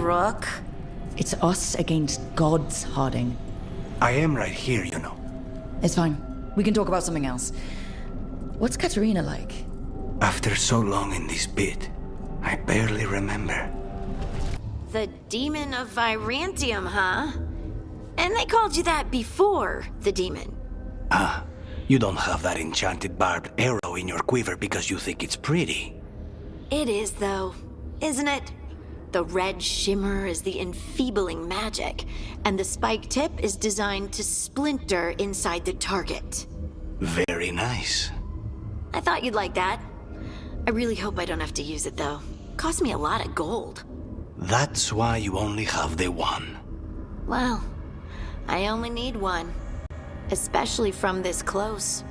Rook. It's us against gods, Harding. I am right here, you know. It's fine. We can talk about something else. What's Katerina like? After so long in this pit, I barely remember. The demon of Virantium, huh? And they called you that before the demon. Ah, you don't have that enchanted barbed arrow in your quiver because you think it's pretty. It is, though, isn't it? The red shimmer is the enfeebling magic, and the spike tip is designed to splinter inside the target. Very nice. I thought you'd like that. I really hope I don't have to use it, though. Cost me a lot of gold. That's why you only have the one. Well, I only need one. Especially from this close.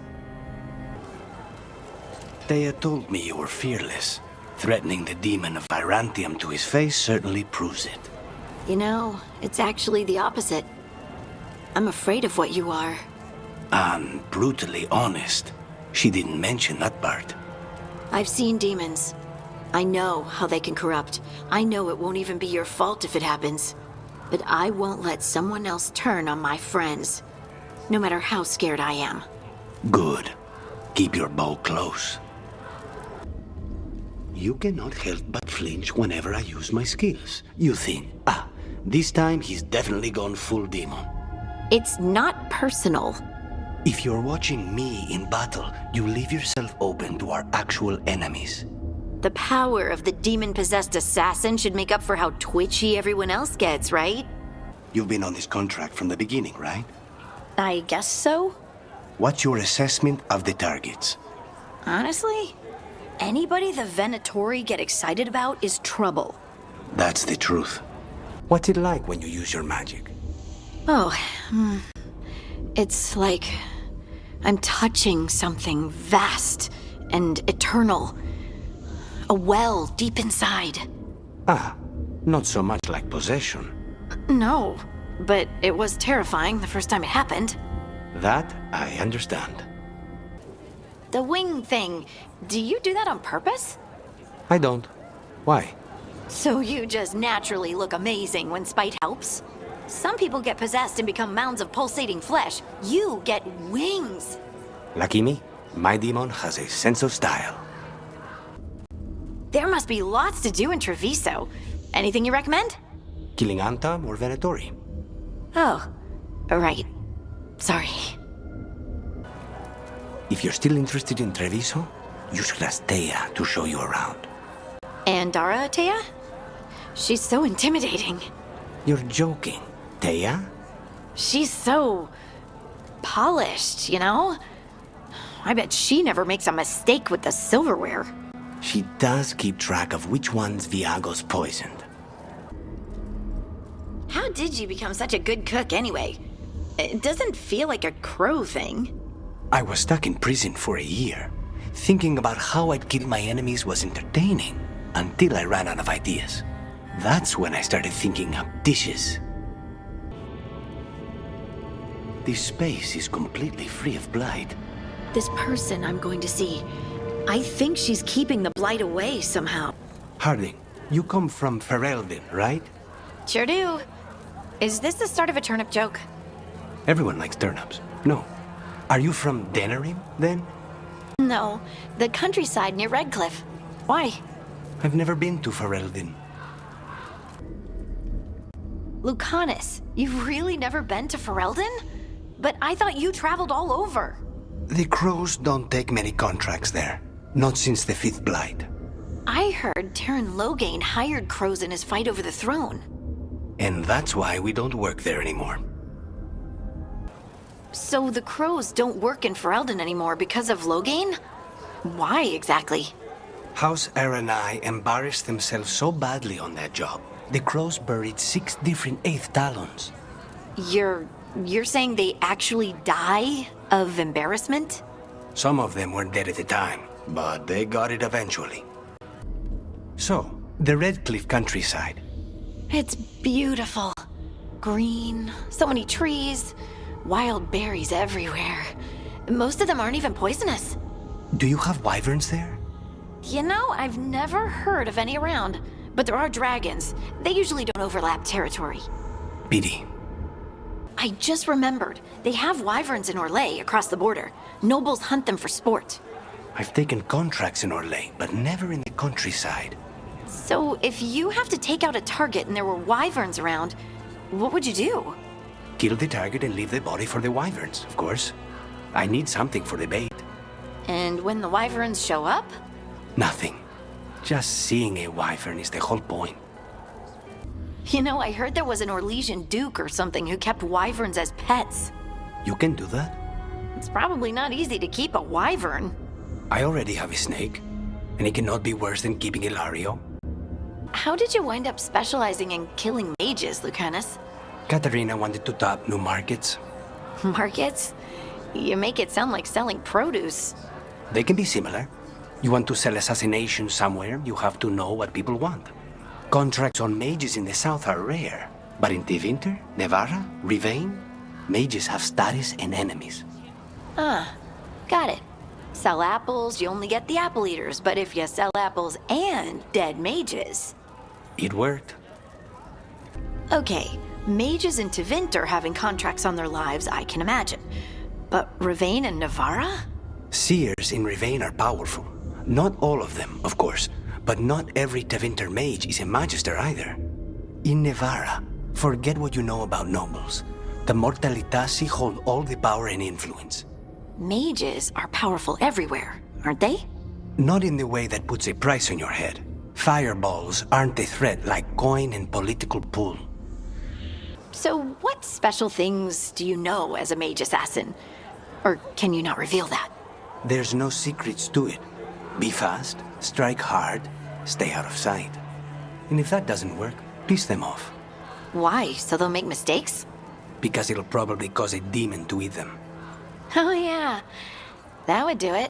Thea told me you were fearless. Threatening the demon of Virantium to his face certainly proves it. You know, it's actually the opposite. I'm afraid of what you are. And brutally honest. She didn't mention that part. I've seen demons. I know how they can corrupt. I know it won't even be your fault if it happens. But I won't let someone else turn on my friends. No matter how scared I am. Good. Keep your bow close. You cannot help but flinch whenever I use my skills. You think, this time he's definitely gone full demon. It's not personal. If you're watching me in battle, you leave yourself open to our actual enemies. The power of the demon-possessed assassin should make up for how twitchy everyone else gets, right? You've been on this contract from the beginning, right? I guess so. What's your assessment of the targets? Honestly, anybody the Venatori get excited about is trouble. That's the truth. What's it like when you use your magic? Oh, it's like I'm touching something vast and eternal. A well deep inside. Not so much like possession. No, but it was terrifying the first time it happened. That I understand. The wing thing, do you do that on purpose? I don't. Why? So you just naturally look amazing when spite helps? Some people get possessed and become mounds of pulsating flesh. You get wings. Lucky me, my demon has a sense of style. There must be lots to do in Treviso. Anything you recommend? Killing Antam or Venatori? Oh, right. Sorry. If you're still interested in Treviso, you should ask Thea to show you around. And Dara, Thea? She's so intimidating. You're joking. Thea? She's so polished, you know? I bet she never makes a mistake with the silverware. She does keep track of which ones Viago's poisoned. How did you become such a good cook anyway? It doesn't feel like a crow thing. I was stuck in prison for a year. Thinking about how I'd kill my enemies was entertaining, until I ran out of ideas. That's when I started thinking up dishes. This space is completely free of blight. This person I'm going to see, I think she's keeping the blight away somehow. Harding, you come from Ferelden, right? Sure do. Is this the start of a turnip joke? Everyone likes turnips. No. Are you from Denerim, then? No, the countryside near Redcliffe. Why? I've never been to Ferelden. Lucanis, you've really never been to Ferelden? But I thought you traveled all over. The crows don't take many contracts there. Not since the Fifth Blight. I heard Terran Loghain hired crows in his fight over the throne. And that's why we don't work there anymore. So the crows don't work in Ferelden anymore because of Loghain? Why exactly? House Aranai embarrassed themselves so badly on that job. The crows buried 6 different Eighth Talons. You're saying they actually die of embarrassment? Some of them were dead at the time, but they got it eventually. So, the Redcliffe countryside. It's beautiful. Green, so many trees, wild berries everywhere. Most of them aren't even poisonous. Do you have wyverns there? You know, I've never heard of any around, but there are dragons. They usually don't overlap territory. Pity. I just remembered. They have wyverns in Orlais across the border. Nobles hunt them for sport. I've taken contracts in Orlais, but never in the countryside. So if you have to take out a target and there were wyverns around, what would you do? Kill the target and leave the body for the wyverns, of course. I need something for the bait. And when the wyverns show up? Nothing. Just seeing a wyvern is the whole point. You know, I heard there was an Orlesian duke or something who kept wyverns as pets. You can do that? It's probably not easy to keep a wyvern. I already have a snake, and it cannot be worse than keeping a Lario. How did you wind up specializing in killing mages, Lucanis? Katarina wanted to tap new markets. Markets? You make it sound like selling produce. They can be similar. You want to sell assassination somewhere, you have to know what people want. Contracts on mages in the south are rare, but in Tevinter, Nevarra, Rivain, mages have status and enemies. Ah, got it. Sell apples, you only get the apple eaters, but if you sell apples and dead mages... It worked. Okay, mages in Tevinter having contracts on their lives, I can imagine. But Rivain and Nevarra? Seers in Rivain are powerful. Not all of them, of course, but not every Tevinter mage is a magister either. In Nevarra, forget what you know about nobles. The Mortalitasi hold all the power and influence. Mages are powerful everywhere, aren't they? Not in the way that puts a price on your head. Fireballs aren't a threat like coin and political pull. So what special things do you know as a mage assassin? Or can you not reveal that? There's no secrets to it. Be fast, strike hard, stay out of sight. And if that doesn't work, piss them off. Why? So they'll make mistakes? Because it'll probably cause a demon to eat them. Oh yeah, that would do it.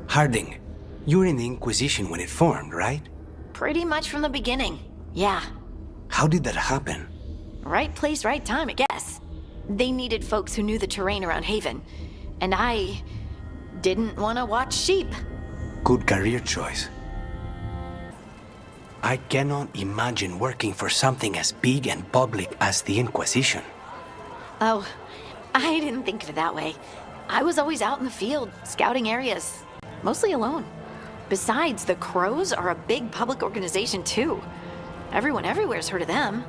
Harding, you were in the Inquisition when it formed, right? Pretty much from the beginning, yeah. How did that happen? Right place, right time, I guess. They needed folks who knew the terrain around Haven. And I didn't want to watch sheep. Good career choice. I cannot imagine working for something as big and public as the Inquisition. Oh, I didn't think of it that way. I was always out in the field, scouting areas, mostly alone. Besides, the Crows are a big public organization too. Everyone everywhere's heard of them.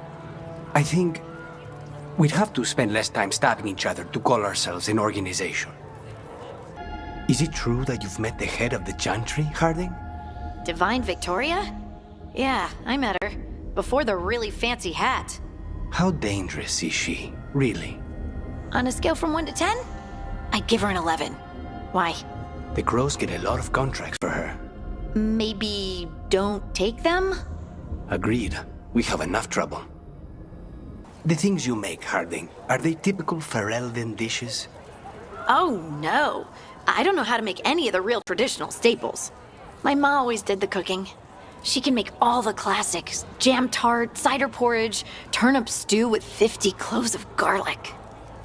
I think we'd have to spend less time stabbing each other to call ourselves an organization. Is it true that you've met the head of the Chantry, Harding? Divine Victoria? Yeah, I met her. Before the really fancy hat. How dangerous is she, really? On a scale from 1 to 10? I'd give her an 11. Why? The Crows get a lot of contracts for her. Maybe don't take them? Agreed. We have enough trouble. The things you make, Harding, are they typical Ferelden dishes? Oh, no. I don't know how to make any of the real traditional staples. My ma always did the cooking. She can make all the classics. Jam tart, cider porridge, turnip stew with 50 cloves of garlic.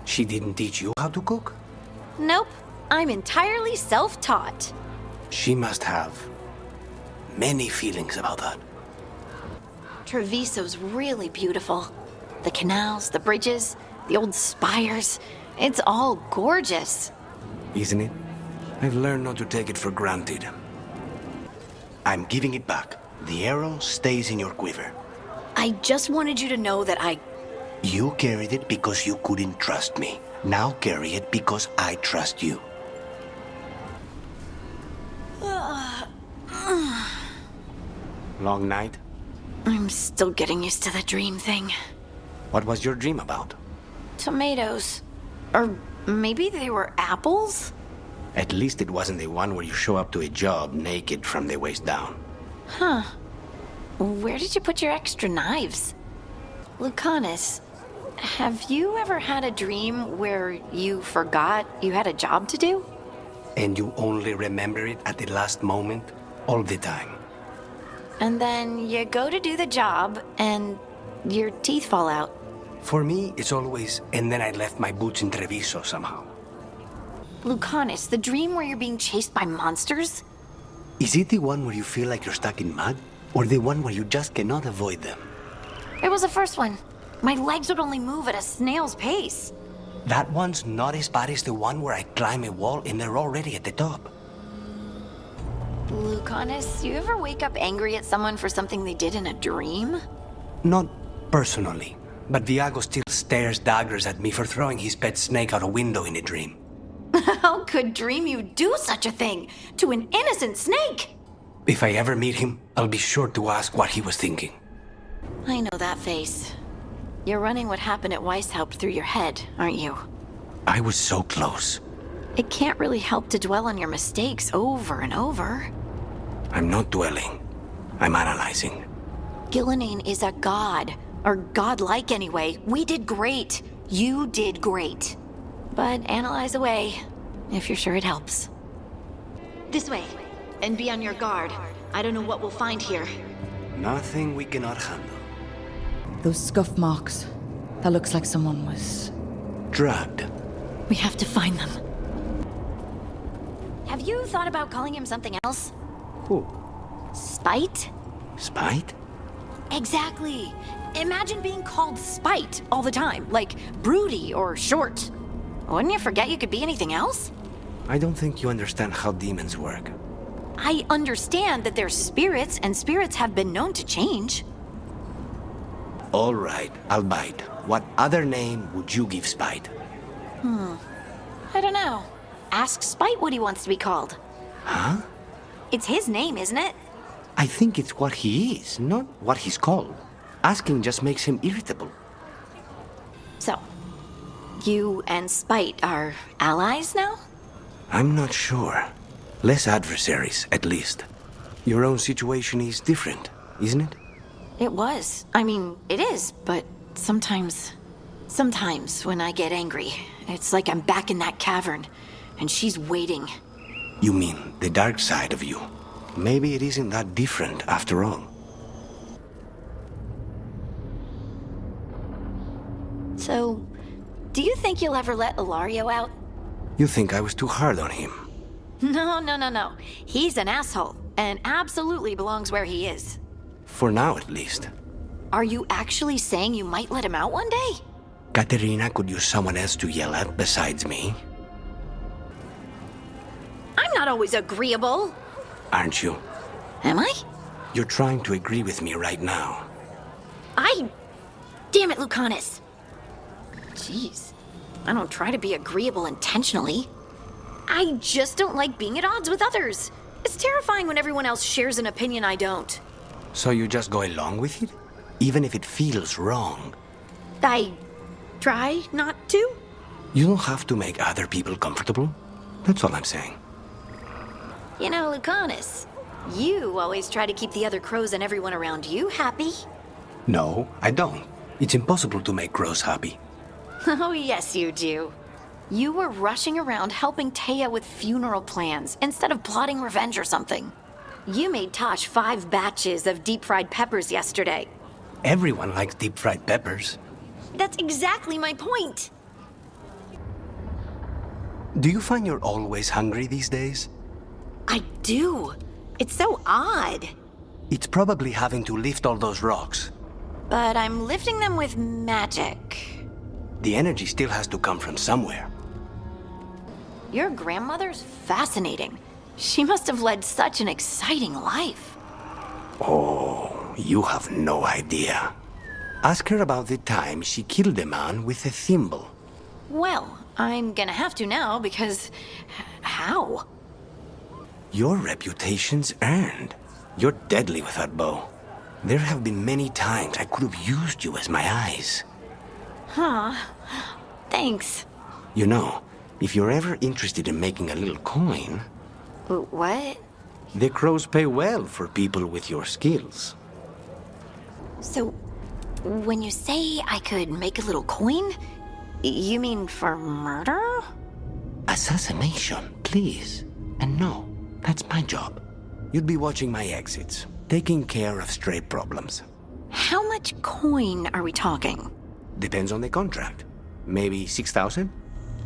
She didn't teach you how to cook? Nope. I'm entirely self-taught. She must have many feelings about that. Treviso's really beautiful. The canals, the bridges, the old spires. It's all gorgeous. Isn't it? I've learned not to take it for granted. I'm giving it back. The arrow stays in your quiver. I just wanted you to know that You carried it because you couldn't trust me. Now carry it because I trust you. Long night? I'm still getting used to the dream thing. What was your dream about? Tomatoes. Or maybe they were apples? At least it wasn't the one where you show up to a job naked from the waist down. Huh. Where did you put your extra knives? Lucanis, have you ever had a dream where you forgot you had a job to do? And you only remember it at the last moment, all the time. And then you go to do the job, and your teeth fall out. For me, it's always, and then I left my boots in Treviso somehow. Lucanis, the dream where you're being chased by monsters? Is it the one where you feel like you're stuck in mud? Or the one where you just cannot avoid them? It was the first one. My legs would only move at a snail's pace. That one's not as bad as the one where I climb a wall and they're already at the top. Lucanis, you ever wake up angry at someone for something they did in a dream? Not personally, but Viago still stares daggers at me for throwing his pet snake out a window in a dream. How could Dream you do such a thing to an innocent snake? If I ever meet him, I'll be sure to ask what he was thinking. I know that face. You're running what happened at Weishaupt through your head, aren't you? I was so close. It can't really help to dwell on your mistakes over and over. I'm not dwelling. I'm analyzing. Gillenane is a god. Or godlike anyway. We did great. You did great. But analyze away, if you're sure it helps. This way, and be on your guard. I don't know what we'll find here. Nothing we cannot handle. Those scuff marks. That looks like someone was... Drugged. We have to find them. Have you thought about calling him something else? Who? Spite? Spite? Exactly. Imagine being called Spite all the time, like broody or short. Wouldn't you forget you could be anything else? I don't think you understand how demons work. I understand that they're spirits, and spirits have been known to change. All right, I'll bite. What other name would you give Spite? I don't know. Ask Spite what he wants to be called. Huh? It's his name, isn't it? I think it's what he is, not what he's called. Asking just makes him irritable. So, you and Spite are allies now? I'm not sure. Less adversaries, at least. Your own situation is different, isn't it? It was. I mean, it is, but sometimes when I get angry, it's like I'm back in that cavern, and she's waiting. You mean the dark side of you. Maybe it isn't that different after all. So, do you think you'll ever let Ilario out? You think I was too hard on him? No. He's an asshole, and absolutely belongs where he is. For now, at least. Are you actually saying you might let him out one day? Katerina could use someone else to yell at besides me. I'm not always agreeable. Aren't you? Am I? You're trying to agree with me right now. Damn it, Lucanis. Jeez. I don't try to be agreeable intentionally. I just don't like being at odds with others. It's terrifying when everyone else shares an opinion I don't. So you just go along with it? Even if it feels wrong? I try not to? You don't have to make other people comfortable. That's all I'm saying. You know, Lucanis, you always try to keep the other crows and everyone around you happy. No, I don't. It's impossible to make crows happy. Oh, yes, you do. You were rushing around helping Taya with funeral plans instead of plotting revenge or something. You made Taash 5 batches of deep-fried peppers yesterday. Everyone likes deep-fried peppers. That's exactly my point. Do you find you're always hungry these days? I do. It's so odd. It's probably having to lift all those rocks. But I'm lifting them with magic. The energy still has to come from somewhere. Your grandmother's fascinating. She must have led such an exciting life. Oh, you have no idea. Ask her about the time she killed a man with a thimble. Well, I'm gonna have to now because... how? Your reputation's earned. You're deadly with that bow. There have been many times I could have used you as my eyes. Huh. Thanks. You know, if you're ever interested in making a little coin... What? The crows pay well for people with your skills. So, when you say I could make a little coin, you mean for murder? Assassination, please. And no, that's my job. You'd be watching my exits, taking care of stray problems. How much coin are we talking? Depends on the contract. Maybe 6,000?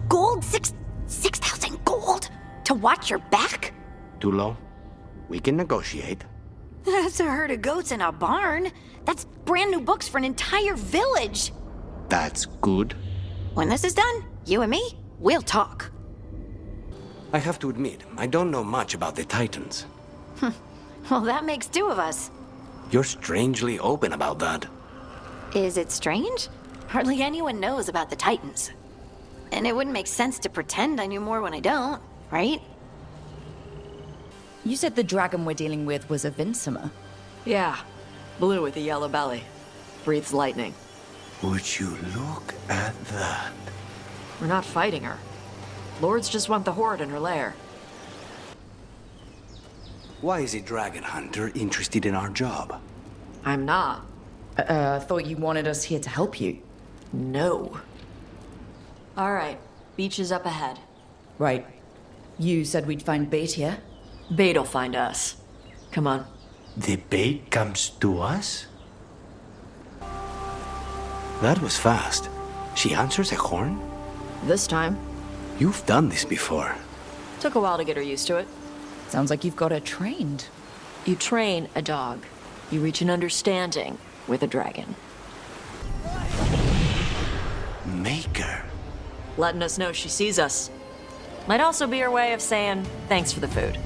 Gold? 6,000 gold? To watch your back? Too low? We can negotiate. That's a herd of goats in a barn. That's brand new books for an entire village. That's good. When this is done, you and me, we'll talk. I have to admit, I don't know much about the Titans. Well, that makes two of us. You're strangely open about that. Is it strange? Hardly anyone knows about the Titans. And it wouldn't make sense to pretend I knew more when I don't, right? You said the dragon we're dealing with was a Vincimer. Yeah. Blue with a yellow belly. Breathes lightning. Would you look at that? We're not fighting her. Lords just want the horde in her lair. Why is a dragon hunter interested in our job? I'm not. Thought you wanted us here to help you. No. Alright. Beach is up ahead. Right. You said we'd find bait here? Bait'll find us. Come on. The bait comes to us? That was fast. She answers a horn? This time. You've done this before. Took a while to get her used to it. Sounds like you've got her trained. You train a dog. You reach an understanding with a dragon. Maker. Letting us know she sees us. Might also be her way of saying thanks for the food.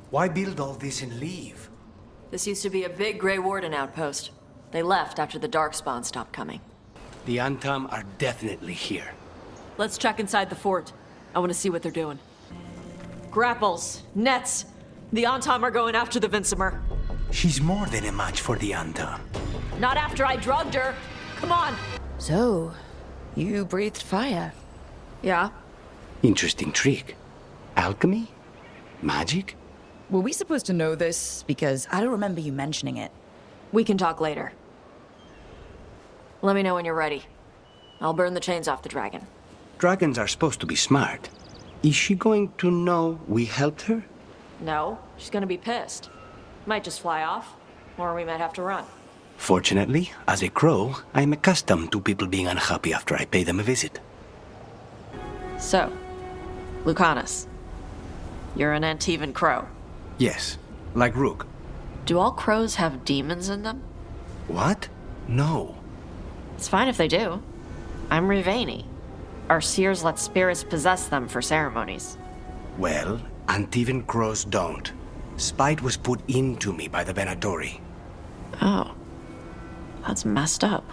Why build all this and leave? This used to be a big Grey Warden outpost. They left after the Darkspawn stopped coming. The Antam are definitely here. Let's check inside the fort. I want to see what they're doing. Grapples, nets. The Antam are going after the Vincimer. She's more than a match for the Antam. Not after I drugged her. Come on. So, you breathed fire. Yeah? Interesting trick. Alchemy? Magic? Were we supposed to know this? Because I don't remember you mentioning it. We can talk later. Let me know when you're ready. I'll burn the chains off the dragon. Dragons are supposed to be smart. Is she going to know we helped her? No, she's gonna be pissed. Might just fly off, or we might have to run. Fortunately, as a crow, I'm accustomed to people being unhappy after I pay them a visit. So, Lucanis. You're an Antivan crow. Yes, like Rook. Do all crows have demons in them? What? No. It's fine if they do. I'm Rivani. Our seers let spirits possess them for ceremonies. Well, Antivan crows don't. Spite was put into me by the Venatori. Oh. That's messed up.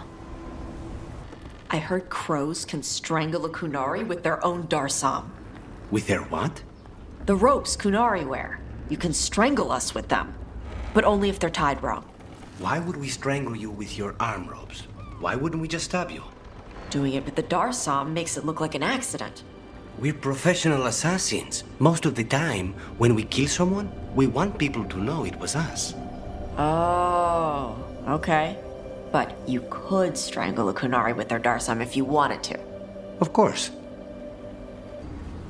I heard crows can strangle a Kunari with their own Darsam. With their what? The ropes Kunari wear. You can strangle us with them. But only if they're tied wrong. Why would we strangle you with your arm ropes? Why wouldn't we just stab you? Doing it with the Darsam makes it look like an accident. We're professional assassins. Most of the time, when we kill someone, we want people to know it was us. Oh, okay. But you could strangle a Kunari with their Darsam if you wanted to. Of course.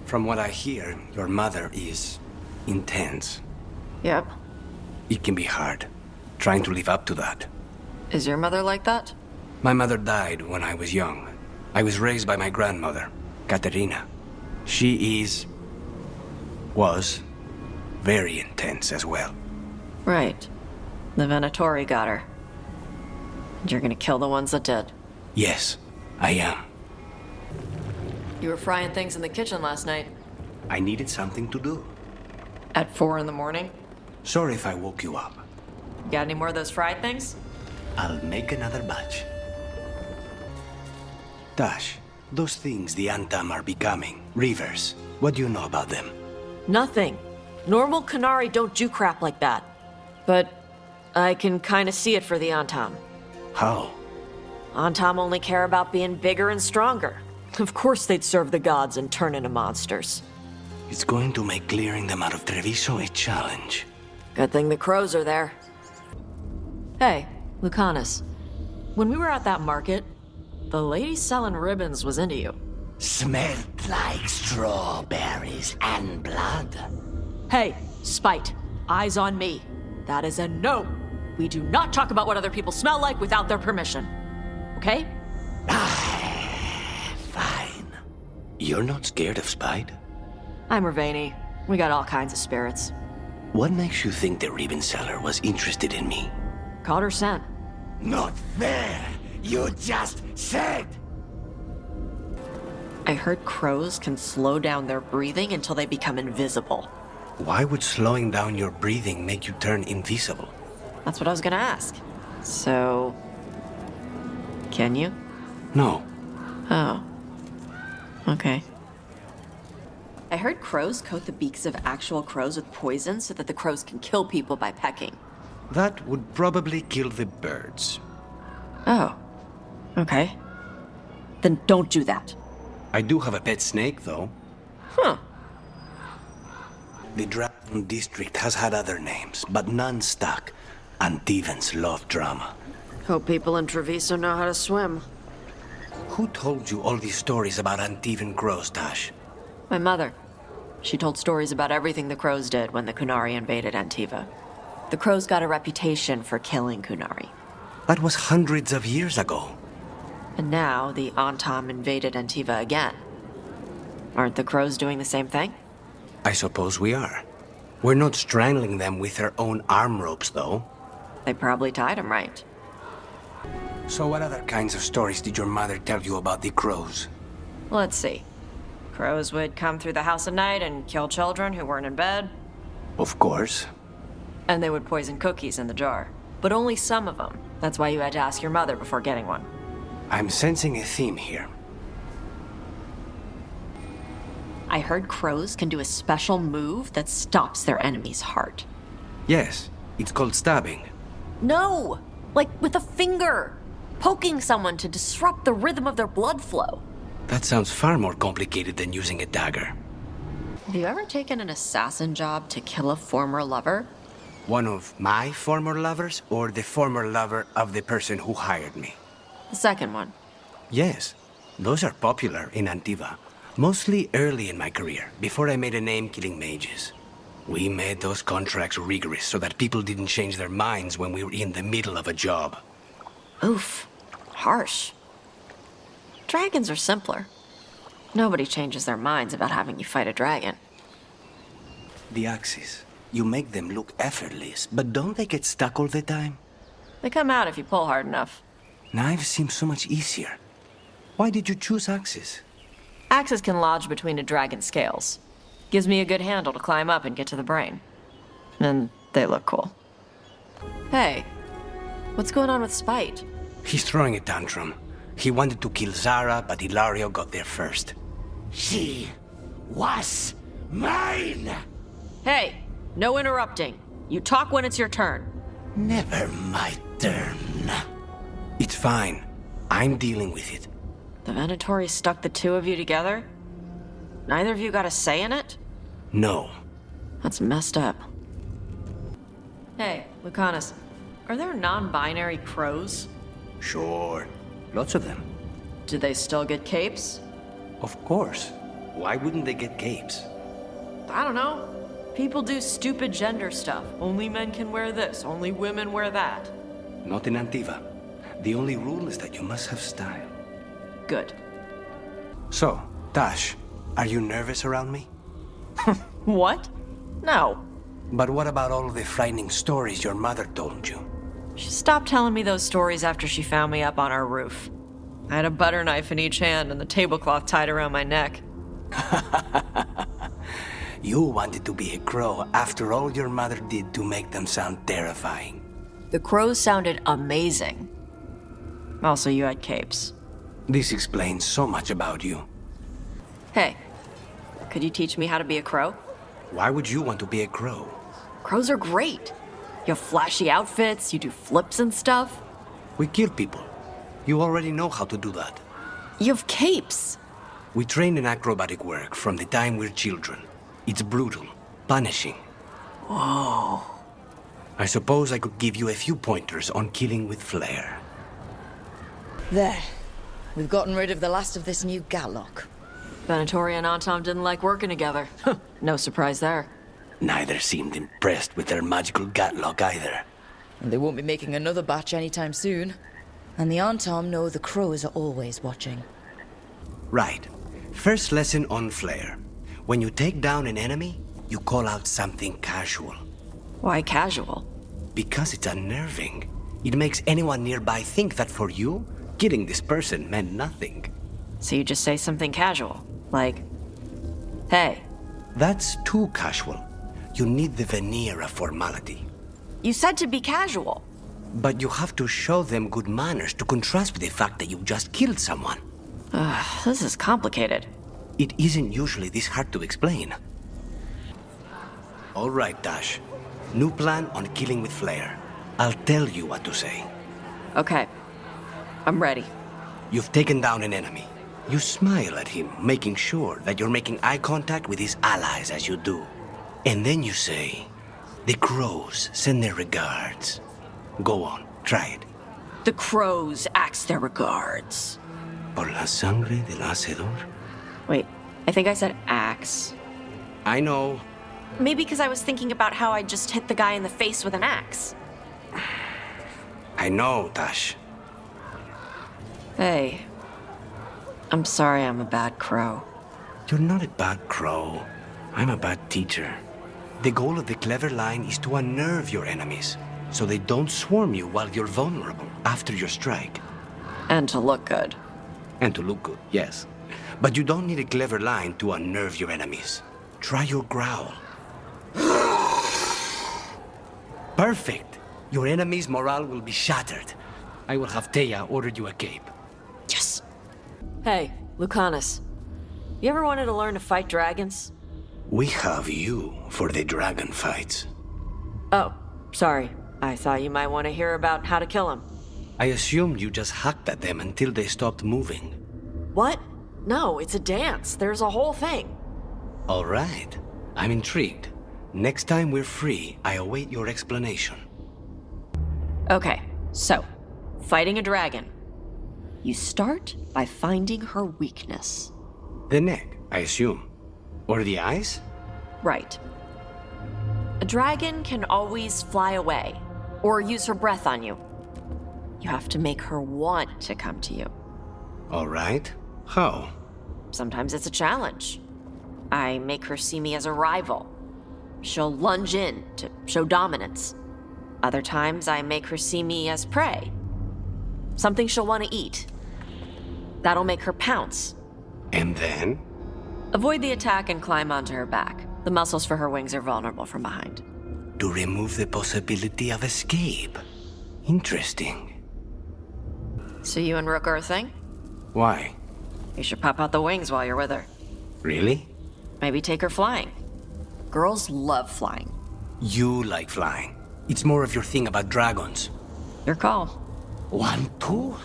From what I hear, your mother is intense. Yep. It can be hard, trying to live up to that. Is your mother like that? My mother died when I was young. I was raised by my grandmother, Katerina. She was very intense as well. Right. The Venatori got her. And you're gonna kill the ones that did. Yes, I am. You were frying things in the kitchen last night. I needed something to do. At 4 in the morning? Sorry if I woke you up. Got any more of those fried things? I'll make another batch. Taash, those things the Antam are becoming, rivers, what do you know about them? Nothing. Normal Kunari don't do crap like that. But I can kinda see it for the Antam. How? Antam only care about being bigger and stronger. Of course they'd serve the gods and turn into monsters. It's going to make clearing them out of Treviso a challenge. Good thing the crows are there. Hey, Lucanis. When we were at that market, the lady selling ribbons was into you. Smelled like strawberries and blood. Hey, Spite. Eyes on me. That is a no. We do not talk about what other people smell like without their permission. Okay? Fine. You're not scared of Spite? I'm Rivani. We got all kinds of spirits. What makes you think the ribbon seller was interested in me? Caught her scent. Not fair! You just said! I heard crows can slow down their breathing until they become invisible. Why would slowing down your breathing make you turn invisible? That's what I was gonna ask. So... can you? No. Oh. Okay. I heard crows coat the beaks of actual crows with poison so that the crows can kill people by pecking. That would probably kill the birds. Oh. Okay. Then don't do that. I do have a pet snake, though. Huh. The Dragon District has had other names, but none stuck. Antevans love drama. Hope people in Treviso know how to swim. Who told you all these stories about Antevan crows, Taash? My mother. She told stories about everything the crows did when the Kunari invaded Antiva. The crows got a reputation for killing Kunari. That was hundreds of years ago. And now the Antam invaded Antiva again. Aren't the crows doing the same thing? I suppose we are. We're not strangling them with their own arm ropes, though. They probably tied them right. So what other kinds of stories did your mother tell you about the crows? Let's see. Crows would come through the house at night and kill children who weren't in bed. Of course. And they would poison cookies in the jar. But only some of them. That's why you had to ask your mother before getting one. I'm sensing a theme here. I heard crows can do a special move that stops their enemy's heart. Yes, it's called stabbing. No! Like with a finger! Poking someone to disrupt the rhythm of their blood flow. That sounds far more complicated than using a dagger. Have you ever taken an assassin job to kill a former lover? One of my former lovers, or the former lover of the person who hired me? The second one. Yes, those are popular in Antiva. Mostly early in my career, before I made a name killing mages. We made those contracts rigorous so that people didn't change their minds when we were in the middle of a job. Oof. Harsh. Dragons are simpler. Nobody changes their minds about having you fight a dragon. The axes. You make them look effortless, but don't they get stuck all the time? They come out if you pull hard enough. Knives seem so much easier. Why did you choose axes? Axes can lodge between a dragon's scales. Gives me a good handle to climb up and get to the brain. And they look cool. Hey, what's going on with Spite? He's throwing a tantrum. He wanted to kill Zara, but Hilario got there first. She was mine! Hey, no interrupting. You talk when it's your turn. Never my turn. It's fine. I'm dealing with it. The Venatori stuck the two of you together? Neither of you got a say in it? No. That's messed up. Hey, Lucanis, are there non-binary crows? Sure. Lots of them. Do they still get capes? Of course. Why wouldn't they get capes? I don't know. People do stupid gender stuff. Only men can wear this, only women wear that. Not in Antiva. The only rule is that you must have style. Good. So, Taash, are you nervous around me? What? No. But what about all the frightening stories your mother told you? She stopped telling me those stories after she found me up on our roof. I had a butter knife in each hand and the tablecloth tied around my neck. You wanted to be a crow after all your mother did to make them sound terrifying. The crows sounded amazing. Also, you had capes. This explains so much about you. Hey, could you teach me how to be a crow? Why would you want to be a crow? Crows are great. You have flashy outfits, you do flips and stuff. We kill people. You already know how to do that. You have capes. We train in acrobatic work from the time we're children. It's brutal, punishing. Whoa. I suppose I could give you a few pointers on killing with flair. There. We've gotten rid of the last of this new Gatlock. Venatori and Antam didn't like working together. No surprise there. Neither seemed impressed with their magical gatlock either. And they won't be making another batch anytime soon. And the Antam know the crows are always watching. Right. First lesson on flair. When you take down an enemy, you call out something casual. Why casual? Because it's unnerving. It makes anyone nearby think that for you, killing this person meant nothing. So you just say something casual, like, hey. That's too casual. You need the veneer of formality. You said to be casual. But you have to show them good manners to contrast with the fact that you just killed someone. This is complicated. It isn't usually this hard to explain. All right, Taash. New plan on killing with flair. I'll tell you what to say. Okay. I'm ready. You've taken down an enemy. You smile at him, making sure that you're making eye contact with his allies as you do. And then you say, "The crows send their regards." Go on, try it. The crows ask their regards. Por la sangre del hacedor. Wait, I think I said axe. I know. Maybe because I was thinking about how I just hit the guy in the face with an axe. I know, Taash. Hey. I'm sorry I'm a bad crow. You're not a bad crow. I'm a bad teacher. The goal of the clever line is to unnerve your enemies, so they don't swarm you while you're vulnerable after your strike. And to look good. And to look good, yes. But you don't need a clever line to unnerve your enemies. Try your growl. Perfect. Your enemy's morale will be shattered. I will have Teya order you a cape. Yes. Hey, Lucanis. You ever wanted to learn to fight dragons? We have you for the dragon fights. Oh, sorry. I thought you might want to hear about how to kill them. I assumed you just hacked at them until they stopped moving. What? No, it's a dance. There's a whole thing. All right. I'm intrigued. Next time we're free, I await your explanation. Okay, so, fighting a dragon. You start by finding her weakness. The neck, I assume. Or the eyes? Right. A dragon can always fly away, or use her breath on you. You have to make her want to come to you. All right. How? Sometimes it's a challenge. I make her see me as a rival. She'll lunge in to show dominance. Other times I make her see me as prey. Something she'll want to eat. That'll make her pounce. And then? Avoid the attack and climb onto her back. The muscles for her wings are vulnerable from behind. To remove the possibility of escape. Interesting. So you and Rook are a thing? Why? You should pop out the wings while you're with her. Really? Maybe take her flying. Girls love flying. You like flying. It's more of your thing about dragons. Your call. Want to?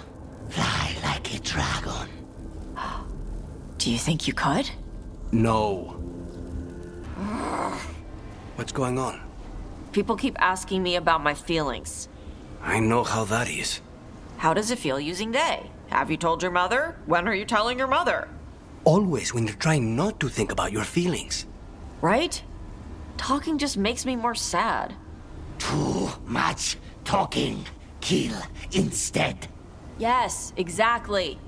Fly like a dragon. Do you think you could? No. What's going on? People keep asking me about my feelings. I know how that is. How does it feel using they? Have you told your mother? When are you telling your mother? Always when you're trying not to think about your feelings. Right? Talking just makes me more sad. Too much talking. Kill instead. Yes, exactly.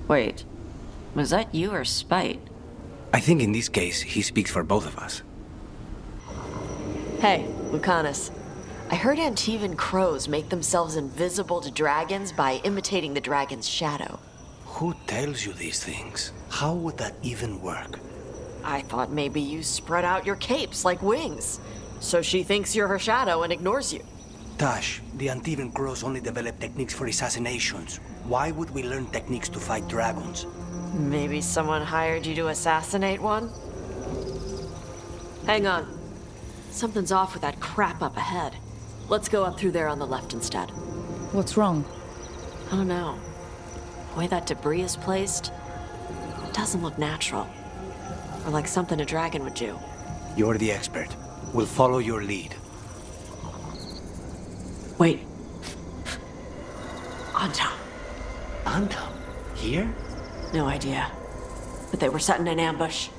Wait, was that you or Spite? I think in this case, he speaks for both of us. Hey, Lucanis. I heard Antivan crows make themselves invisible to dragons by imitating the dragon's shadow. Who tells you these things? How would that even work? I thought maybe you spread out your capes like wings, so she thinks you're her shadow and ignores you. Taash, the Antivan crows only develop techniques for assassinations. Why would we learn techniques to fight dragons? Maybe someone hired you to assassinate one? Hang on. Something's off with that crap up ahead. Let's go up through there on the left instead. What's wrong? I don't know. The way that debris is placed, it doesn't look natural. Or like something a dragon would do. You're the expert. We'll follow your lead. Wait. Anta. Anta? Here? No idea. But they were setting an ambush.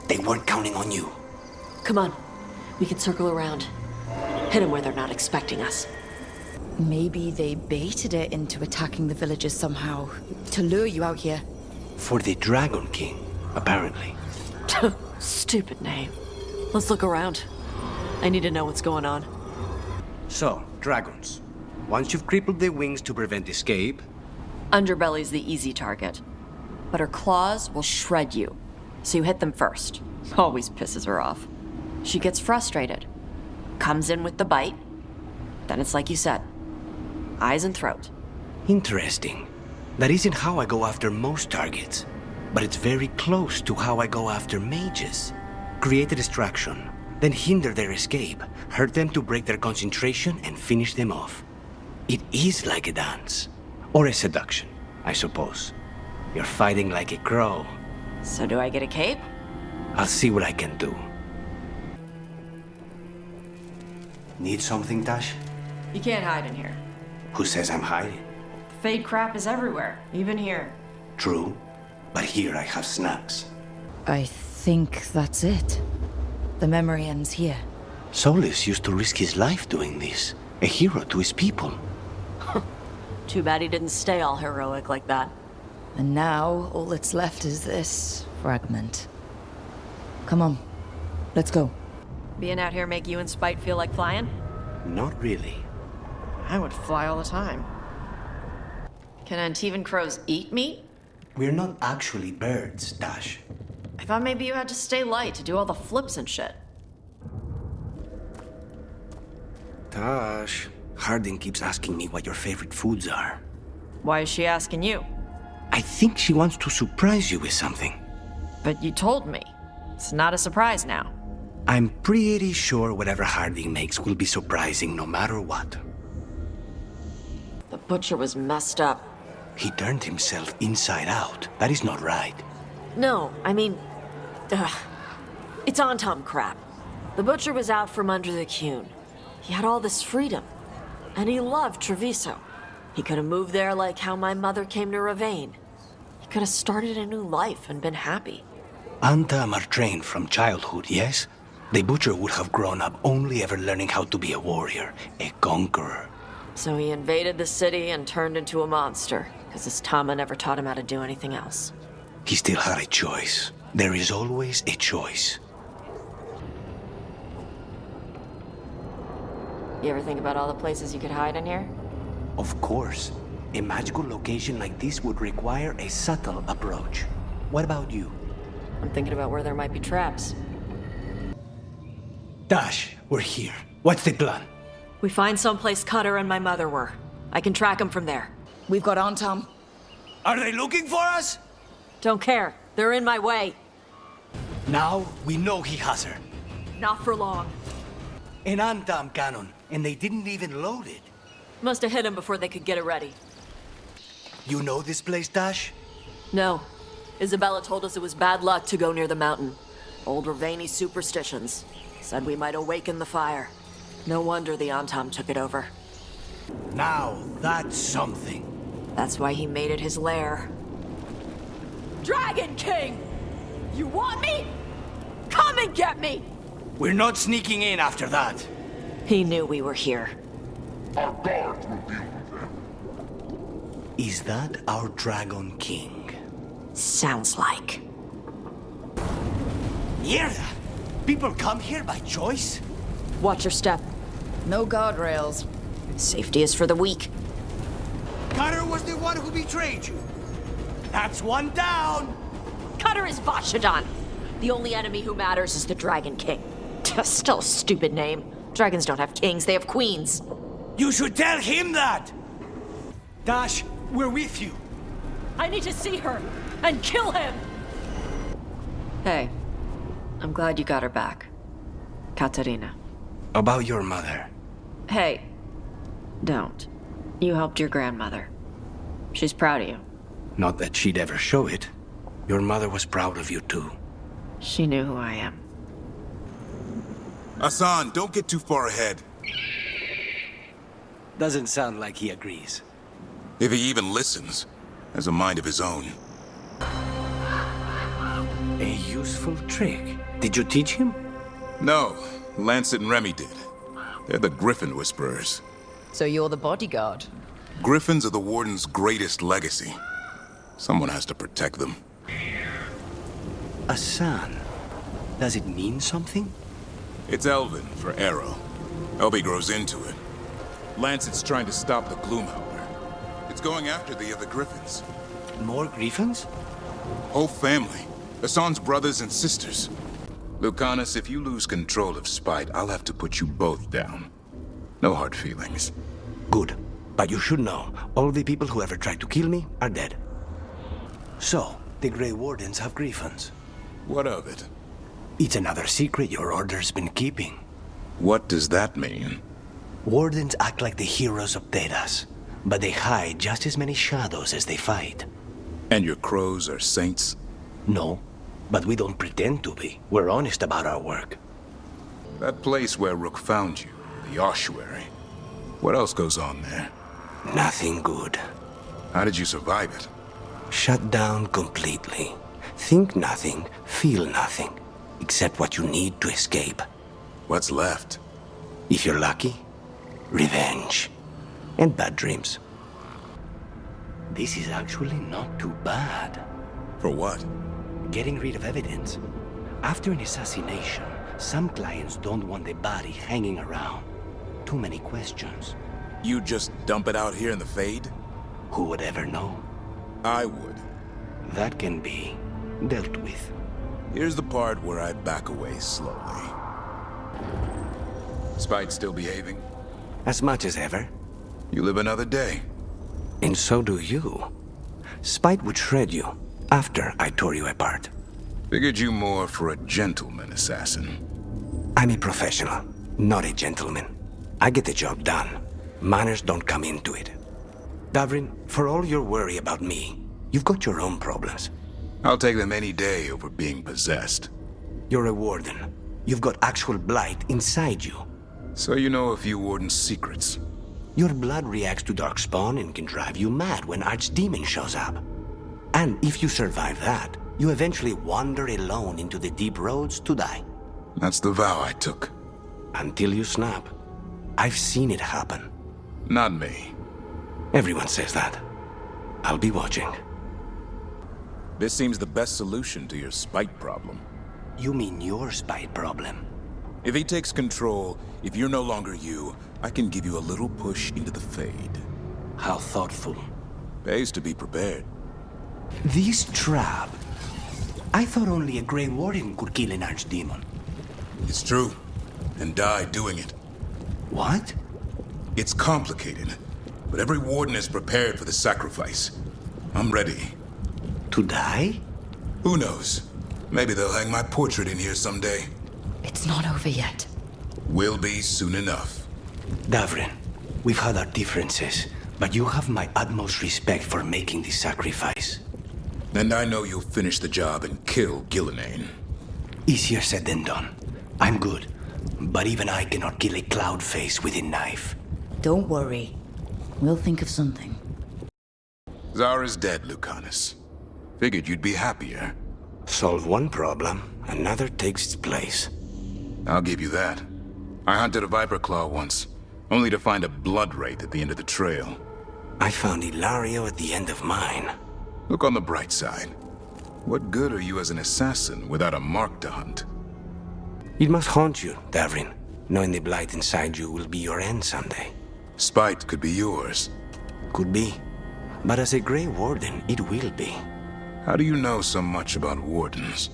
They weren't counting on you. Come on. We can circle around. Hit them where they're not expecting us. Maybe they baited it into attacking the villagers somehow, to lure you out here. For the Dragon King, apparently. Stupid name. Let's look around. I need to know what's going on. So, dragons. Once you've crippled their wings to prevent escape, Underbelly's the easy target. But her claws will shred you. So you hit them first. Always pisses her off. She gets frustrated. Comes in with the bite. Then it's like you said. Eyes and throat. interesting. That isn't how I go after most targets, but it's very close to how I go after mages. Create a distraction, then hinder their escape, hurt them to break their concentration, and finish them off. It is like a dance. Or a seduction, I suppose. You're fighting like a crow. So do I get a cape? I'll see what I can do. Need something, Taash? You can't hide in here. Who says I'm hiding? Fade crap is everywhere, even here. True, but here I have snacks. I think that's it. The memory ends here. Solis used to risk his life doing this. A hero to his people. Too bad he didn't stay all heroic like that. And now, all that's left is this fragment. Come on, let's go. Being out here make you and Spite feel like flying? Not really. I would fly all the time. Can Antivan crows eat meat? We're not actually birds, Taash. I thought maybe you had to stay light to do all the flips and shit. Taash, Harding keeps asking me what your favorite foods are. Why is she asking you? I think she wants to surprise you with something. But you told me. It's not a surprise now. I'm pretty sure whatever Harding makes will be surprising no matter what. The butcher was messed up. He turned himself inside out. That is not right. No, I mean... it's Antom crap. The butcher was out from under the Cune. He had all this freedom. And he loved Treviso. He could have moved there like how my mother came to Ravane. He could have started a new life and been happy. Antam are trained from childhood, yes? The butcher would have grown up only ever learning how to be a warrior, a conqueror. So he invaded the city and turned into a monster, because his Tama never taught him how to do anything else. He still had a choice. There is always a choice. You ever think about all the places you could hide in here? Of course. A magical location like this would require a subtle approach. What about you? I'm thinking about where there might be traps. Taash, we're here. What's the plan? We find someplace Cutter and my mother were. I can track them from there. We've got Antom. Are they looking for us? Don't care. They're in my way. Now we know he has her. Not for long. An Antam cannon, and they didn't even load it. Must have hit him before they could get it ready. You know this place, Taash? No. Isabella told us it was bad luck to go near the mountain. Old Ravani superstitions. Said we might awaken the fire. No wonder the Antom took it over. Now that's something. That's why he made it his lair. Dragon King! You want me? Come and get me! We're not sneaking in after that. He knew we were here. Our guards will deal with them. Is that our Dragon King? Sounds like. Hear that? People come here by choice? Watch your step. No guardrails. Safety is for the weak. Cutter was the one who betrayed you. That's one down. Cutter is Vashadon. The only enemy who matters is the Dragon King. Still a stupid name. Dragons don't have kings, they have queens. You should tell him that. Taash, we're with you. I need to see her and kill him! Hey, I'm glad you got her back. Katarina. About your mother. Hey, don't. You helped your grandmother. She's proud of you. Not that she'd ever show it. Your mother was proud of you too. She knew who I am. Hassan, don't get too far ahead. Doesn't sound like he agrees. If he even listens, has a mind of his own. A useful trick. Did you teach him? No, Lancet and Remy did. They're the Griffin Whisperers. So you're the bodyguard. Griffins are the Warden's greatest legacy. Someone has to protect them. A son. Does it mean something? It's Elven for arrow. Elby grows into it. Lancet's trying to stop the Gloomhour. It's going after the other Griffins. More griffins? Whole family. Hassan's brothers and sisters. Lucanis, if you lose control of Spite, I'll have to put you both down. No hard feelings. Good. But you should know, all the people who ever tried to kill me are dead. So, the Grey Wardens have griffins. What of it? It's another secret your order's been keeping. What does that mean? Wardens act like the heroes of Taash, but they hide just as many shadows as they fight. And your crows are saints? No, but we don't pretend to be. We're honest about our work. That place where Rook found you, the ossuary. What else goes on there? Nothing good. How did you survive it? Shut down completely. Think nothing, feel nothing, except what you need to escape. What's left? If you're lucky, revenge. And bad dreams. This is actually not too bad. For what? Getting rid of evidence. After an assassination, some clients don't want the body hanging around. Too many questions. You just dump it out here in the Fade? Who would ever know? I would. That can be dealt with. Here's the part where I back away slowly. Spite still behaving? As much as ever. You live another day. And so do you. Spite would shred you after I tore you apart. Figured you more for a gentleman assassin. I'm a professional, not a gentleman. I get the job done. Manners don't come into it. Davrin, for all your worry about me, you've got your own problems. I'll take them any day over being possessed. You're a warden. You've got actual blight inside you. So you know a few warden's secrets. Your blood reacts to darkspawn and can drive you mad when Archdemon shows up. And if you survive that, you eventually wander alone into the deep roads to die. That's the vow I took. Until you snap. I've seen it happen. Not me. Everyone says that. I'll be watching. This seems the best solution to your Spite problem. You mean your Spite problem? If he takes control, if you're no longer you, I can give you a little push into the Fade. How thoughtful. Pays to be prepared. This trap. I thought only a Grey Warden could kill an Archdemon. It's true. And die doing it. What? It's complicated, but every warden is prepared for the sacrifice. I'm ready. To die? Who knows? Maybe they'll hang my portrait in here someday. It's not over yet. Will be soon enough. Davrin, we've had our differences, but you have my utmost respect for making this sacrifice. And I know you'll finish the job and kill Gillenane. Easier said than done. I'm good, but even I cannot kill a cloud face with a knife. Don't worry. We'll think of something. Zara's dead, Lucanis. Figured you'd be happier. Solve one problem, another takes its place. I'll give you that. I hunted a Viper Claw once, only to find a blood wraith at the end of the trail. I found Ilario at the end of mine. Look on the bright side. What good are you as an assassin without a mark to hunt? It must haunt you, Davrin, knowing the blight inside you will be your end someday. Spite could be yours. Could be. But as a Grey Warden, it will be. How do you know so much about wardens?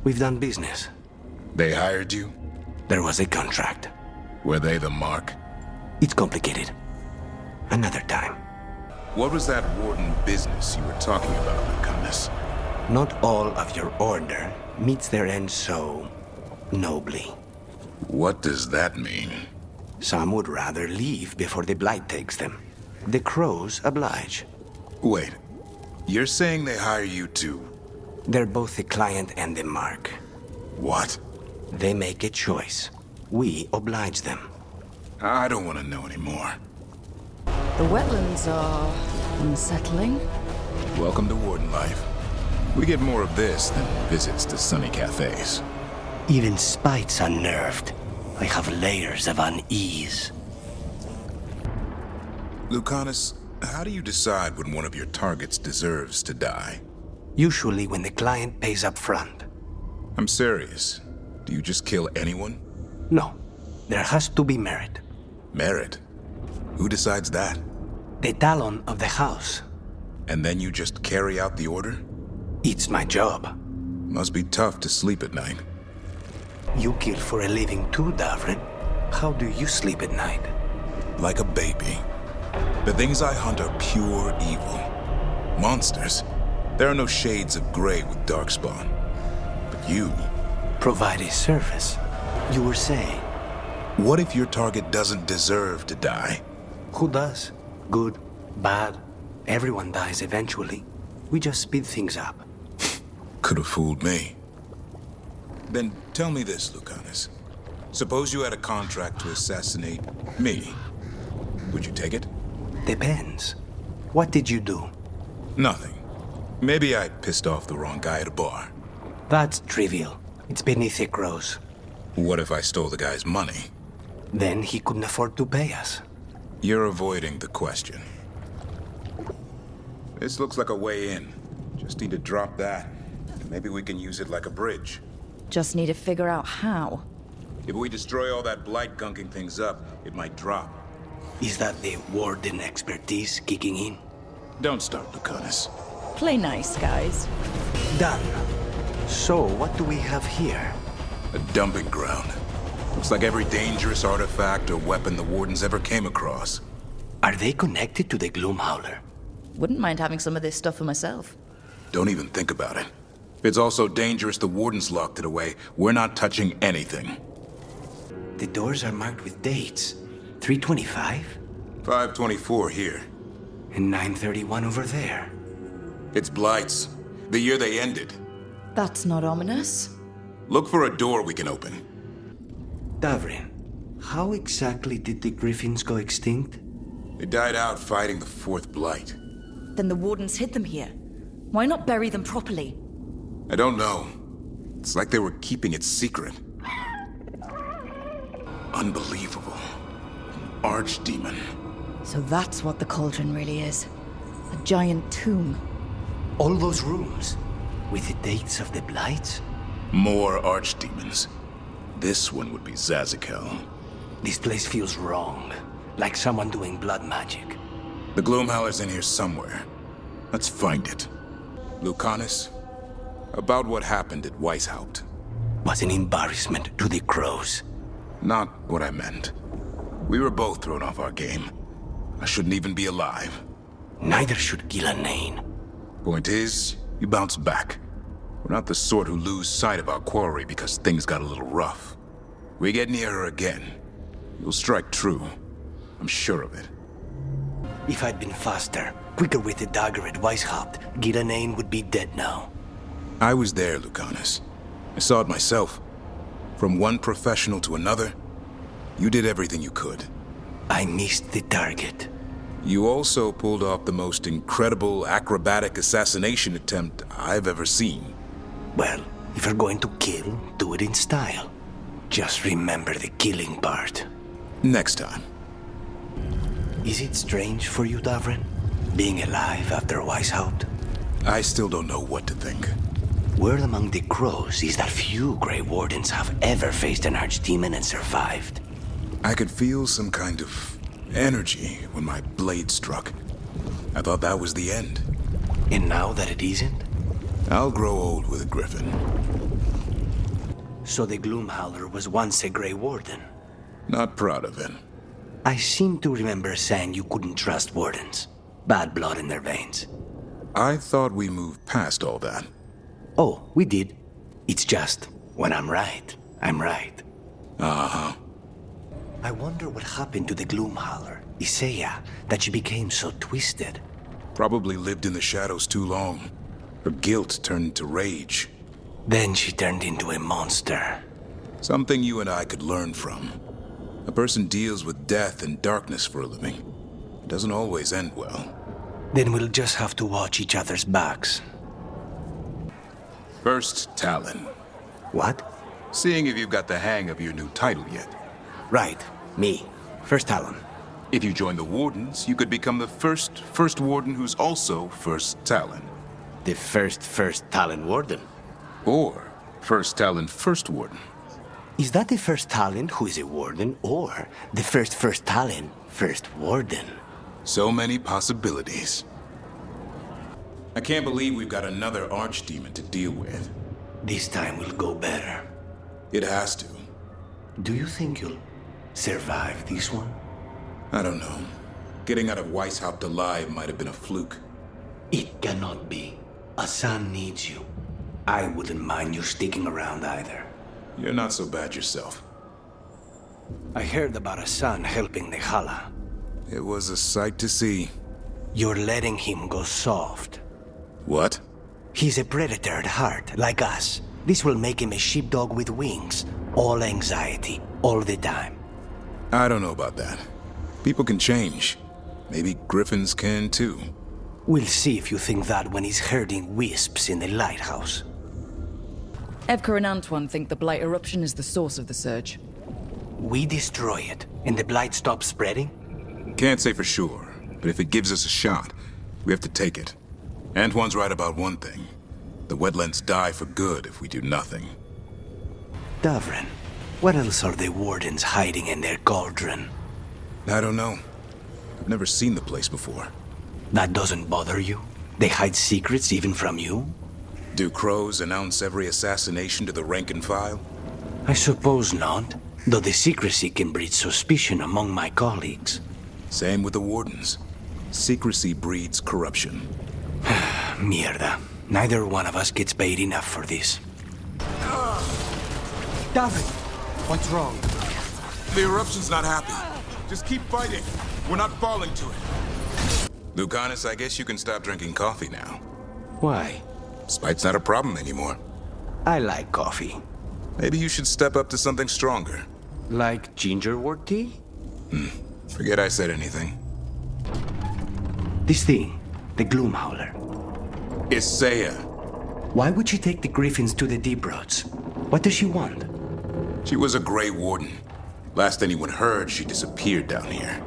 We've done business. They hired you? There was a contract. Were they the mark? It's complicated. Another time. What was that warden business you were talking about, Lucanis? Not all of your order meets their end so nobly. What does that mean? Some would rather leave before the blight takes them. The crows oblige. Wait, you're saying they hire you too? They're both the client and the mark. What? They make a choice. We oblige them. I don't want to know anymore. The wetlands are unsettling. Welcome to warden life. We get more of this than visits to sunny cafes. Even Spite's unnerved. I have layers of unease. Lucanis, how do you decide when one of your targets deserves to die? Usually when the client pays up front. I'm serious. Do you just kill anyone? No, there has to be merit. Merit? Who decides that? The Talon of the house. And then you just carry out the order? It's my job. Must be tough to sleep at night. You kill for a living too, Davrin. How do you sleep at night? Like a baby. The things I hunt are pure evil. Monsters. There are no shades of gray with Darkspawn. But you... Provide a service. You were saying. What if your target doesn't deserve to die? Who does? Good, bad. Everyone dies eventually. We just speed things up. Could have fooled me. Then tell me this, Lucanis. Suppose you had a contract to assassinate me. Would you take it? Depends. What did you do? Nothing. Maybe I pissed off the wrong guy at a bar. That's trivial. It's beneath the crows. What if I stole the guy's money? Then he couldn't afford to pay us. You're avoiding the question. This looks like a way in. Just need to drop that. Maybe we can use it like a bridge. Just need to figure out how. If we destroy all that blight gunking things up, it might drop. Is that the warden expertise kicking in? Don't start, Lucanis. Play nice, guys. Done. So, what do we have here? A dumping ground. Looks like every dangerous artifact or weapon the Wardens ever came across. Are they connected to the Gloomhowler? Wouldn't mind having some of this stuff for myself. Don't even think about it. If it's also dangerous the Wardens locked it away, we're not touching anything. The doors are marked with dates. 325? 524 here. And 931 over there. It's Blight's. The year they ended. That's not ominous. Look for a door we can open. Davrin, how exactly did the Griffins go extinct? They died out fighting the Fourth Blight. Then the Wardens hid them here. Why not bury them properly? I don't know. It's like they were keeping it secret. Unbelievable. An archdemon. So that's what the cauldron really is. A giant tomb. All those rooms, with the dates of the Blights? More archdemons. This one would be Zazikel. This place feels wrong, like someone doing blood magic. The Gloomhowler's in here somewhere. Let's find it. Lucanis, about what happened at Weishaupt. Was an embarrassment to the crows. Not what I meant. We were both thrown off our game. I shouldn't even be alive. Neither should Gillanane. Point is, you bounce back. We're not the sort who lose sight of our quarry because things got a little rough. We get near her again. You'll strike true. I'm sure of it. If I'd been faster, quicker with the dagger at Weishaupt, Gillanane would be dead now. I was there, Lucanis. I saw it myself. From one professional to another, you did everything you could. I missed the target. You also pulled off the most incredible acrobatic assassination attempt I've ever seen. Well, if you're going to kill, do it in style. Just remember the killing part. Next time. Is it strange for you, Davrin? Being alive after Weishaupt? I still don't know what to think. Word among the crows is that few Grey Wardens have ever faced an archdemon and survived. I could feel some kind of energy when my blade struck. I thought that was the end. And now that it isn't? I'll grow old with a griffin. So the Gloomhowler was once a Grey Warden. Not proud of it. I seem to remember saying you couldn't trust Wardens. Bad blood in their veins. I thought we moved past all that. Oh, we did. It's just, when I'm right, I'm right. Uh-huh. I wonder what happened to the Gloomhowler, Isaiah, that she became so twisted. Probably lived in the shadows too long. Her guilt turned into rage. Then she turned into a monster. Something you and I could learn from. A person deals with death and darkness for a living. It doesn't always end well. Then we'll just have to watch each other's backs. First Talon. What? Seeing if you've got the hang of your new title yet. Right, me. First Talon. If you join the Wardens, you could become the first Warden who's also First Talon. The first Talon Warden. Or First Talon First Warden. Is that the first Talon who is a Warden, or the first Talon First warden. So many possibilities. I can't believe we've got another archdemon to deal with. This time will go better. It has to. Do you think you'll survive this one? I don't know. Getting out of Weishaupt alive might have been a fluke. It cannot be. Asan needs you. I wouldn't mind you sticking around either. You're not so bad yourself. I heard about Asan helping the Hala. It was a sight to see. You're letting him go soft. What? He's a predator at heart, like us. This will make him a sheepdog with wings. All anxiety, all the time. I don't know about that. People can change. Maybe griffins can too. We'll see if you think that when he's herding wisps in the Lighthouse. Evka and Antoine think the Blight eruption is the source of the surge. We destroy it, and the blight stops spreading? Can't say for sure, but if it gives us a shot, we have to take it. Antoine's right about one thing. The wetlands die for good if we do nothing. Davrin, what else are the wardens hiding in their cauldron? I don't know. I've never seen the place before. That doesn't bother you? They hide secrets even from you? Do crows announce every assassination to the rank and file? I suppose not, though the secrecy can breed suspicion among my colleagues. Same with the wardens. Secrecy breeds corruption. Mierda. Neither one of us gets paid enough for this. Davrin, what's wrong? The eruption's not happy. Just keep fighting. We're not falling to it. Lucanis, I guess you can stop drinking coffee now. Why? Spite's not a problem anymore. I like coffee. Maybe you should step up to something stronger. Like gingerwort tea? Forget I said anything. This thing, the Gloomhowler. Isaiah. Why would she take the Griffins to the Deep Roads? What does she want? She was a Grey Warden. Last anyone heard, she disappeared down here.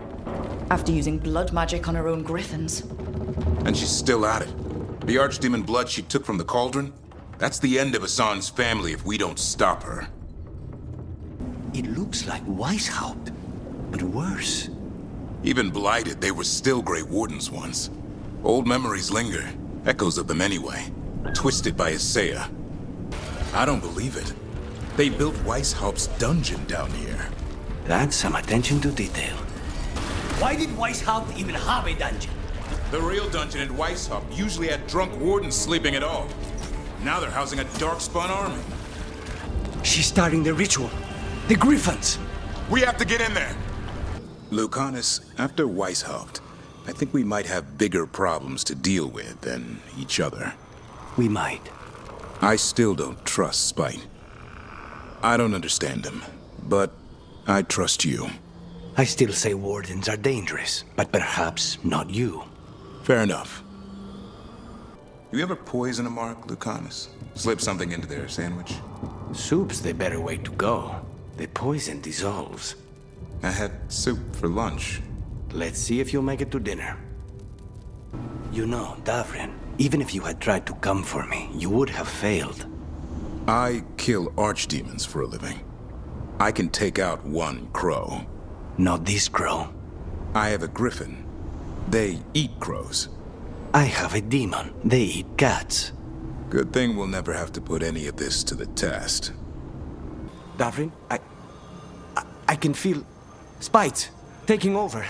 After using blood magic on her own griffins. And she's still at it. The archdemon blood she took from the cauldron? That's the end of Hassan's family if we don't stop her. It looks like Weishaupt, but worse. Even blighted, they were still Grey Wardens once. Old memories linger, echoes of them anyway. Twisted by Isaiah. I don't believe it. They built Weishaupt's dungeon down here. That's some attention to detail. Why did Weishaupt even have a dungeon? The real dungeon at Weishaupt usually had drunk wardens sleeping it off. Now they're housing a darkspawn army. She's starting the ritual. The Griffins! We have to get in there! Lucanis, after Weishaupt, I think we might have bigger problems to deal with than each other. We might. I still don't trust Spite. I don't understand him, but I trust you. I still say wardens are dangerous, but perhaps not you. Fair enough. You ever poison a mark, Lucanis? Slip something into their sandwich? Soup's the better way to go. The poison dissolves. I had soup for lunch. Let's see if you'll make it to dinner. You know, Davrin, even if you had tried to come for me, you would have failed. I kill archdemons for a living. I can take out one crow. Not this crow. I have a griffin. They eat crows. I have a demon. They eat cats. Good thing we'll never have to put any of this to the test. Davrin, I can feel Spite taking over.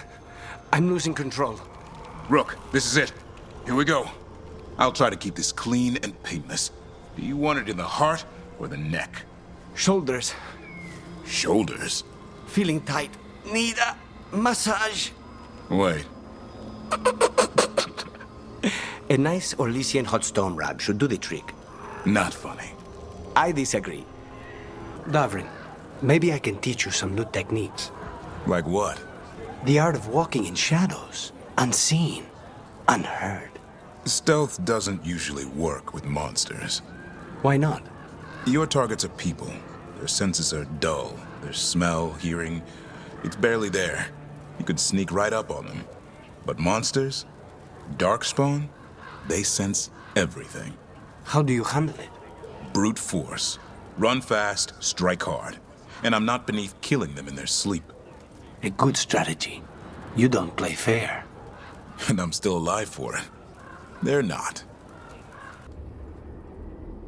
I'm losing control. Rook, this is it. Here we go. I'll try to keep this clean and painless. Do you want it in the heart or the neck? Shoulders. Shoulders? Feeling tight. Need a massage. Wait. A nice Orlesian hot stone rag should do the trick. Not funny. I disagree. Davrin, maybe I can teach you some new techniques. Like what? The art of walking in shadows. Unseen. Unheard. Stealth doesn't usually work with monsters. Why not? Your targets are people. Their senses are dull. Their smell, hearing, it's barely there. You could sneak right up on them. But monsters? Darkspawn? They sense everything. How do you handle it? Brute force. Run fast, strike hard. And I'm not beneath killing them in their sleep. A good strategy. You don't play fair. And I'm still alive for it. They're not.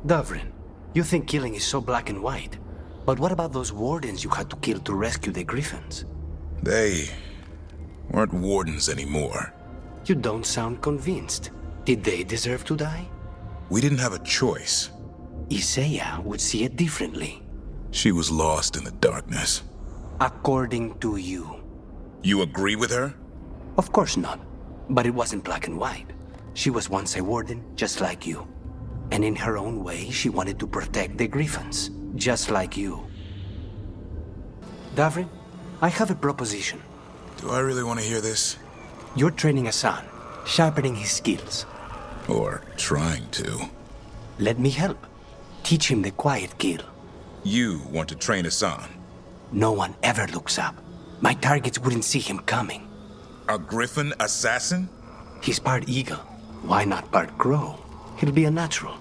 Davrin, you think killing is so black and white. But what about those wardens you had to kill to rescue the griffins? They weren't wardens anymore. You don't sound convinced. Did they deserve to die? We didn't have a choice. Isaiah would see it differently. She was lost in the darkness. According to you. You agree with her? Of course not. But it wasn't black and white. She was once a warden, just like you. And in her own way, she wanted to protect the griffins, just like you. Davrin, I have a proposition. Do I really want to hear this? You're training a son, sharpening his skills. Or trying to. Let me help. Teach him the quiet kill. You want to train Hassan? No one ever looks up. My targets wouldn't see him coming. A griffin assassin? He's part eagle. Why not part crow? He'll be a natural.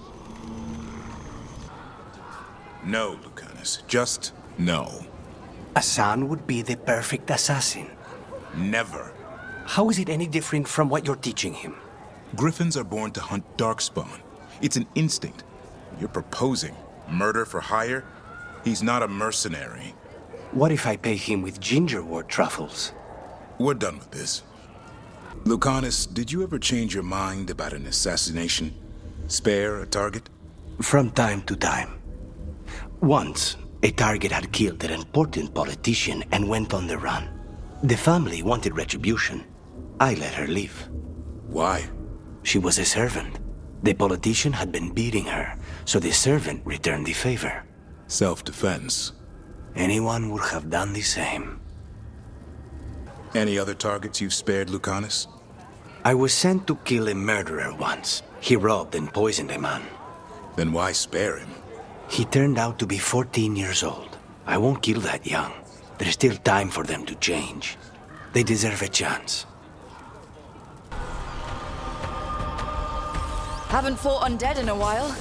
No, Lucanis. Just no. Hassan would be the perfect assassin. Never. How is it any different from what you're teaching him? Griffins are born to hunt darkspawn. It's an instinct. You're proposing murder for hire? He's not a mercenary. What if I pay him with gingerwort truffles? We're done with this. Lucanis, did you ever change your mind about an assassination? Spare a target? From time to time. Once, a target had killed an important politician and went on the run. The family wanted retribution. I let her leave. Why? She was a servant. The politician had been beating her, so the servant returned the favor. Self-defense. Anyone would have done the same. Any other targets you've spared, Lucanis? I was sent to kill a murderer once. He robbed and poisoned a man. Then why spare him? He turned out to be 14 years old. I won't kill that young. There's still time for them to change. They deserve a chance. Haven't fought undead in a while.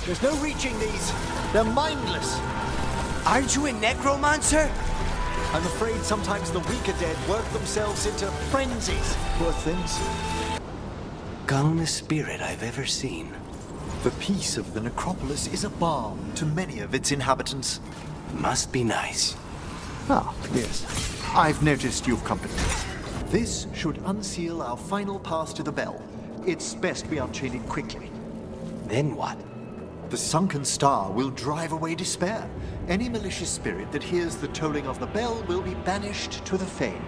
There's no reaching these. They're mindless. Aren't you a necromancer? I'm afraid sometimes the weaker dead work themselves into frenzies. Poor things. Calmest spirit I've ever seen. The peace of the necropolis is a balm to many of its inhabitants. Must be nice. Ah, yes. I've noticed you've company. This should unseal our final pass to the bell. It's best we unchain it quickly. Then what? The sunken star will drive away despair. Any malicious spirit that hears the tolling of the bell will be banished to the fane.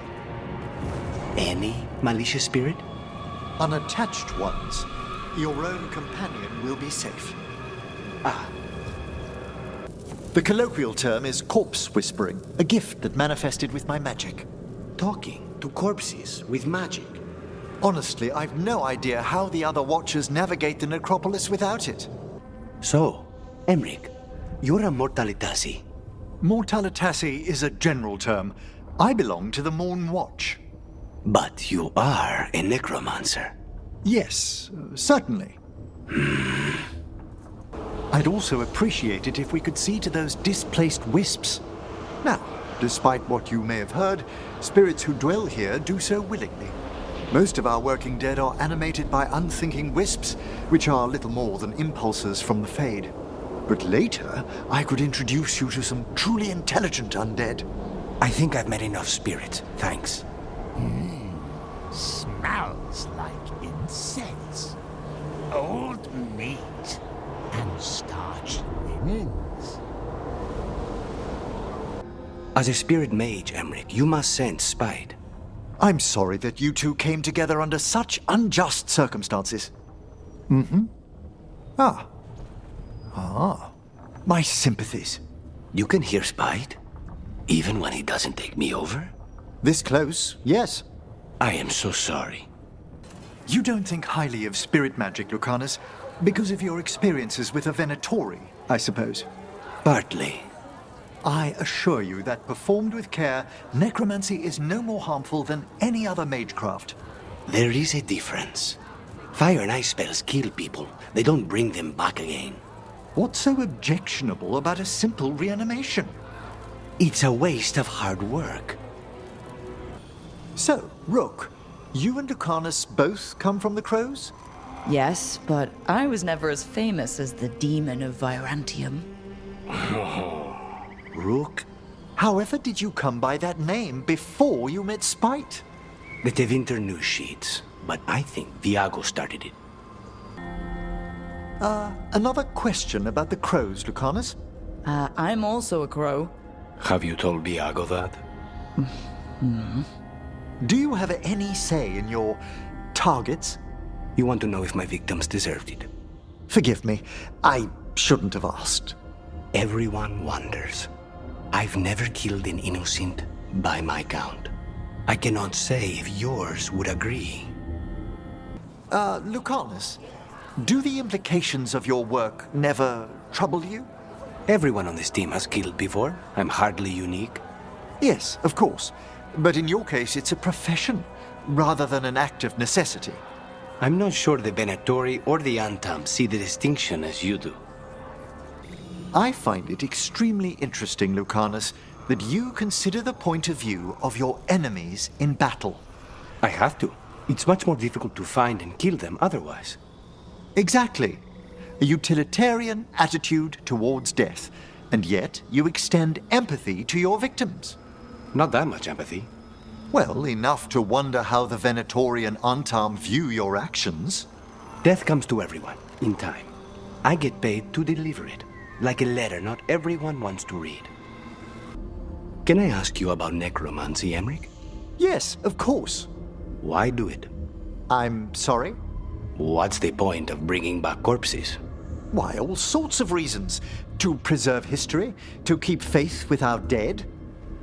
Any malicious spirit? Unattached ones. Your own companion will be safe. Ah. The colloquial term is corpse whispering, a gift that manifested with my magic. Talking to corpses with magic. Honestly, I've no idea how the other Watchers navigate the necropolis without it. So, Emmerich, you're a Mortalitasi. Mortalitasi is a general term. I belong to the Morn Watch. But you are a necromancer. Yes, certainly. I'd also appreciate it if we could see to those displaced wisps. Now, despite what you may have heard, spirits who dwell here do so willingly. Most of our working dead are animated by unthinking wisps, which are little more than impulses from the Fade. But later, I could introduce you to some truly intelligent undead. I think I've met enough spirits, thanks. Smells like incense. Old meat and starched linens. As a spirit mage, Emmerich, you must sense spite. I'm sorry that you two came together under such unjust circumstances. Ah. My sympathies. You can hear spite? Even when he doesn't take me over? This close, yes. I am so sorry. You don't think highly of spirit magic, Lucanis, because of your experiences with a Venatori, I suppose. Partly. I assure you that performed with care, necromancy is no more harmful than any other magecraft. There is a difference. Fire and ice spells kill people. They don't bring them back again. What's so objectionable about a simple reanimation? It's a waste of hard work. So, Rook, you and Lucanis both come from the Crows? Yes, but I was never as famous as the demon of Virantium. Rook? However did you come by that name before you met Spite? The Tevinter news sheets, but I think Viago started it. Another question about the Crows, Lucanis. I'm also a crow. Have you told Viago that? Do you have any say in your targets? You want to know if my victims deserved it? Forgive me, I shouldn't have asked. Everyone wonders. I've never killed an innocent by my count. I cannot say if yours would agree. Lucanis, do the implications of your work never trouble you? Everyone on this team has killed before. I'm hardly unique. Yes, of course. But in your case, it's a profession, rather than an act of necessity. I'm not sure the Venatori or the Antam see the distinction as you do. I find it extremely interesting, Lucanis, that you consider the point of view of your enemies in battle. I have to. It's much more difficult to find and kill them otherwise. Exactly. A utilitarian attitude towards death, and yet you extend empathy to your victims. Not that much empathy. Well, enough to wonder how the Venatori and Antam view your actions. Death comes to everyone, in time. I get paid to deliver it, like a letter not everyone wants to read. Can I ask you about necromancy, Emmerich? Yes, of course. Why do it? I'm sorry? What's the point of bringing back corpses? Why, all sorts of reasons. To preserve history, to keep faith with our dead.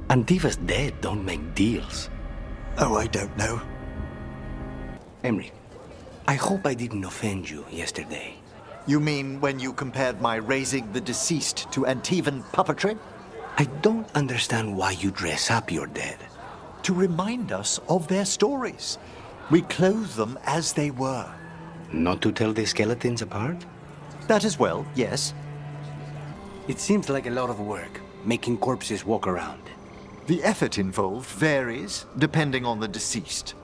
Antifa's dead don't make deals. Oh, I don't know. Emmerich, I hope I didn't offend you yesterday. You mean when you compared my raising the deceased to Antivan puppetry? I don't understand why you dress up your dead. To remind us of their stories. We clothe them as they were. Not to tell the skeletons apart? That as well, yes. It seems like a lot of work, making corpses walk around. The effort involved varies depending on the deceased.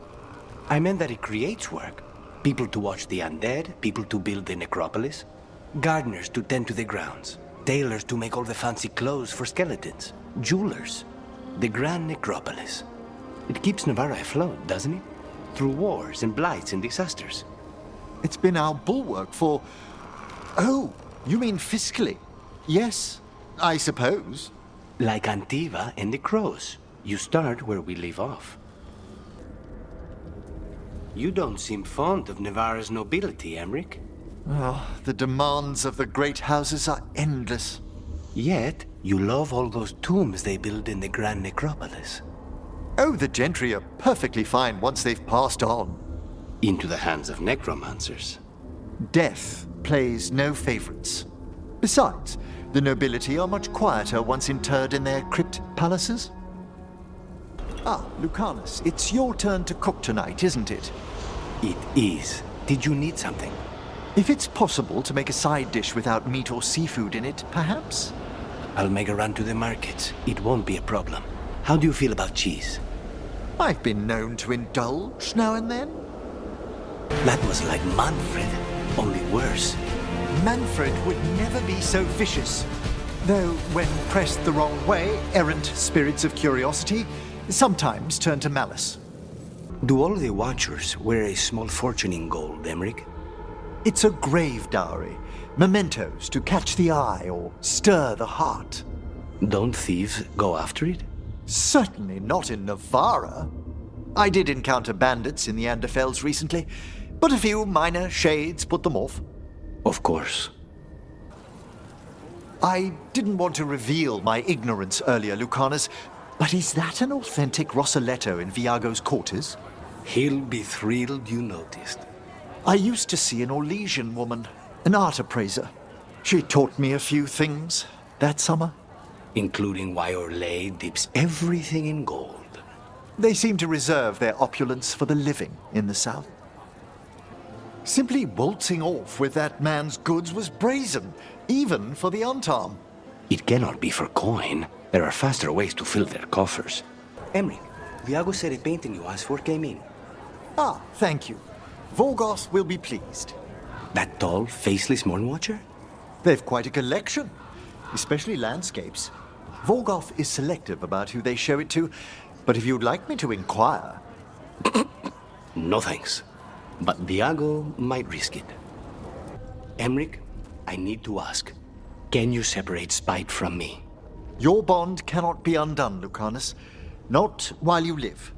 I meant that it creates work. People to watch the undead, people to build the necropolis, gardeners to tend to the grounds, tailors to make all the fancy clothes for skeletons, jewelers. The grand necropolis. It keeps Navarra afloat, doesn't it? Through wars and blights and disasters. It's been our bulwark for... Oh, you mean fiscally? Yes, I suppose. Like Antiva and the Crows. You start where we leave off. You don't seem fond of Navarra's nobility, Emmerich. Oh, the demands of the great houses are endless. Yet, you love all those tombs they build in the Grand Necropolis. Oh, the gentry are perfectly fine once they've passed on. Into the hands of necromancers. Death plays no favorites. Besides, the nobility are much quieter once interred in their crypt palaces. Ah, Lucanis, it's your turn to cook tonight, isn't it? It is. Did you need something? If it's possible to make a side dish without meat or seafood in it, perhaps? I'll make a run to the markets. It won't be a problem. How do you feel about cheese? I've been known to indulge now and then. That was like Manfred, only worse. Manfred would never be so vicious. Though, when pressed the wrong way, errant spirits of curiosity sometimes turn to malice. Do all the Watchers wear a small fortune in gold, Emmerich? It's a grave dowry, mementos to catch the eye or stir the heart. Don't thieves go after it? Certainly not in Navarra. I did encounter bandits in the Anderfels recently, but a few minor shades put them off. Of course. I didn't want to reveal my ignorance earlier, Lucanis, but is that an authentic Rossoletto in Viago's quarters? He'll be thrilled you noticed. I used to see an Orlesian woman, an art appraiser. She taught me a few things that summer. Including why Orlais dips everything in gold. They seem to reserve their opulence for the living in the south. Simply waltzing off with that man's goods was brazen, even for the Antam. It cannot be for coin. There are faster ways to fill their coffers. Emmerich, Viago said a painting you asked for came in. Ah, thank you. Vorgoth will be pleased. That tall, faceless Moonwatcher? They've quite a collection, especially landscapes. Vorgoth is selective about who they show it to, but if you'd like me to inquire... No thanks. But Viago might risk it. Emmerich, I need to ask. Can you separate spite from me? Your bond cannot be undone, Lucanis. Not while you live.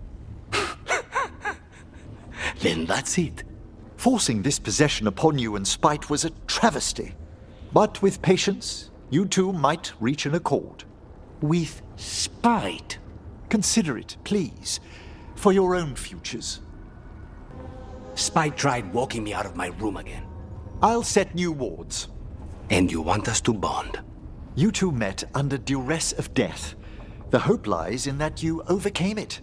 Then that's it. Forcing this possession upon you and spite was a travesty. But with patience, you two might reach an accord. With spite? Consider it, please, for your own futures. Spite tried walking me out of my room again. I'll set new wards. And you want us to bond? You two met under duress of death. The hope lies in that you overcame it.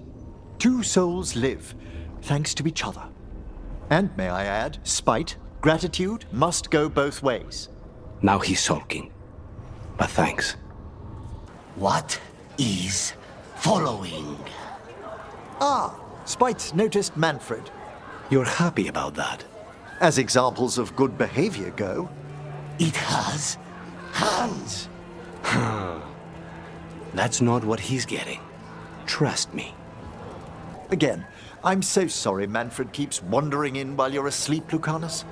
Two souls live, thanks to each other. And may I add, spite, gratitude must go both ways. Now he's sulking. But thanks. What is following? Ah, Spite noticed Manfred. You're happy about that? As examples of good behavior go. It has hands. That's not what he's getting. Trust me. Again, I'm so sorry Manfred keeps wandering in while you're asleep, Lucanis.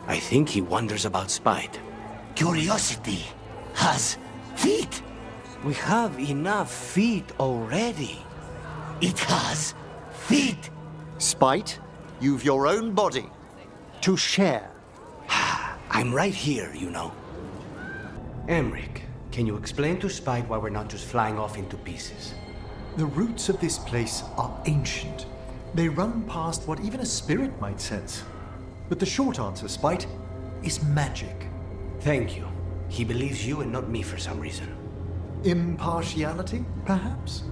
I think he wonders about spite. Curiosity has feet. We have enough feet already. It has feet. Spite, you've your own body to share. I'm right here, you know. Emmerich, can you explain to Spite why we're not just flying off into pieces? The roots of this place are ancient. They run past what even a spirit might sense. But the short answer, Spite, is magic. Thank you. He believes you and not me for some reason. Impartiality, perhaps?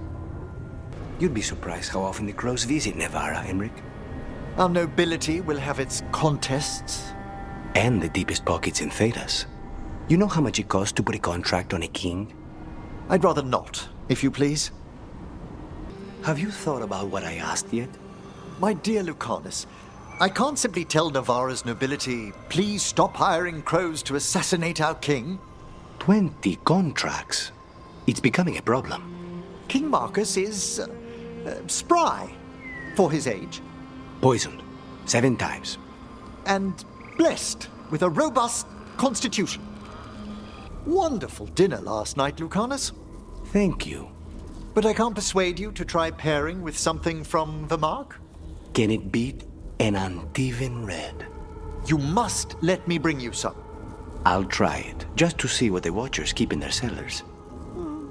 You'd be surprised how often the crows visit Nevara, Emmerich. Our nobility will have its contests. And the deepest pockets in Thedas. You know how much it costs to put a contract on a king? I'd rather not, if you please. Have you thought about what I asked yet? My dear Lucanis, I can't simply tell Navarra's nobility, please stop hiring crows to assassinate our king. 20 contracts. It's becoming a problem. King Marcus is spry for his age. Poisoned 7 times. And blessed with a robust constitution. Wonderful dinner last night, Lucanis. Thank you. But I can't persuade you to try pairing with something from the Mark. Can it beat an Antivan red? You must let me bring you some. I'll try it, just to see what the Watchers keep in their cellars.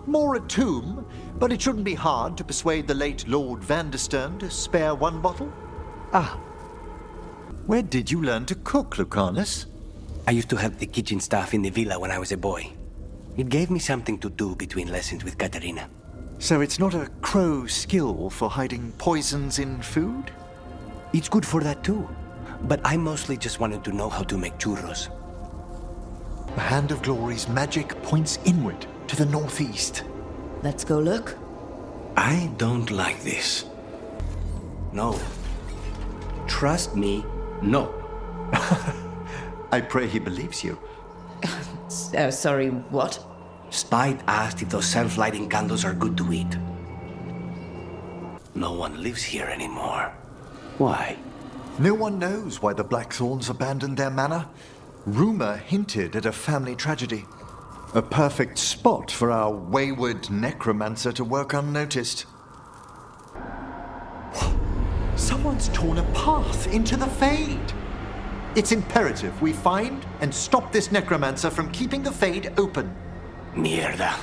More a tomb, but it shouldn't be hard to persuade the late Lord Vanderstern to spare one bottle. Ah, Where did you learn to cook, Lucanis? I used to help the kitchen staff in the villa when I was a boy. It gave me something to do between lessons with Katerina. So it's not a crow skill for hiding poisons in food? It's good for that too. But I mostly just wanted to know how to make churros. The Hand of Glory's magic points inward to the northeast. Let's go look. I don't like this. No. Trust me, no. I pray he believes you. Sorry, what? Spite asked if those self-lighting candles are good to eat. No one lives here anymore. Why? No one knows why the Blackthorns abandoned their manor. Rumor hinted at a family tragedy. A perfect spot for our wayward necromancer to work unnoticed. Someone's torn a path into the Fade. It's imperative we find and stop this necromancer from keeping the Fade open. Mierda.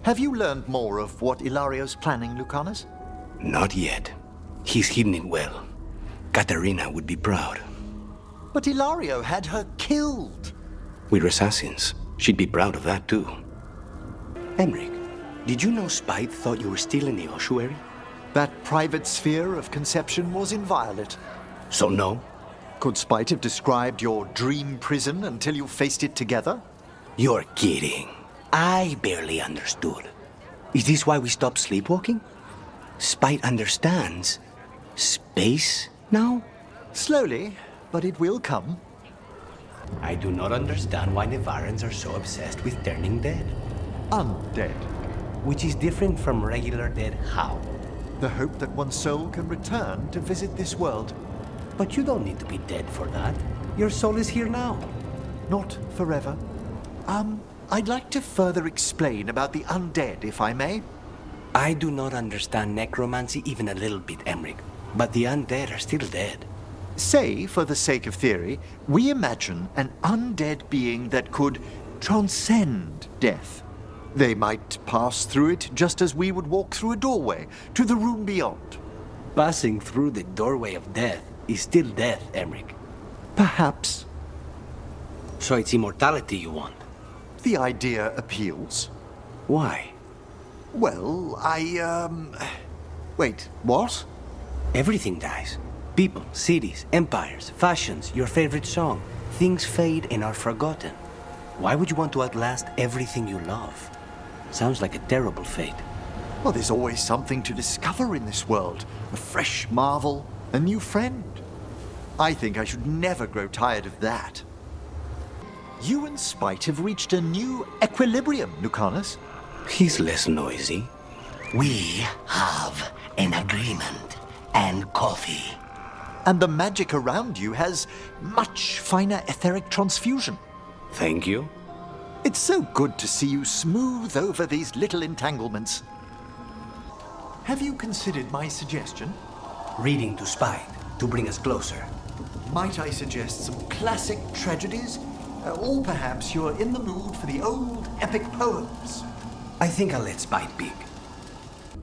Have you learned more of what Ilario's planning, Lucanis? Not yet. He's hidden it well. Katerina would be proud. But Ilario had her killed. We're assassins. She'd be proud of that too. Emmerich, did you know Spite thought you were still in the ossuary? That private sphere of conception was inviolate. So no? Could Spite have described your dream prison until you faced it together? You're kidding. I barely understood. Is this why we stopped sleepwalking? Spite understands space now? Slowly, but it will come. I do not understand why Nevarans are so obsessed with turning dead. Undead. Which is different from regular dead how? The hope that one's soul can return to visit this world. But you don't need to be dead for that. Your soul is here now. Not forever. I'd like to further explain about the undead, if I may. I do not understand necromancy even a little bit, Emmerich. But the undead are still dead. Say, for the sake of theory, we imagine an undead being that could transcend death. They might pass through it just as we would walk through a doorway to the room beyond. Passing through the doorway of death is still death, Emmerich. Perhaps. So it's immortality you want? The idea appeals. Why? Well, Wait, what? Everything dies. People, cities, empires, fashions, your favorite song. Things fade and are forgotten. Why would you want to outlast everything you love? Sounds like a terrible fate. Well, there's always something to discover in this world. A fresh marvel, a new friend. I think I should never grow tired of that. You and Spite have reached a new equilibrium, Lucanis. He's less noisy. We have an agreement and coffee. And the magic around you has much finer etheric transfusion. Thank you. It's so good to see you smooth over these little entanglements. Have you considered my suggestion? Reading to Spite, to bring us closer. Might I suggest some classic tragedies? Or perhaps you're in the mood for the old epic poems. I think I'll let Spite pick.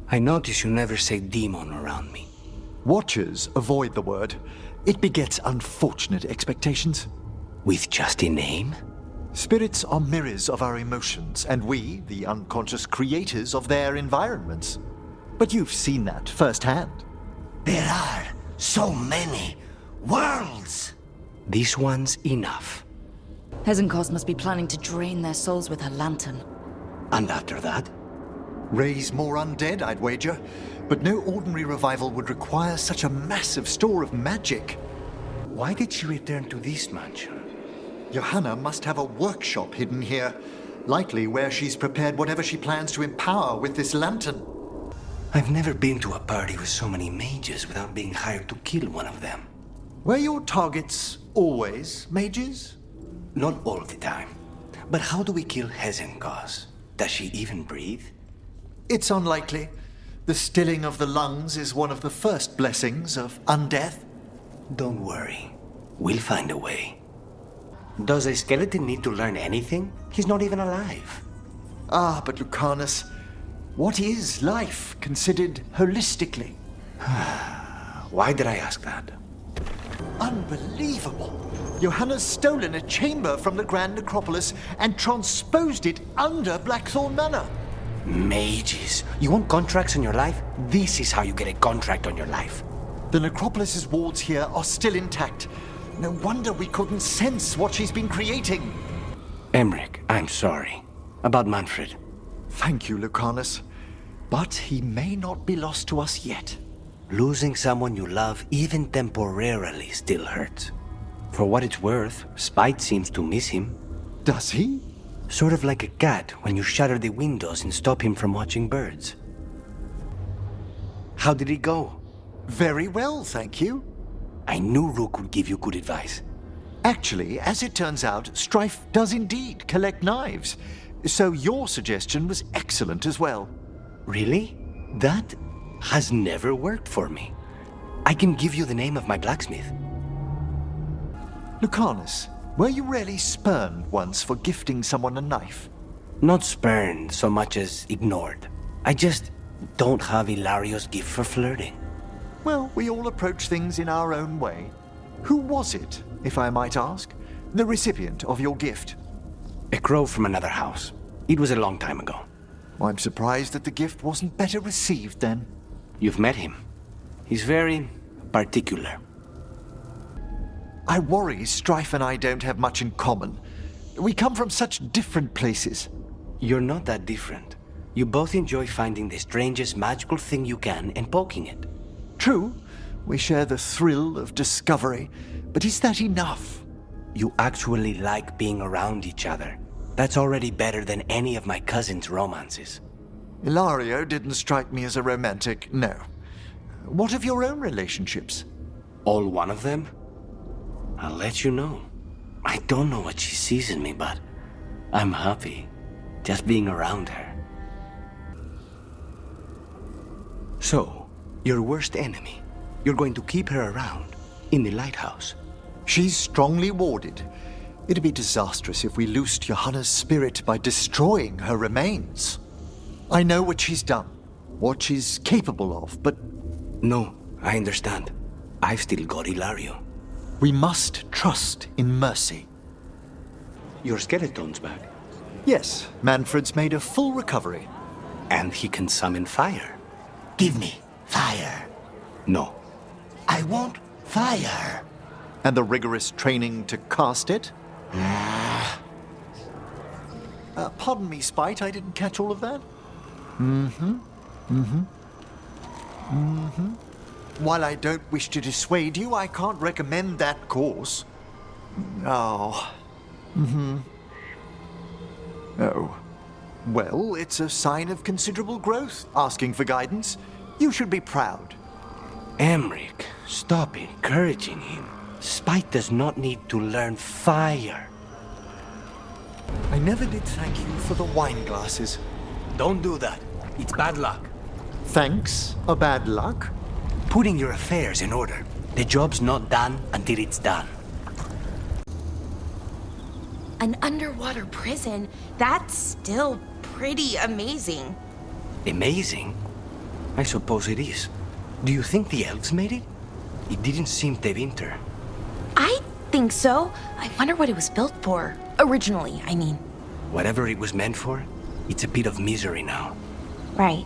I notice you never say demon around me. Watchers avoid the word. It begets unfortunate expectations. With just a name? Spirits are mirrors of our emotions, and we, the unconscious creators of their environments. But you've seen that firsthand. There are so many worlds. This one's enough. Hezenkos must be planning to drain their souls with her lantern. And after that? Raise more undead, I'd wager. But no ordinary revival would require such a massive store of magic. Why did she return to this mansion? Johanna must have a workshop hidden here, likely where she's prepared whatever she plans to empower with this lantern. I've never been to a party with so many mages without being hired to kill one of them. Were your targets always mages? Not all the time. But how do we kill Hezenkos? Does she even breathe? It's unlikely. The stilling of the lungs is one of the first blessings of undeath. Don't worry. We'll find a way. Does a skeleton need to learn anything? He's not even alive. Ah, but Lucanis, what is life considered holistically? Why did I ask that? Unbelievable! Johanna's stolen a chamber from the Grand Necropolis and transposed it under Blackthorn Manor. Mages. You want contracts on your life? This is how you get a contract on your life. The Necropolis's wards here are still intact. No wonder we couldn't sense what she's been creating. Emmerich, I'm sorry. About Manfred. Thank you, Lucanis. But he may not be lost to us yet. Losing someone you love, even temporarily, still hurts. For what it's worth, Spite seems to miss him. Does he? Sort of like a cat when you shutter the windows and stop him from watching birds. How did it go? Very well, thank you. I knew Rook would give you good advice. Actually, as it turns out, Strife does indeed collect knives. So your suggestion was excellent as well. Really? That has never worked for me. I can give you the name of my blacksmith. Lucanis, were you really spurned once for gifting someone a knife? Not spurned so much as ignored. I just don't have Hilario's gift for flirting. Well, we all approach things in our own way. Who was it, if I might ask? The recipient of your gift? A crow from another house. It was a long time ago. I'm surprised that the gift wasn't better received then. You've met him. He's very particular. I worry Strife and I don't have much in common. We come from such different places. You're not that different. You both enjoy finding the strangest magical thing you can and poking it. True, we share the thrill of discovery, but is that enough? You actually like being around each other. That's already better than any of my cousin's romances. Ilario didn't strike me as a romantic, no. What of your own relationships? All one of them? I'll let you know. I don't know what she sees in me, but I'm happy just being around her. So, your worst enemy, you're going to keep her around in the Lighthouse? She's strongly warded. It'd be disastrous if we loosed Johanna's spirit by destroying her remains. I know what she's done, what she's capable of, but... No, I understand. I've still got Ilario. We must trust in mercy. Your skeleton's back. Yes, Manfred's made a full recovery. And he can summon fire. Give me fire. No. I want fire. And the rigorous training to cast it? Pardon me, Spite, I didn't catch all of that. While I don't wish to dissuade you, I can't recommend that course. Oh. Oh. Well, it's a sign of considerable growth, asking for guidance. You should be proud. Emmerich, stop encouraging him. Spite does not need to learn fire. I never did thank you for the wine glasses. Don't do that. It's bad luck. Thanks, a bad luck. Putting your affairs in order. The job's not done until it's done. An underwater prison? That's still pretty amazing. Amazing? I suppose it is. Do you think the elves made it? It didn't seem Tevinter. I think so. I wonder what it was built for. Originally, I mean. Whatever it was meant for, it's a bit of misery now. Right.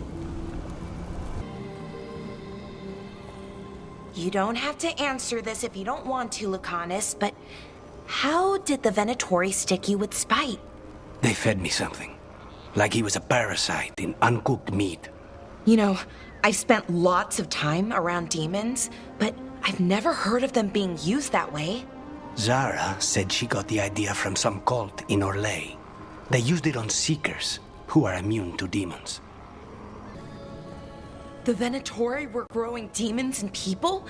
You don't have to answer this if you don't want to, Lucanis, but how did the Venatori stick you with Spite? They fed me something. Like he was a parasite in uncooked meat. You know, I've spent lots of time around demons, but I've never heard of them being used that way. Zara said she got the idea from some cult in Orlais. They used it on seekers, who are immune to demons. The Venatori were growing demons in people?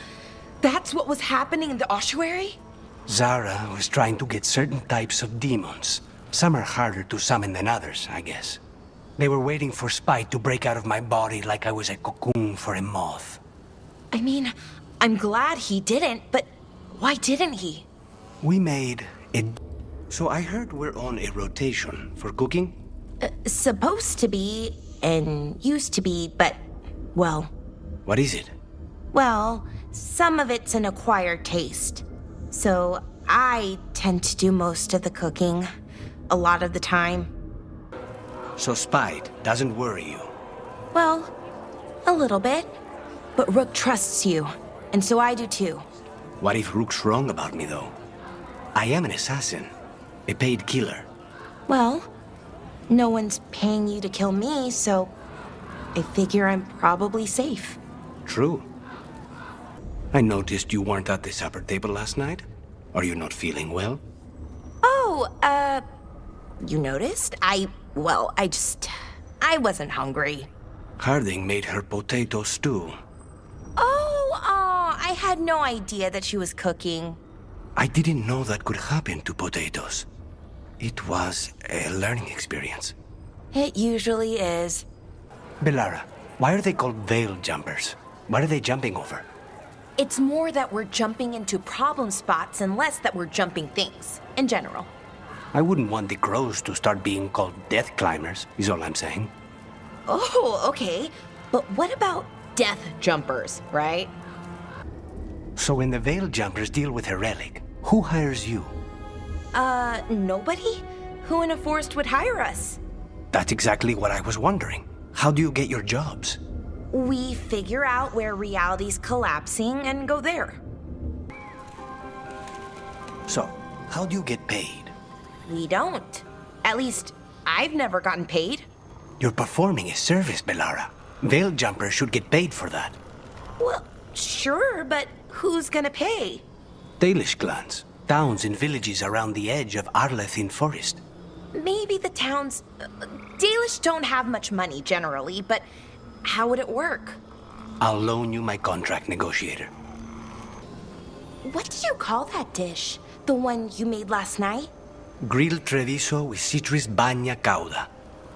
That's what was happening in the ossuary? Zara was trying to get certain types of demons. Some are harder to summon than others, I guess. They were waiting for Spite to break out of my body like I was a cocoon for a moth. I mean, I'm glad he didn't, but why didn't he? We made a... So I heard we're on a rotation for cooking? Supposed to be, and used to be, but, well... What is it? Well, some of it's an acquired taste. So I tend to do most of the cooking, a lot of the time. So Spite doesn't worry you? Well, a little bit. But Rook trusts you, and so I do too. What if Rook's wrong about me, though? I am an assassin, a paid killer. Well, no one's paying you to kill me, so I figure I'm probably safe. True. I noticed you weren't at the supper table last night. Are you not feeling well? Oh, you noticed? I wasn't hungry. Harding made her potato stew. Oh, I had no idea that she was cooking. I didn't know that could happen to potatoes. It was a learning experience. It usually is. Bellara, why are they called veil jumpers? What are they jumping over? It's more that we're jumping into problem spots and less that we're jumping things, in general. I wouldn't want the crows to start being called death climbers, is all I'm saying. Oh, okay. But what about death jumpers, right? So when the veil jumpers deal with a relic, who hires you? Nobody? Who in a forest would hire us? That's exactly what I was wondering. How do you get your jobs? We figure out where reality's collapsing and go there. So, how do you get paid? We don't. At least, I've never gotten paid. You're performing a service, Bellara. Veil jumpers should get paid for that. Well, sure, but who's gonna pay? Dalish clans, towns and villages around the edge of Arlethin Forest. Maybe the towns... Dalish don't have much money generally, but how would it work? I'll loan you my contract negotiator. What did you call that dish? The one you made last night? Grilled treviso with citrus bagna cauda.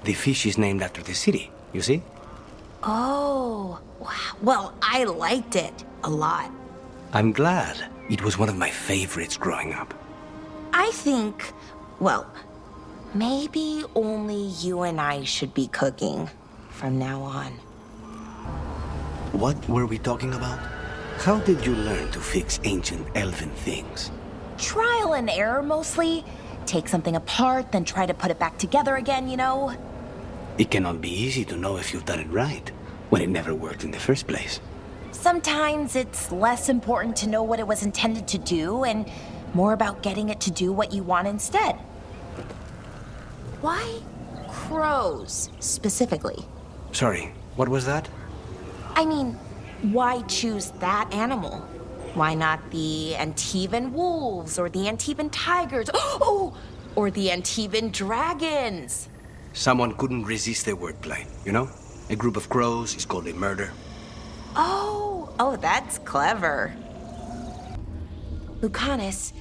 The fish is named after the city, you see? Oh, wow. Well, I liked it a lot. I'm glad. It was one of my favorites growing up. I think, well, maybe only you and I should be cooking from now on. What were we talking about? How did you learn to fix ancient elven things? Trial and error mostly. Take something apart, then try to put it back together again, you know? It cannot be easy to know if you've done it right, when it never worked in the first place. Sometimes it's less important to know what it was intended to do and more about getting it to do what you want instead. Why crows, specifically? Sorry, what was that? I mean, why choose that animal? Why not the Antivan wolves, or the Antivan tigers, oh, or the Antivan dragons? Someone couldn't resist the wordplay, you know? A group of crows is called a murder. Oh, that's clever. Lucanis,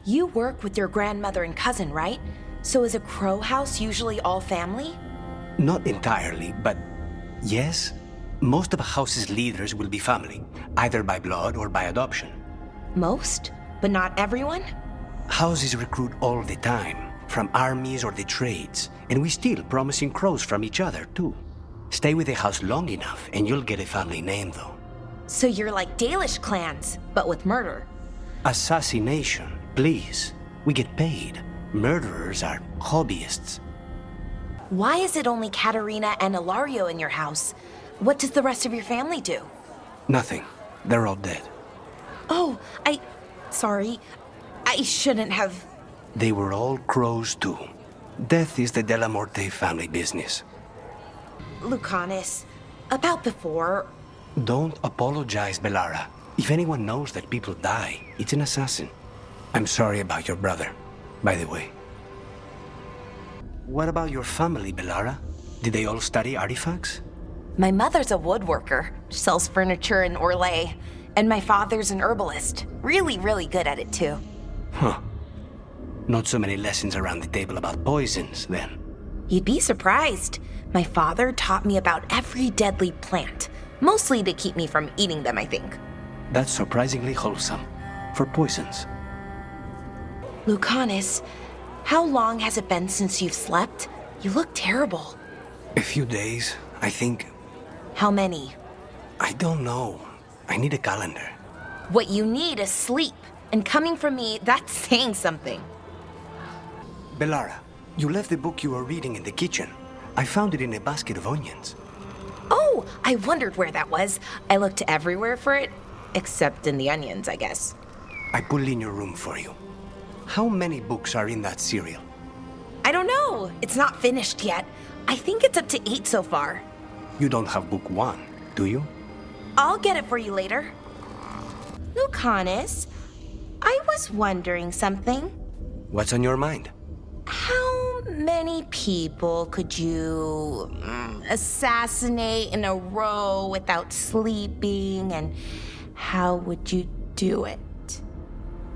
you work with your grandmother and cousin, right? So is a crow house usually all family? Not entirely, but yes. Most of a house's leaders will be family, either by blood or by adoption. Most, but not everyone? Houses recruit all the time, from armies or the trades, and we steal promising crows from each other, too. Stay with the house long enough, and you'll get a family name, though. So you're like Dalish clans, but with murder. Assassination, please. We get paid. Murderers are hobbyists. Why is it only Katerina and Ilario in your house? What does the rest of your family do? Nothing. They're all dead. Oh, sorry. I shouldn't have... They were all crows, too. Death is the Della Morte family business. Lucanis, about before... Don't apologize, Bellara. If anyone knows that people die, it's an assassin. I'm sorry about your brother, by the way. What about your family, Bellara? Did they all study artifacts? My mother's a woodworker, sells furniture in Orlais, and my father's an herbalist. Really, really good at it, too. Huh. Not so many lessons around the table about poisons, then. You'd be surprised. My father taught me about every deadly plant, mostly to keep me from eating them, I think. That's surprisingly wholesome. For poisons. Lucanis, how long has it been since you've slept? You look terrible. A few days, I think. How many? I don't know. I need a calendar. What you need is sleep. And coming from me, that's saying something. Bellara, you left the book you were reading in the kitchen. I found it in a basket of onions. Oh, I wondered where that was. I looked everywhere for it, except in the onions, I guess. I put it in your room for you. How many books are in that serial? I don't know. It's not finished yet. I think it's up to 8 so far. You don't have book 1, do you? I'll get it for you later. Lucanis, I was wondering something. What's on your mind? How many people could you assassinate in a row without sleeping, and how would you do it?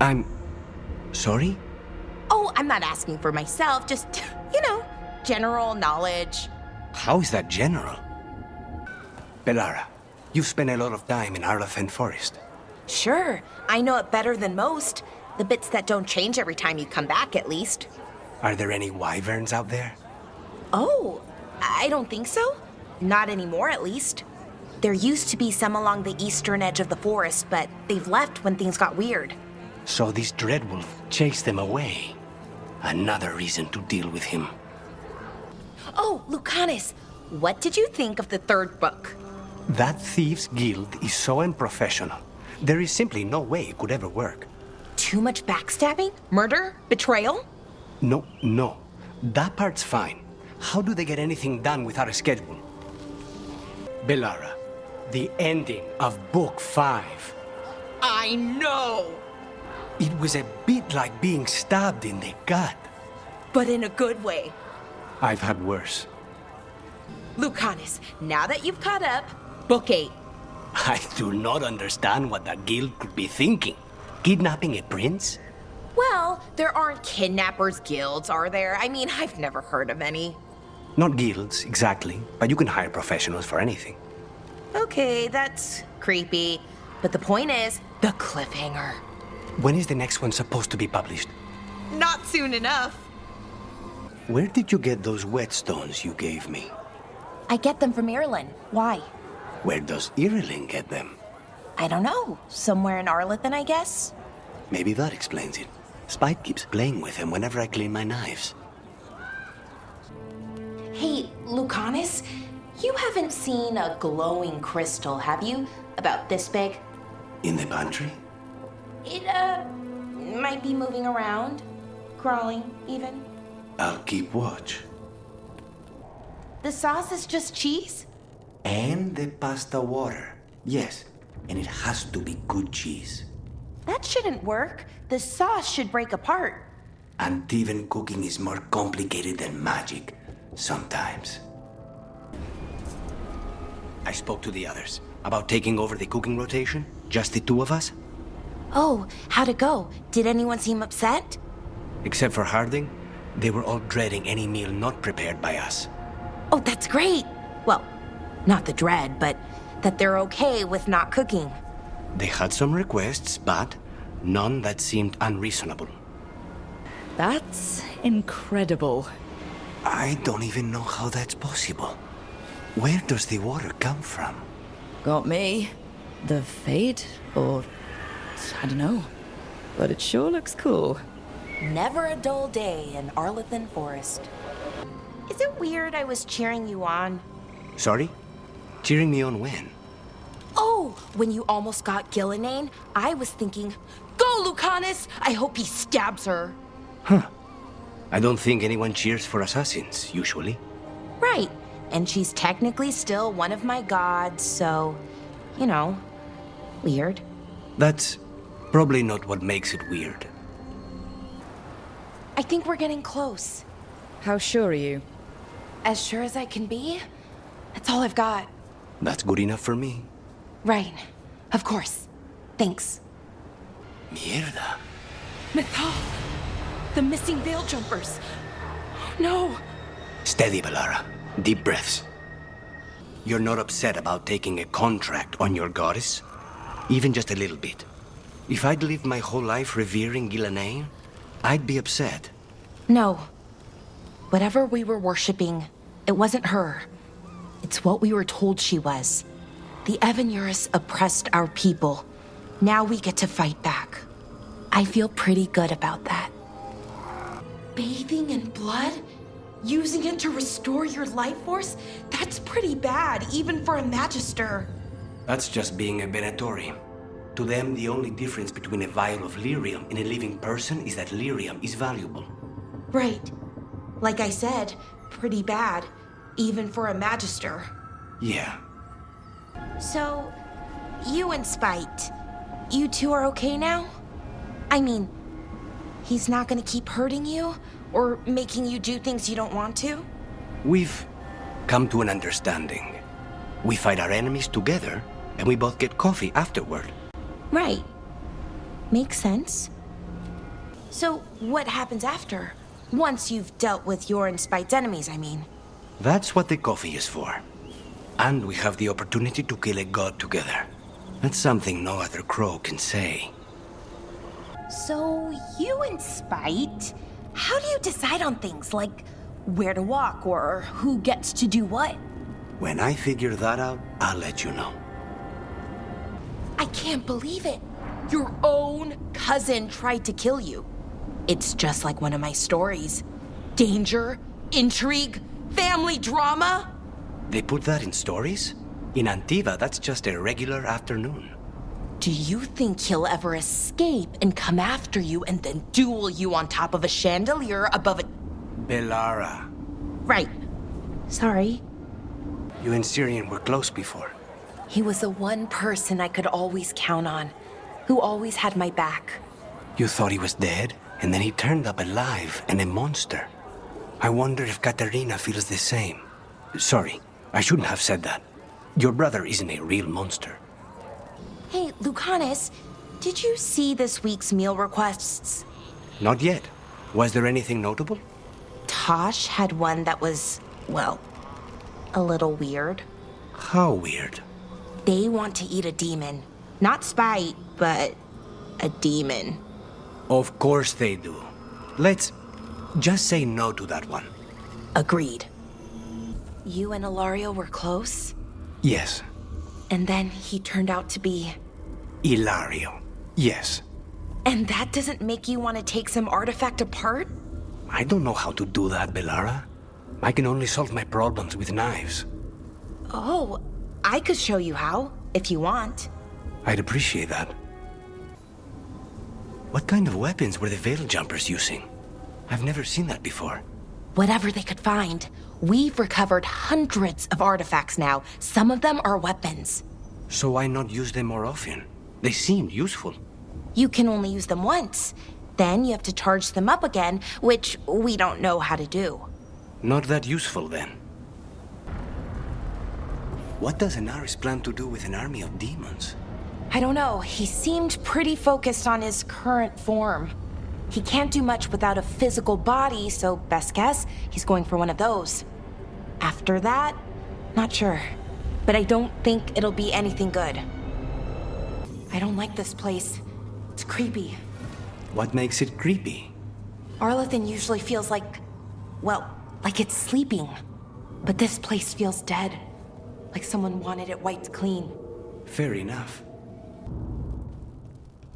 I'm sorry? Oh, I'm not asking for myself, just, general knowledge. How is that general? Bellara, you've spent a lot of time in Arlethin Forest. Sure, I know it better than most. The bits that don't change every time you come back, at least. Are there any wyverns out there? Oh, I don't think so. Not anymore, at least. There used to be some along the eastern edge of the forest, but they've left when things got weird. So this Dreadwolf chased them away. Another reason to deal with him. Oh, Lucanis, what did you think of the 3rd book? That Thieves' Guild is so unprofessional. There is simply no way it could ever work. Too much backstabbing? Murder? Betrayal? No. That part's fine. How do they get anything done without a schedule? Bellara, the ending of Book 5. I know! It was a bit like being stabbed in the gut. But in a good way. I've had worse. Lucanis, now that you've caught up, Book 8. I do not understand what the guild could be thinking. Kidnapping a prince? Well, there aren't kidnappers guilds, are there? I mean, I've never heard of any. Not guilds, exactly, but you can hire professionals for anything. Okay, that's creepy. But the point is, the cliffhanger. When is the next one supposed to be published? Not soon enough. Where did you get those whetstones you gave me? I get them from Ireland. Why? Where does Ireland get them? I don't know. Somewhere in Arlington, I guess? Maybe that explains it. Spike keeps playing with them whenever I clean my knives. Hey, Lucanis, you haven't seen a glowing crystal, have you? About this big? In the pantry? It, might be moving around. Crawling, even. I'll keep watch. The sauce is just cheese? And the pasta water. Yes, and it has to be good cheese. That shouldn't work. The sauce should break apart. And even cooking is more complicated than magic. Sometimes. I spoke to the others about taking over the cooking rotation. Just the two of us. Oh, how'd it go? Did anyone seem upset? Except for Harding, they were all dreading any meal not prepared by us. Oh, that's great. Well, not the dread, but that they're okay with not cooking. They had some requests, but none that seemed unreasonable. That's incredible. I don't even know how that's possible. Where does the water come from? Got me. The Fade? Or... I don't know. But it sure looks cool. Never a dull day in Arlington Forest. Is it weird I was cheering you on? Sorry? Cheering me on when? Oh, when you almost got Gillinane, I was thinking, go, Lucanis! I hope he stabs her. Huh. I don't think anyone cheers for assassins, usually. Right. And she's technically still one of my gods, so, you know, weird. That's probably not what makes it weird. I think we're getting close. How sure are you? As sure as I can be. That's all I've got. That's good enough for me. Right. Of course. Thanks. Mierda. Mythal! The missing veil jumpers! No! Steady, Bellara. Deep breaths. You're not upset about taking a contract on your goddess? Even just a little bit. If I'd lived my whole life revering Gillinane, I'd be upset. No. Whatever we were worshipping, it wasn't her. It's what we were told she was. The Evanuris oppressed our people. Now we get to fight back. I feel pretty good about that. Bathing in blood? Using it to restore your life force? That's pretty bad, even for a Magister. That's just being a Venatori. To them, the only difference between a vial of lyrium and a living person is that lyrium is valuable. Right. Like I said, pretty bad, even for a Magister. Yeah. So, you and Spite, you two are okay now? I mean, he's not gonna keep hurting you? Or making you do things you don't want to? We've come to an understanding. We fight our enemies together, and we both get coffee afterward. Right. Makes sense. So, what happens after? Once you've dealt with your and Spite's enemies, I mean. That's what the coffee is for. And we have the opportunity to kill a god together. That's something no other crow can say. So, you and Spite, how do you decide on things like where to walk or who gets to do what? When I figure that out, I'll let you know. I can't believe it. Your own cousin tried to kill you. It's just like one of my stories. Danger, intrigue, family drama. They put that in stories? In Antiva, that's just a regular afternoon. Do you think he'll ever escape and come after you and then duel you on top of a chandelier above a... Bellara. Right, Sorry. You and Syrian were close before. He was the one person I could always count on, who always had my back. You thought he was dead, and then he turned up alive and a monster. I wonder if Katerina feels the same. Sorry, I shouldn't have said that. Your brother isn't a real monster. Hey, Lucanis, did you see this week's meal requests? Not yet. Was there anything notable? Taash had one that was, well, a little weird. How weird? They want to eat a demon. Not spite, but a demon. Of course they do. Let's just say no to that one. Agreed. You and Ilario were close? Yes. And then he turned out to be... Ilario. Yes. And that doesn't make you want to take some artifact apart? I don't know how to do that, Bellara. I can only solve my problems with knives. Oh, I could show you how, if you want. I'd appreciate that. What kind of weapons were the Veil Jumpers using? I've never seen that before. Whatever they could find. We've recovered hundreds of artifacts now. Some of them are weapons. So why not use them more often? They seemed useful. You can only use them once. Then you have to charge them up again, which we don't know how to do. Not that useful, then. What does Anaris plan to do with an army of demons? I don't know. He seemed pretty focused on his current form. He can't do much without a physical body, so best guess, he's going for one of those. After that, not sure. But I don't think it'll be anything good. I don't like this place. It's creepy. What makes it creepy? Arlathan usually feels like, well, like it's sleeping. But this place feels dead. Like someone wanted it wiped clean. Fair enough.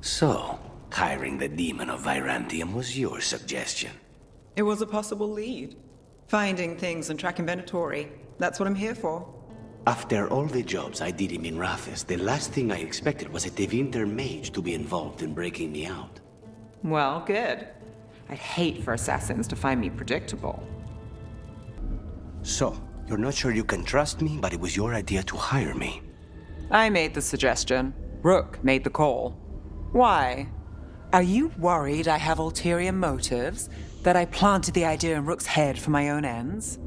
So, hiring the demon of Virantium was your suggestion. It was a possible lead. Finding things and tracking Venatori. That's what I'm here for. After all the jobs I did in Minrathis, the last thing I expected was a Tevinter mage to be involved in breaking me out. Well, good. I'd hate for assassins to find me predictable. So, you're not sure you can trust me, but it was your idea to hire me. I made the suggestion. Rook made the call. Why? Are you worried I have ulterior motives? That I planted the idea in Rook's head for my own ends?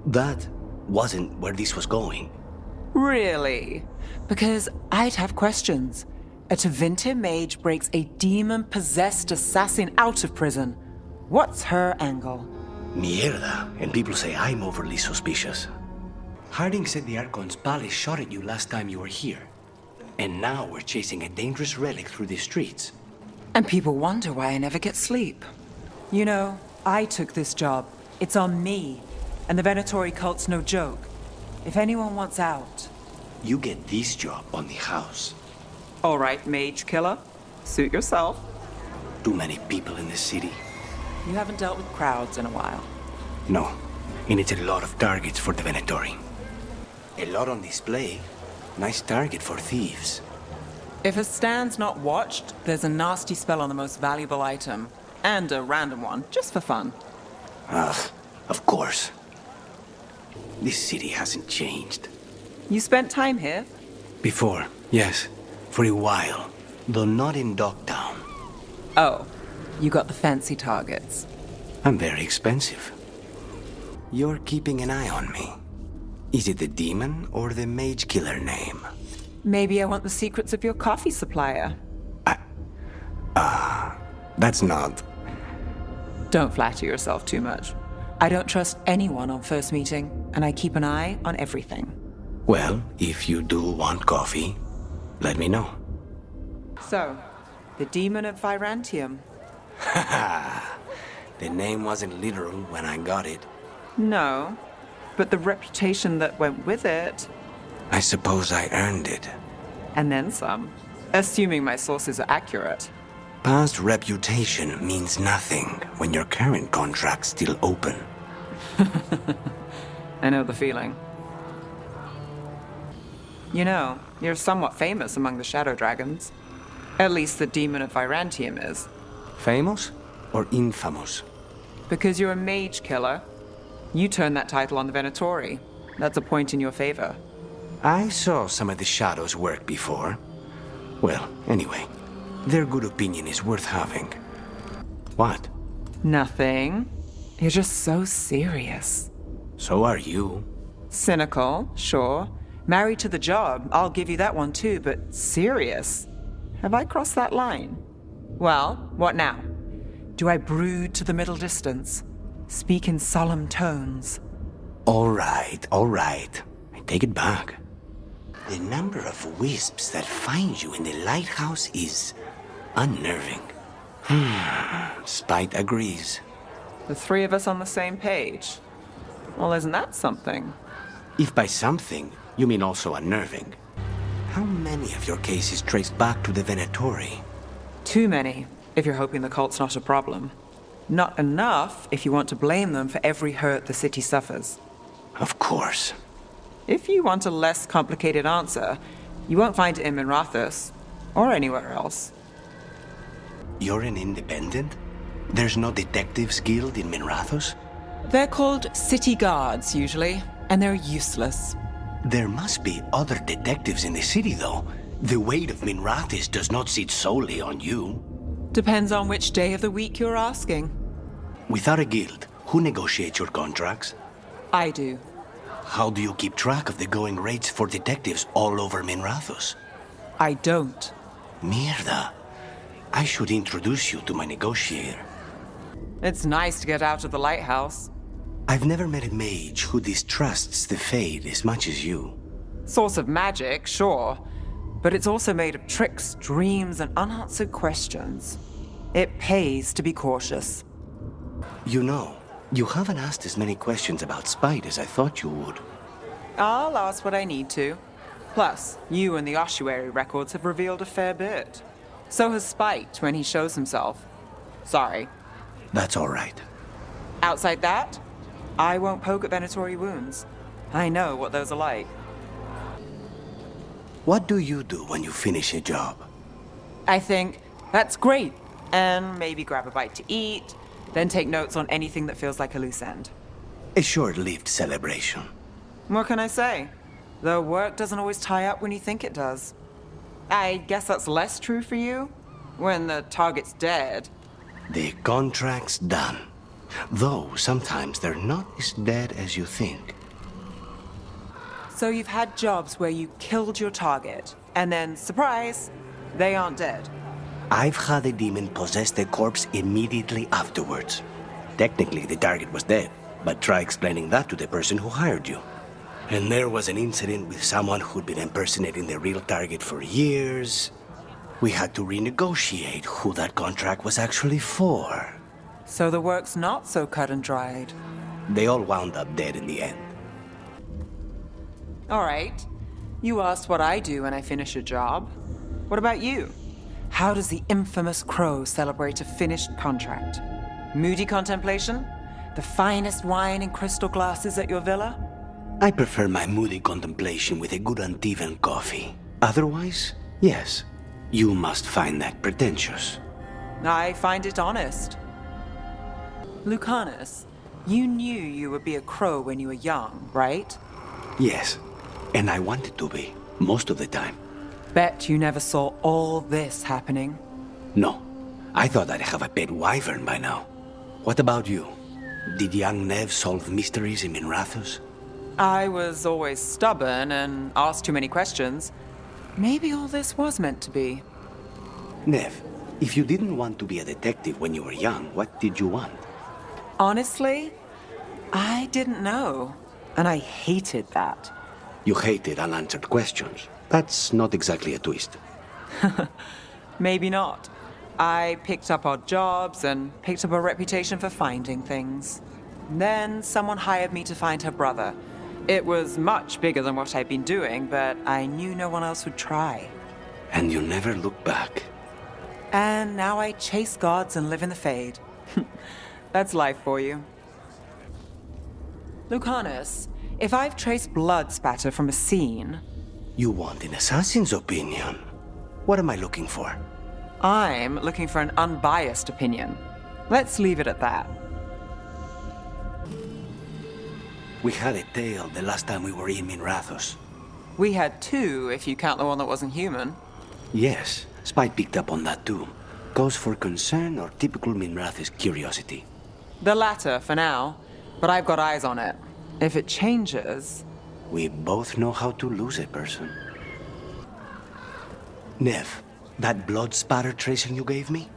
That wasn't where this was going. Really? Because I'd have questions. A Tevinter mage breaks a demon-possessed assassin out of prison. What's her angle? Mierda, and people say I'm overly suspicious. Harding said the Archon's palace shot at you last time you were here. And now we're chasing a dangerous relic through the streets. And people wonder why I never get sleep. You know, I took this job. It's on me. And the Venatori cult's no joke. If anyone wants out... You get this job on the house. All right, mage killer. Suit yourself. Too many people in the city. You haven't dealt with crowds in a while. No, and it's a lot of targets for the Venatori. A lot on display. Nice target for thieves. If a stand's not watched, there's a nasty spell on the most valuable item. And a random one, just for fun. Ugh, of course. This city hasn't changed. You spent time here? Before, yes. For a while. Though not in Dogtown. Oh, you got the fancy targets. I'm very expensive. You're keeping an eye on me. Is it the demon or the mage killer name? Maybe I want the secrets of your coffee supplier. That's not... Don't flatter yourself too much. I don't trust anyone on first meeting, and I keep an eye on everything. Well, if you do want coffee, let me know. So, the demon of Virantium. The name wasn't literal when I got it. No, but the reputation that went with it. I suppose I earned it. And then some. Assuming my sources are accurate. Past reputation means nothing when your current contract's still open. I know the feeling. You know, you're somewhat famous among the Shadow Dragons. At least the demon of Virantium is. Famous or infamous? Because you're a mage killer, You turned that title on the Venatori. That's a point in your favor. I saw some of the Shadows' work before. Well, anyway, their good opinion is worth having. What? Nothing. You're just so serious. So are you. Cynical, sure. Married to the job, I'll give you that one too, but serious? Have I crossed that line? Well, what now? Do I brood to the middle distance? Speak in solemn tones? All right. I take it back. The number of wisps that find you in the lighthouse is unnerving. Spite agrees. The three of us on the same page. Well, isn't that something? If by something, you mean also unnerving. How many of your cases trace back to the Venatori? Too many, if you're hoping the cult's not a problem. Not enough if you want to blame them for every hurt the city suffers. Of course. If you want a less complicated answer, you won't find it in Minrathous, or anywhere else. You're an independent? There's no detectives guild in Minrathous? They're called city guards, usually, and they're useless. There must be other detectives in the city, though. The weight of Minrathous does not sit solely on you. Depends on which day of the week you're asking. Without a guild, who negotiates your contracts? I do. How do you keep track of the going rates for detectives all over Minrathous? I don't. Mierda. I should introduce you to my negotiator. It's nice to get out of the lighthouse. I've never met a mage who distrusts the Fade as much as you. Source of magic, sure. But it's also made of tricks, dreams, and unanswered questions. It pays to be cautious. You know, you haven't asked as many questions about Spite as I thought you would. I'll ask what I need to. Plus, you and the ossuary records have revealed a fair bit. So has Spite when he shows himself. Sorry. That's all right. Outside that, I won't poke at Venatori wounds. I know what those are like. What do you do when you finish a job? I think, that's great, and maybe grab a bite to eat, then take notes on anything that feels like a loose end. A short-lived celebration. What can I say? The work doesn't always tie up when you think it does. I guess that's less true for you? When the target's dead. The contract's done. Though sometimes they're not as dead as you think. So you've had jobs where you killed your target, and then, surprise, they aren't dead. I've had a demon possess the corpse immediately afterwards. Technically, the target was dead, but try explaining that to the person who hired you. And there was an incident with someone who'd been impersonating the real target for years. We had to renegotiate who that contract was actually for. So the work's not so cut and dried. They all wound up dead in the end. All right. You asked what I do when I finish a job. What about you? How does the infamous Crow celebrate a finished contract? Moody contemplation? The finest wine in crystal glasses at your villa? I prefer my moody contemplation with a good Antivan coffee. Otherwise, yes, you must find that pretentious. I find it honest. Lucanis, you knew you would be a crow when you were young, right? Yes, and I wanted to be, most of the time. Bet you never saw all this happening. No, I thought I'd have a pet wyvern by now. What about you? Did young Neve solve mysteries in Minrathous? I was always stubborn and asked too many questions. Maybe all this was meant to be. Neve, if you didn't want to be a detective when you were young, what did you want? Honestly, I didn't know. And I hated that. You hated unanswered questions. That's not exactly a twist. Maybe not. I picked up odd jobs and picked up a reputation for finding things. Then someone hired me to find her brother. It was much bigger than what I'd been doing, but I knew no one else would try. And you never looked back. And now I chase gods and live in the Fade. That's life for you. Lucanis, if I've traced blood spatter from a scene... You want an assassin's opinion? What am I looking for? I'm looking for an unbiased opinion. Let's leave it at that. We had a tail the last time we were in Minrathos. We had two, if you count the one that wasn't human. Yes, Spite picked up on that too. Cause for concern or typical Minrathos curiosity? The latter, for now. But I've got eyes on it. If it changes... We both know how to lose a person. Neve, that blood spatter tracing you gave me?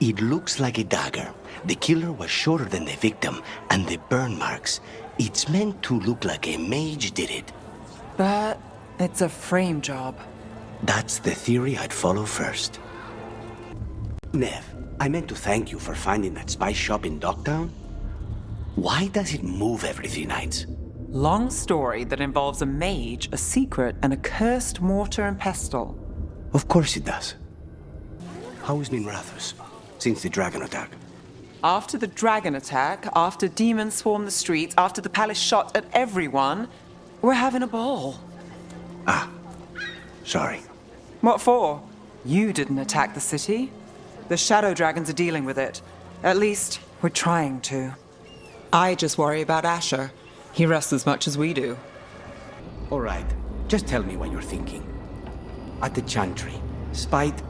It looks like a dagger. The killer was shorter than the victim, and the burn marks. It's meant to look like a mage did it. But it's a frame job. That's the theory I'd follow first. Neve, I meant to thank you for finding that spice shop in Docktown. Why does it move every 3 nights? Long story that involves a mage, a secret, and a cursed mortar and pestle. Of course it does. How is Minrathos since the dragon attack? After the dragon attack, after demons swarmed the streets, after the palace shot at everyone, we're having a ball. Ah, sorry. What for? You didn't attack the city. The shadow dragons are dealing with it. At least, we're trying to. I just worry about Asher. He rests as much as we do. All right, just tell me what you're thinking. At the Chantry, Spite,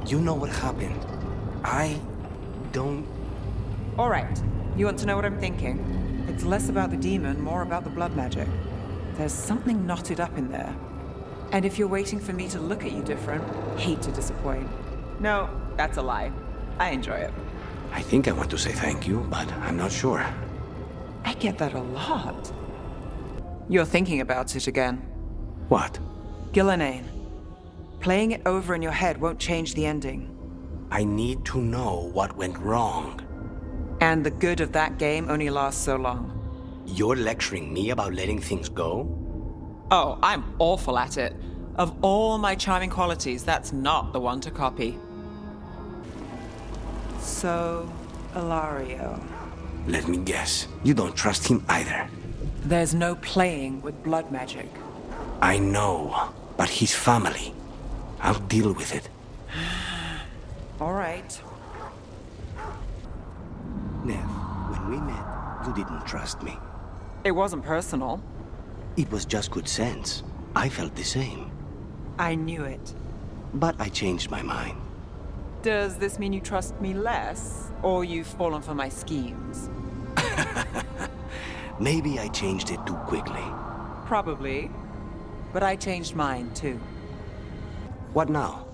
you know what happened. I don't... All right, you want to know what I'm thinking? It's less about the demon, more about the blood magic. There's something knotted up in there. And if you're waiting for me to look at you different, hate to disappoint. No, that's a lie. I enjoy it. I think I want to say thank you, but I'm not sure. I get that a lot. You're thinking about it again. What? Gillenane. Playing it over in your head won't change the ending. I need to know what went wrong. And the good of that game only lasts so long. You're lecturing me about letting things go? Oh, I'm awful at it. Of all my charming qualities, that's not the one to copy. So, Ilario. Let me guess. You don't trust him either. There's no playing with blood magic. I know, but his family. I'll deal with it. All right. Neve, when we met, you didn't trust me. It wasn't personal. It was just good sense. I felt the same. I knew it. But I changed my mind. Does this mean you trust me less, or you've fallen for my schemes? Maybe I changed it too quickly. Probably. But I changed mine, too. What now?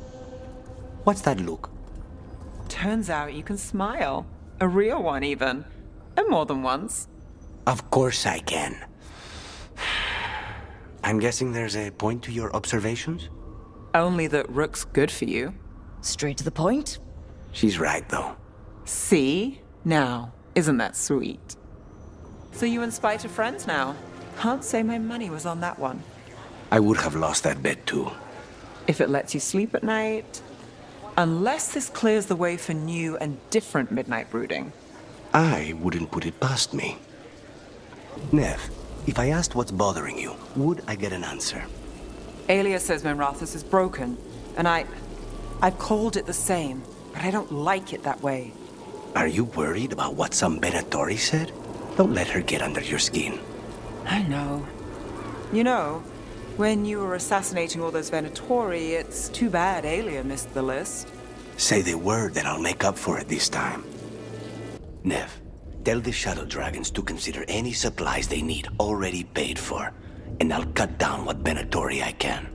What's that look? Turns out you can smile. A real one, even. And more than once. Of course I can. I'm guessing there's a point to your observations? Only that Rook's good for you. Straight to the point? She's right, though. See? Now, isn't that sweet? So you and Spite are friends now? Can't say my money was on that one. I would have lost that bet, too. If it lets you sleep at night. Unless this clears the way for new and different midnight brooding. I wouldn't put it past me. Neve, if I asked what's bothering you, would I get an answer? Aelia says Minrathos is broken, and I've called it the same, but I don't like it that way. Are you worried about what some Benatori said? Don't let her get under your skin. I know. You know, when you were assassinating all those Venatori, it's too bad Aelia missed the list. Say the word and I'll make up for it this time. Neve, tell the Shadow Dragons to consider any supplies they need already paid for, and I'll cut down what Benatori I can.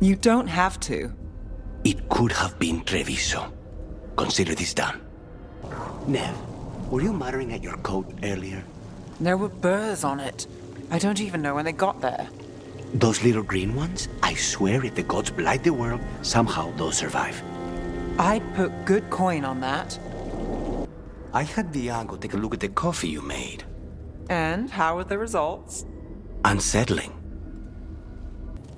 You don't have to. It could have been Treviso. Consider this done. Neve, were you muttering at your coat earlier? There were burrs on it. I don't even know when they got there. Those little green ones? I swear if the gods blight the world, somehow those survive. I'd put good coin on that. I had Diago take a look at the coffee you made. And how were the results? Unsettling.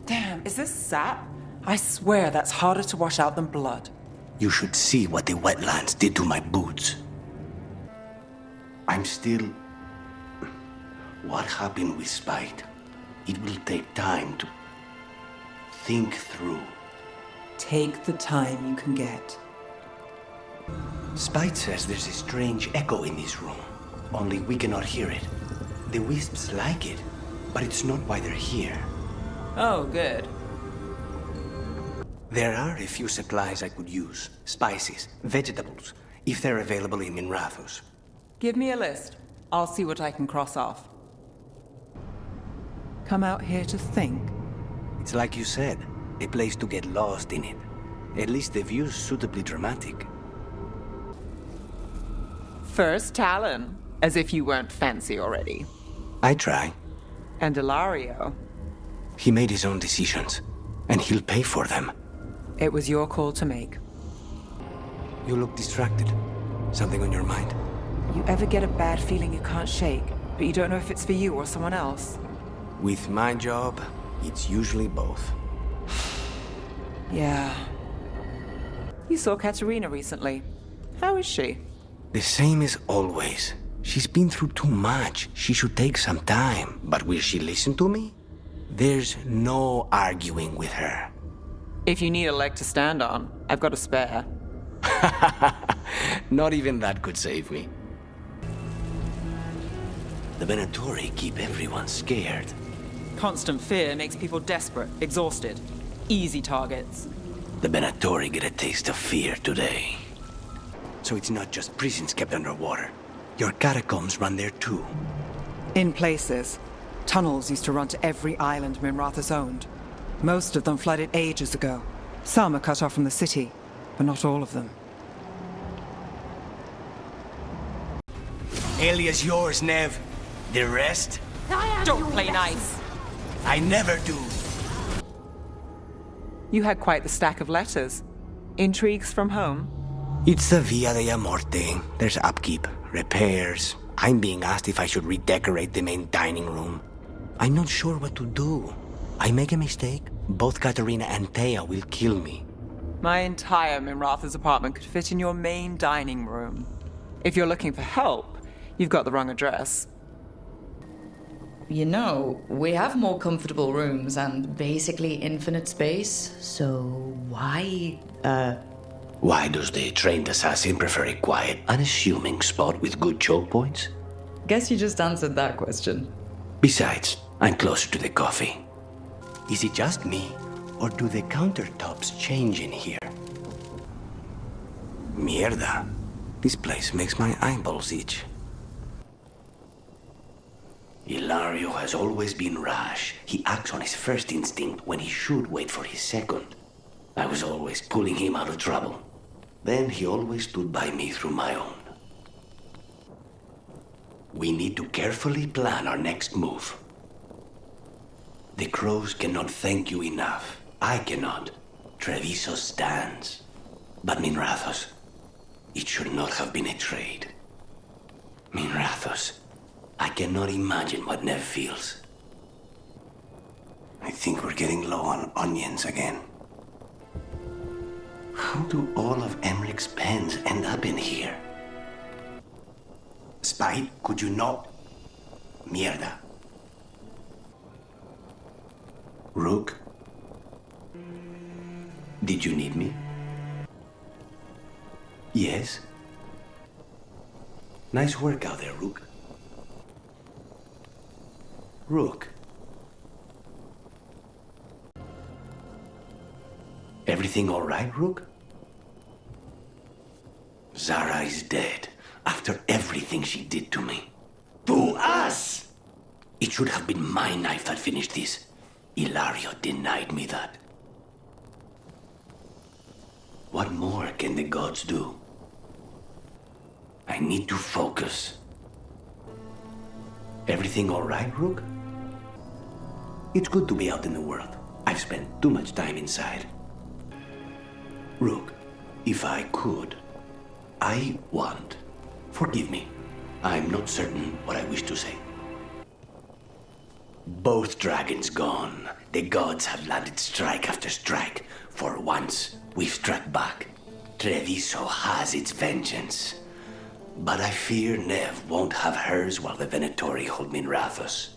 Damn, is this sap? I swear that's harder to wash out than blood. You should see what the wetlands did to my boots. I'm still... What happened with Spite? It will take time to think through. Take the time you can get. Spite says there's a strange echo in this room. Only we cannot hear it. The wisps like it, but it's not why they're here. Oh, good. There are a few supplies I could use. Spices, vegetables, if they're available in Minrathos. Give me a list. I'll see what I can cross off. Come out here to think. It's like you said, a place to get lost in it. At least the view's suitably dramatic. First Talon, as if you weren't fancy already. I try. And Ilario. He made his own decisions, and he'll pay for them. It was your call to make. You look distracted. Something on your mind? You ever get a bad feeling you can't shake, but you don't know if it's for you or someone else? With my job, it's usually both. Yeah. You saw Katerina recently. How is she? The same as always. She's been through too much. She should take some time. But will she listen to me? There's no arguing with her. If you need a leg to stand on, I've got a spare. Not even that could save me. The Venatori keep everyone scared. Constant fear makes people desperate, exhausted. Easy targets. The Venatori get a taste of fear today. So it's not just prisons kept underwater. Your catacombs run there too. In places. Tunnels used to run to every island Minrathous owned. Most of them flooded ages ago. Some are cut off from the city, but not all of them. Alia's yours, Neve. The rest? Don't play nice! I never do. You had quite the stack of letters. Intrigues from home? It's the Via della Morte. There's upkeep, repairs. I'm being asked if I should redecorate the main dining room. I'm not sure what to do. I make a mistake, both Katerina and Thea will kill me. My entire Minrathous apartment could fit in your main dining room. If you're looking for help, you've got the wrong address. You know, we have more comfortable rooms and basically infinite space, so why, Why does the trained assassin prefer a quiet, unassuming spot with good choke points? Guess you just answered that question. Besides, I'm closer to the coffee. Is it just me, or do the countertops change in here? Mierda. This place makes my eyeballs itch. Ilario has always been rash. He acts on his first instinct when he should wait for his second. I was always pulling him out of trouble. Then he always stood by me through my own. We need to carefully plan our next move. The crows cannot thank you enough. I cannot. Treviso stands. But Minrathos, it should not have been a trade. Minrathos, I cannot imagine what Neve feels. I think we're getting low on onions again. How do all of Emmerich's pens end up in here? Spite, could you not? Mierda. Rook? Did you need me? Yes? Nice work out there, Rook. Rook. Everything all right, Rook? Zara is dead after everything she did to me. To us! It should have been my knife that finished this. Ilario denied me that. What more can the gods do? I need to focus. Everything all right, Rook? It's good to be out in the world. I've spent too much time inside. Rook, if I could, I want... Forgive me. I'm not certain what I wish to say. Both dragons gone. The gods have landed strike after strike. For once, we've struck back. Treviso has its vengeance. But I fear Neve won't have hers while the Venatori hold Minrathos.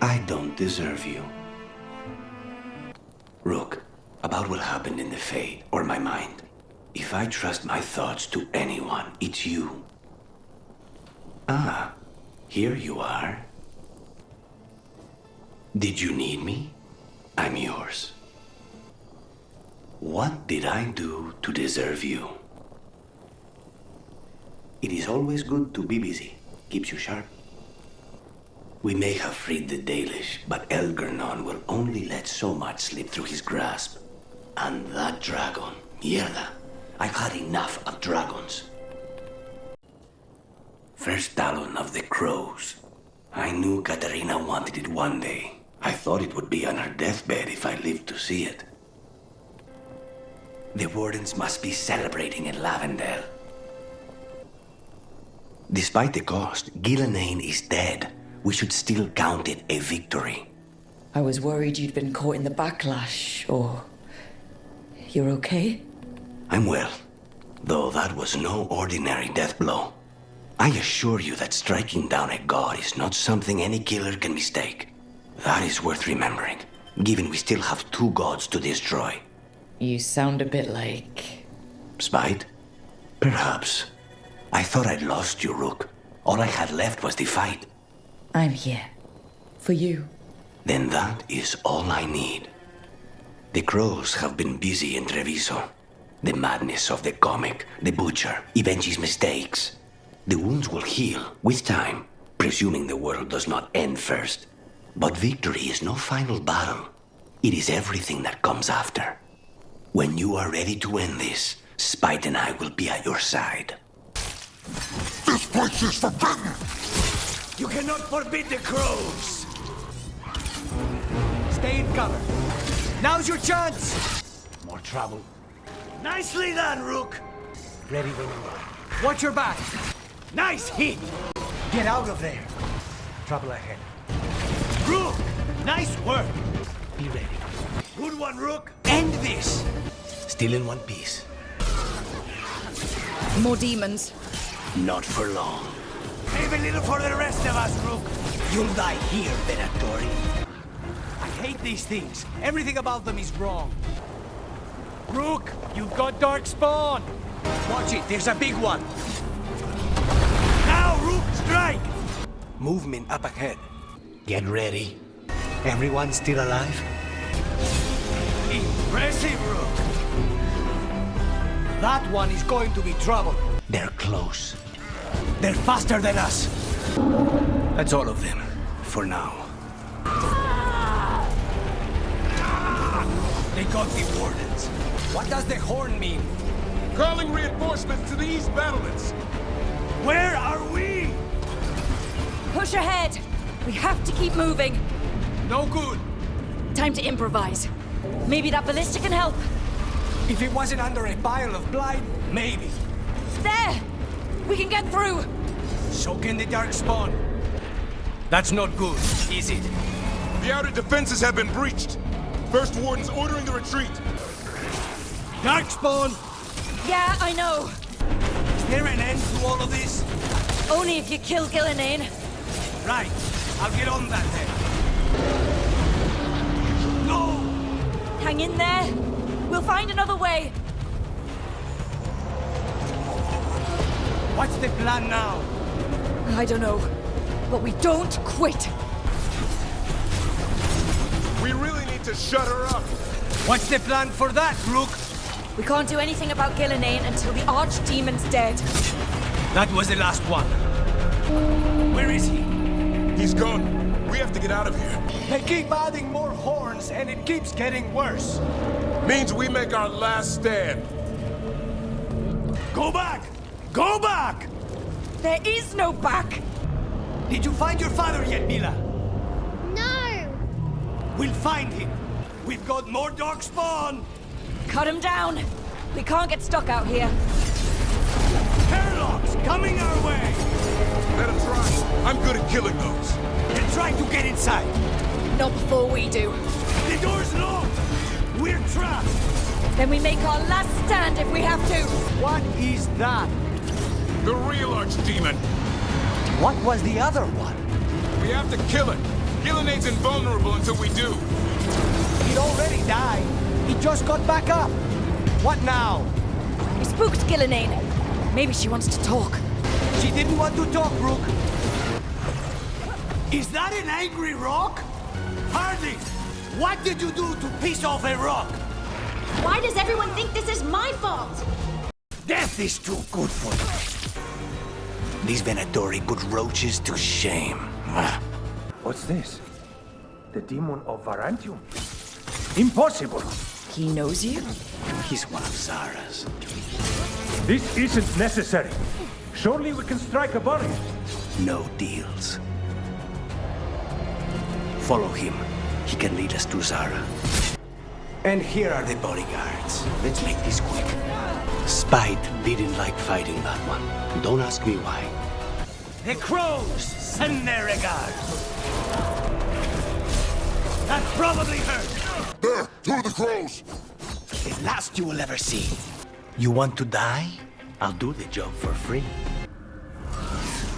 I don't deserve you. Rook, about what happened in the Fade, or my mind. If I trust my thoughts to anyone, it's you. Ah, here you are. Did you need me? I'm yours. What did I do to deserve you? It is always good to be busy. Keeps you sharp. We may have freed the Dalish, but Elgernon will only let so much slip through his grasp. And that dragon, mierda. I've had enough of dragons. First talon of the crows. I knew Katerina wanted it one day. I thought it would be on her deathbed if I lived to see it. The Wardens must be celebrating in Lavendale. Despite the cost, Gillenane is dead. We should still count it a victory. I was worried you'd been caught in the backlash, or... You're okay? I'm well, though that was no ordinary death blow. I assure you that striking down a god is not something any killer can mistake. That is worth remembering, given we still have 2 gods to destroy. You sound a bit like... Spite? Perhaps. I thought I'd lost you, Rook. All I had left was the fight. I'm here. For you. Then that is all I need. The crows have been busy in Treviso. The madness of the comic, the butcher, Evenji's mistakes. The wounds will heal, with time, presuming the world does not end first. But victory is no final battle. It is everything that comes after. When you are ready to end this, Spite and I will be at your side. This place is forbidden! You cannot forbid the crows! Stay in cover. Now's your chance! More trouble. Nicely done, Rook! Ready when you are. Watch your back. Nice hit! Get out of there. Trouble ahead. Rook! Nice work! Be ready. Good one, Rook! End this! Still in one piece. More demons. Not for long. Save a little for the rest of us, Rook. You'll die here, Venatori. I hate these things. Everything about them is wrong. Rook, you've got Darkspawn. Watch it, there's a big one. Now, Rook, strike! Movement up ahead. Get ready. Everyone still alive? Impressive, Rook. That one is going to be trouble. They're close. They're faster than us. That's all of them. For now. They got the Wardens. What does the horn mean? Calling reinforcements to the east battlements. Where are we? Push ahead! We have to keep moving. No good. Time to improvise. Maybe that ballista can help. If it wasn't under a pile of blight, maybe. There! We can get through! So can the Darkspawn. That's not good, is it? The outer defenses have been breached. First Warden's ordering the retreat. Darkspawn! Yeah, I know. Is there an end to all of this? Only if you kill Gillenane. Right. I'll get on that then. No! Hang in there. We'll find another way. What's the plan now? I don't know. But we don't quit. We really need to shut her up. What's the plan for that, Rook? We can't do anything about Gillenane until the Archdemon's dead. That was the last one. Where is he? He's gone. We have to get out of here. They keep adding more horns, and it keeps getting worse. Means we make our last stand. Go back! Go back! There is no back! Did you find your father yet, Mila? No! We'll find him. We've got more Darkspawn. Cut him down! We can't get stuck out here. Airlocks coming our way! Let him try. I'm good at killing those. They're trying to get inside. Not before we do. The door's locked! We're trapped! Then we make our last stand if we have to. What is that? The real Archdemon. What was the other one? We have to kill it. Gillenade's invulnerable until we do. He already died. He just got back up. What now? We spooked Gillenane. Maybe she wants to talk. She She didn't want to talk, Rook. Is that an angry rock? Harding, what did you do to piss off a rock? Why does everyone think this is my fault? Death is too good for you. These Venatori put roaches to shame. What's this? The demon of Varantium? Impossible! He knows you? He's one of Zara's. This isn't necessary. Surely we can strike a barrier. No deals. Follow him. He can lead us to Zara. And here are the bodyguards. Let's make this quick. Spite didn't like fighting that one. Don't ask me why. The crows send their regards. That probably hurt. There! To the crows! The last you will ever see. You want to die? I'll do the job for free.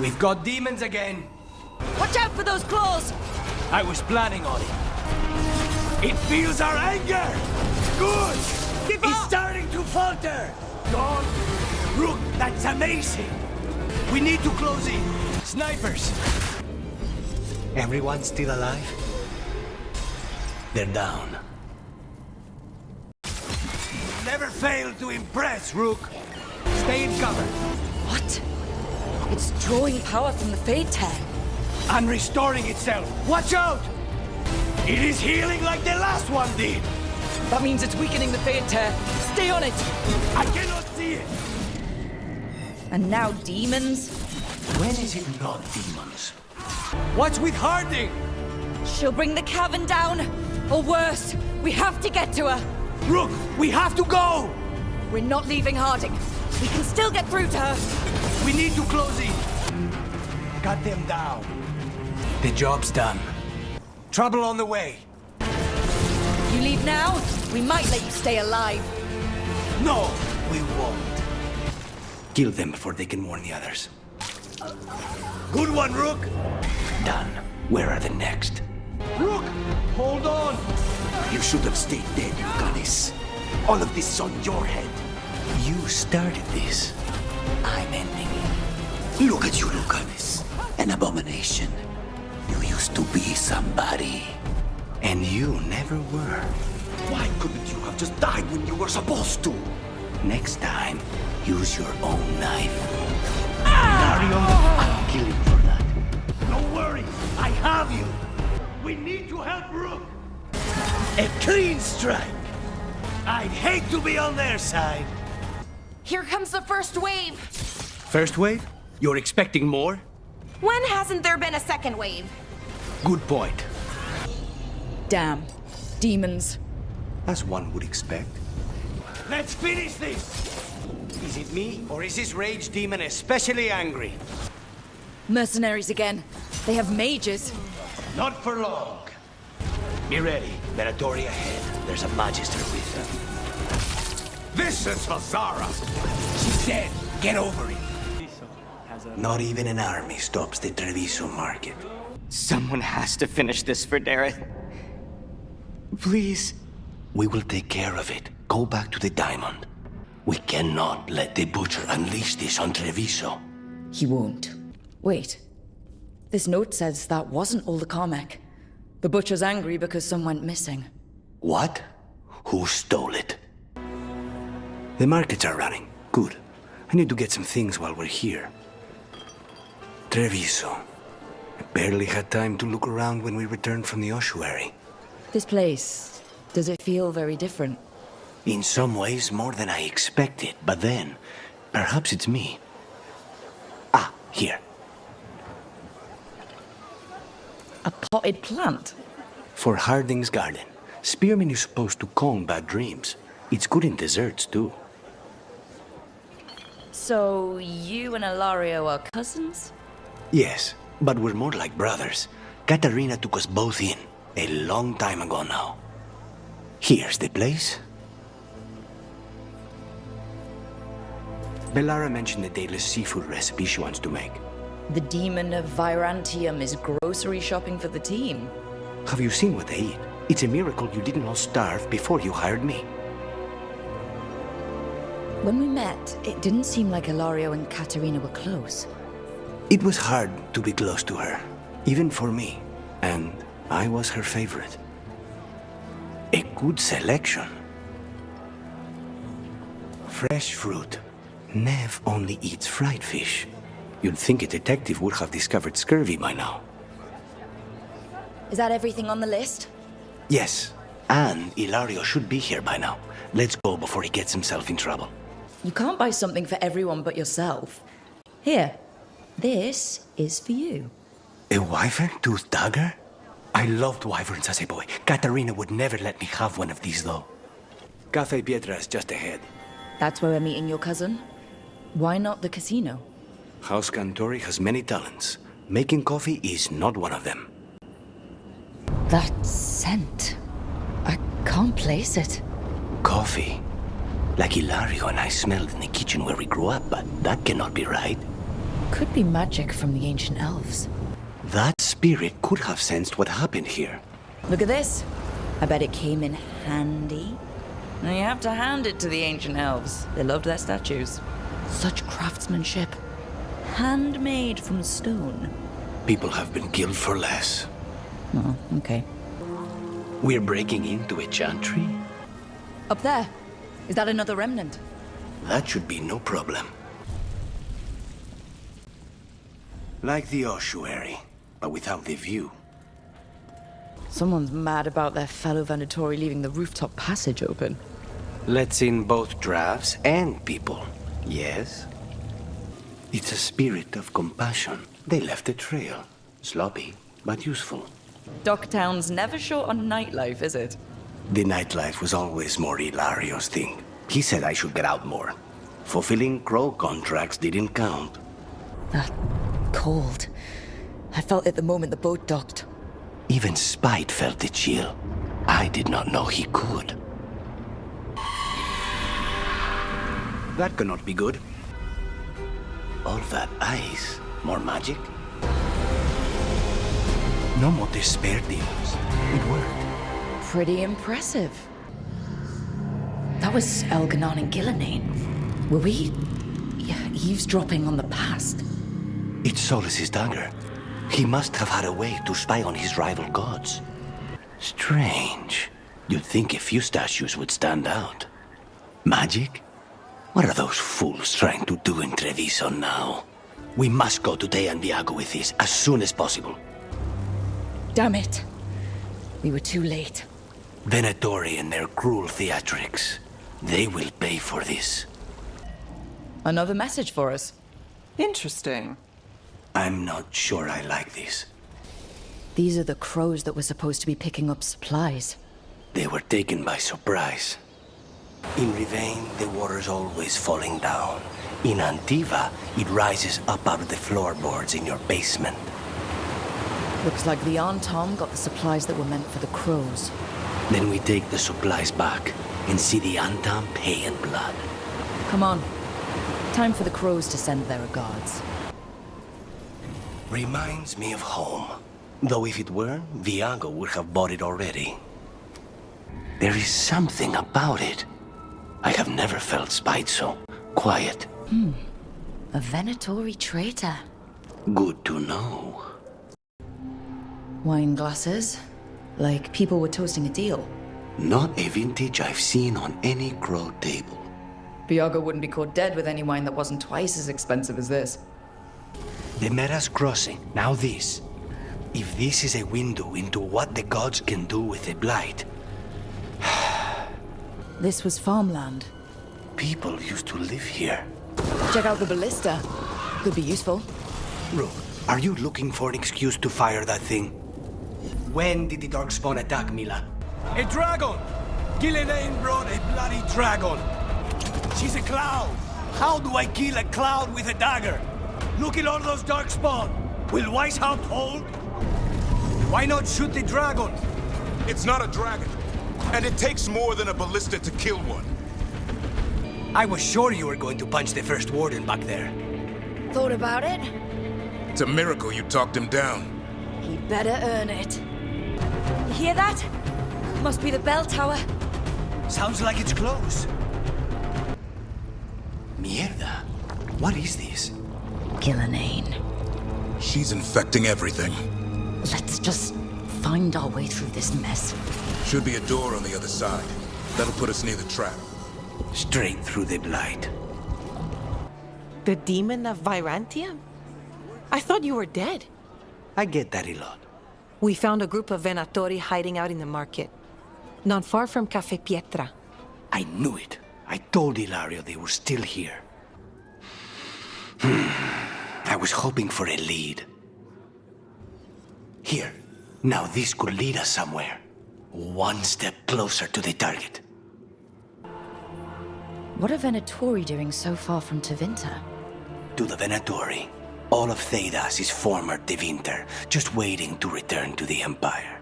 We've got demons again. Watch out for those claws! I was planning on it. It feels our anger! Good! It's starting to falter! Gone? Rook, that's amazing! We need to close in. Snipers! Everyone still alive? They're down. Never fail to impress, Rook. Stay in cover. What? It's drawing power from the Fade Tear. And restoring itself. Watch out! It is healing like the last one did. That means it's weakening the Fade Tear. Stay on it! I cannot see it. And now demons? When is it not demons? What's with Harding? She'll bring the cavern down. Or worse, we have to get to her. Rook, we have to go! We're not leaving Harding. We can still get through to her. We need to close in. Cut them down. The job's done. Trouble on the way. You leave now, we might let you stay alive. No, we won't. Kill them before they can warn the others. Good one, Rook. Done. Where are the next? Rook, hold on. You should have stayed dead, Lucanis. All of this is on your head. You started this. I'm ending it. Look at you, Lucanis. An abomination. You used to be somebody. And you never were. Why couldn't you have just died when you were supposed to? Next time, use your own knife. Darion, I'll kill you for that. Don't worry, I have you. We need to help Rook. A clean strike. I'd hate to be on their side. Here comes the first wave. First wave? You're expecting more? When hasn't there been a second wave? Good point. Damn. Demons. As one would expect. Let's finish this. Is it me, or is this rage demon especially angry? Mercenaries again. They have mages. Not for long. Be ready. Venatori ahead. There's a magister with them. This is Hazara. She's dead. Get over it. Not even an army stops the Treviso market. Someone has to finish this for Dareth. Please. We will take care of it. Go back to the diamond. We cannot let the butcher unleash this on Treviso. He won't. Wait. This note says that wasn't all the Carmack. The butcher's angry because some went missing. What? Who stole it? The markets are running. Good. I need to get some things while we're here. Treviso. I barely had time to look around when we returned from the ossuary. This place, does it feel very different? In some ways, more than I expected. But then, perhaps it's me. Ah, here. A potted plant? For Harding's garden. Spearmint is supposed to calm bad dreams. It's good in desserts, too. So, you and Ilario are cousins? Yes, but we're more like brothers. Katarina took us both in, a long time ago now. Here's the place. Bellara mentioned the daily seafood recipe she wants to make. The demon of Virantium is grocery shopping for the team. Have you seen what they eat? It's a miracle you didn't all starve before you hired me. When we met, it didn't seem like Ilario and Katarina were close. It was hard to be close to her, even for me, and I was her favorite. A good selection. Fresh fruit. Neve only eats fried fish. You'd think a detective would have discovered scurvy by now. Is that everything on the list? Yes, and Ilario should be here by now. Let's go before he gets himself in trouble. You can't buy something for everyone but yourself. Here, this is for you. A wyvern-toothed dagger? I loved wyverns as a boy. Katarina would never let me have one of these, though. Cafe Pietra is just ahead. That's where we're meeting your cousin? Why not the casino? House Cantori has many talents. Making coffee is not one of them. That scent. I can't place it. Coffee? Like Ilario and I smelled in the kitchen where we grew up, but that cannot be right. Could be magic from the ancient elves. That spirit could have sensed what happened here. Look at this. I bet it came in handy. Now you have to hand it to the ancient elves. They loved their statues. Such craftsmanship. Handmade from stone. People have been killed for less. Oh, okay. We're breaking into a chantry? Up there. Is that another remnant? That should be no problem. Like the ossuary, but without the view. Someone's mad about their fellow Venatori leaving the rooftop passage open. Let's in both drafts and people, yes? It's a spirit of compassion. They left a trail. Sloppy, but useful. Docktown's never short on nightlife, is it? The nightlife was always more Ilario's thing. He said I should get out more. Fulfilling crow contracts didn't count. That cold. I felt it the moment the boat docked. Even Spite felt the chill. I did not know he could. That cannot be good. All that ice. More magic? No more despair demons. It worked. Pretty impressive. That was Elganon and Gillenane. Were we eavesdropping on the past? It's Solus's dagger. He must have had a way to spy on his rival gods. Strange. You'd think a few statues would stand out. Magic? What are those fools trying to do in Treviso now? We must go to Deandiago with this as soon as possible. Damn it. We were too late. Venatori and their cruel theatrics. They will pay for this. Another message for us. Interesting. I'm not sure I like this. These are the crows that were supposed to be picking up supplies. They were taken by surprise. In Rivain, the water's always falling down. In Antiva, it rises up out of the floorboards in your basement. Looks like the Antom got the supplies that were meant for the crows. Then we take the supplies back and see the Antom pay in blood. Come on. Time for the crows to send their regards. Reminds me of home. Though if it were, Viago would have bought it already. There is something about it. I have never felt Spite so quiet. A Venatori traitor. Good to know. Wine glasses. Like people were toasting a deal. Not a vintage I've seen on any crow table. Viago wouldn't be caught dead with any wine that wasn't twice as expensive as this. The Meras Crossing. Now this. If this is a window into what the gods can do with a blight. This was farmland. People used to live here. Check out the ballista. Could be useful. Rook, are you looking for an excuse to fire that thing? When did the Darkspawn attack, Mila? A dragon! Gillenane brought a bloody dragon! She's a cloud! How do I kill a cloud with a dagger? Look at all those Darkspawn! Will Weishaupt hold? Why not shoot the dragon? It's not a dragon. And it takes more than a ballista to kill one. I was sure you were going to punch the first warden back there. Thought about it? It's a miracle you talked him down. He'd better earn it. You hear that? Must be the bell tower. Sounds like it's close. Mierda. What is this? Gillenane. She's infecting everything. Let's just find our way through this mess. Should be a door on the other side. That'll put us near the trap. Straight through the blight. The demon of Virantium? I thought you were dead. I get that a lot. We found a group of Venatori hiding out in the market, not far from Cafe Pietra. I knew it. I told Ilario they were still here. I was hoping for a lead. Here. Now this could lead us somewhere. One step closer to the target. What are Venatori doing so far from Tevinter? To the Venatori, all of Thedas is former Tevinter, just waiting to return to the Empire.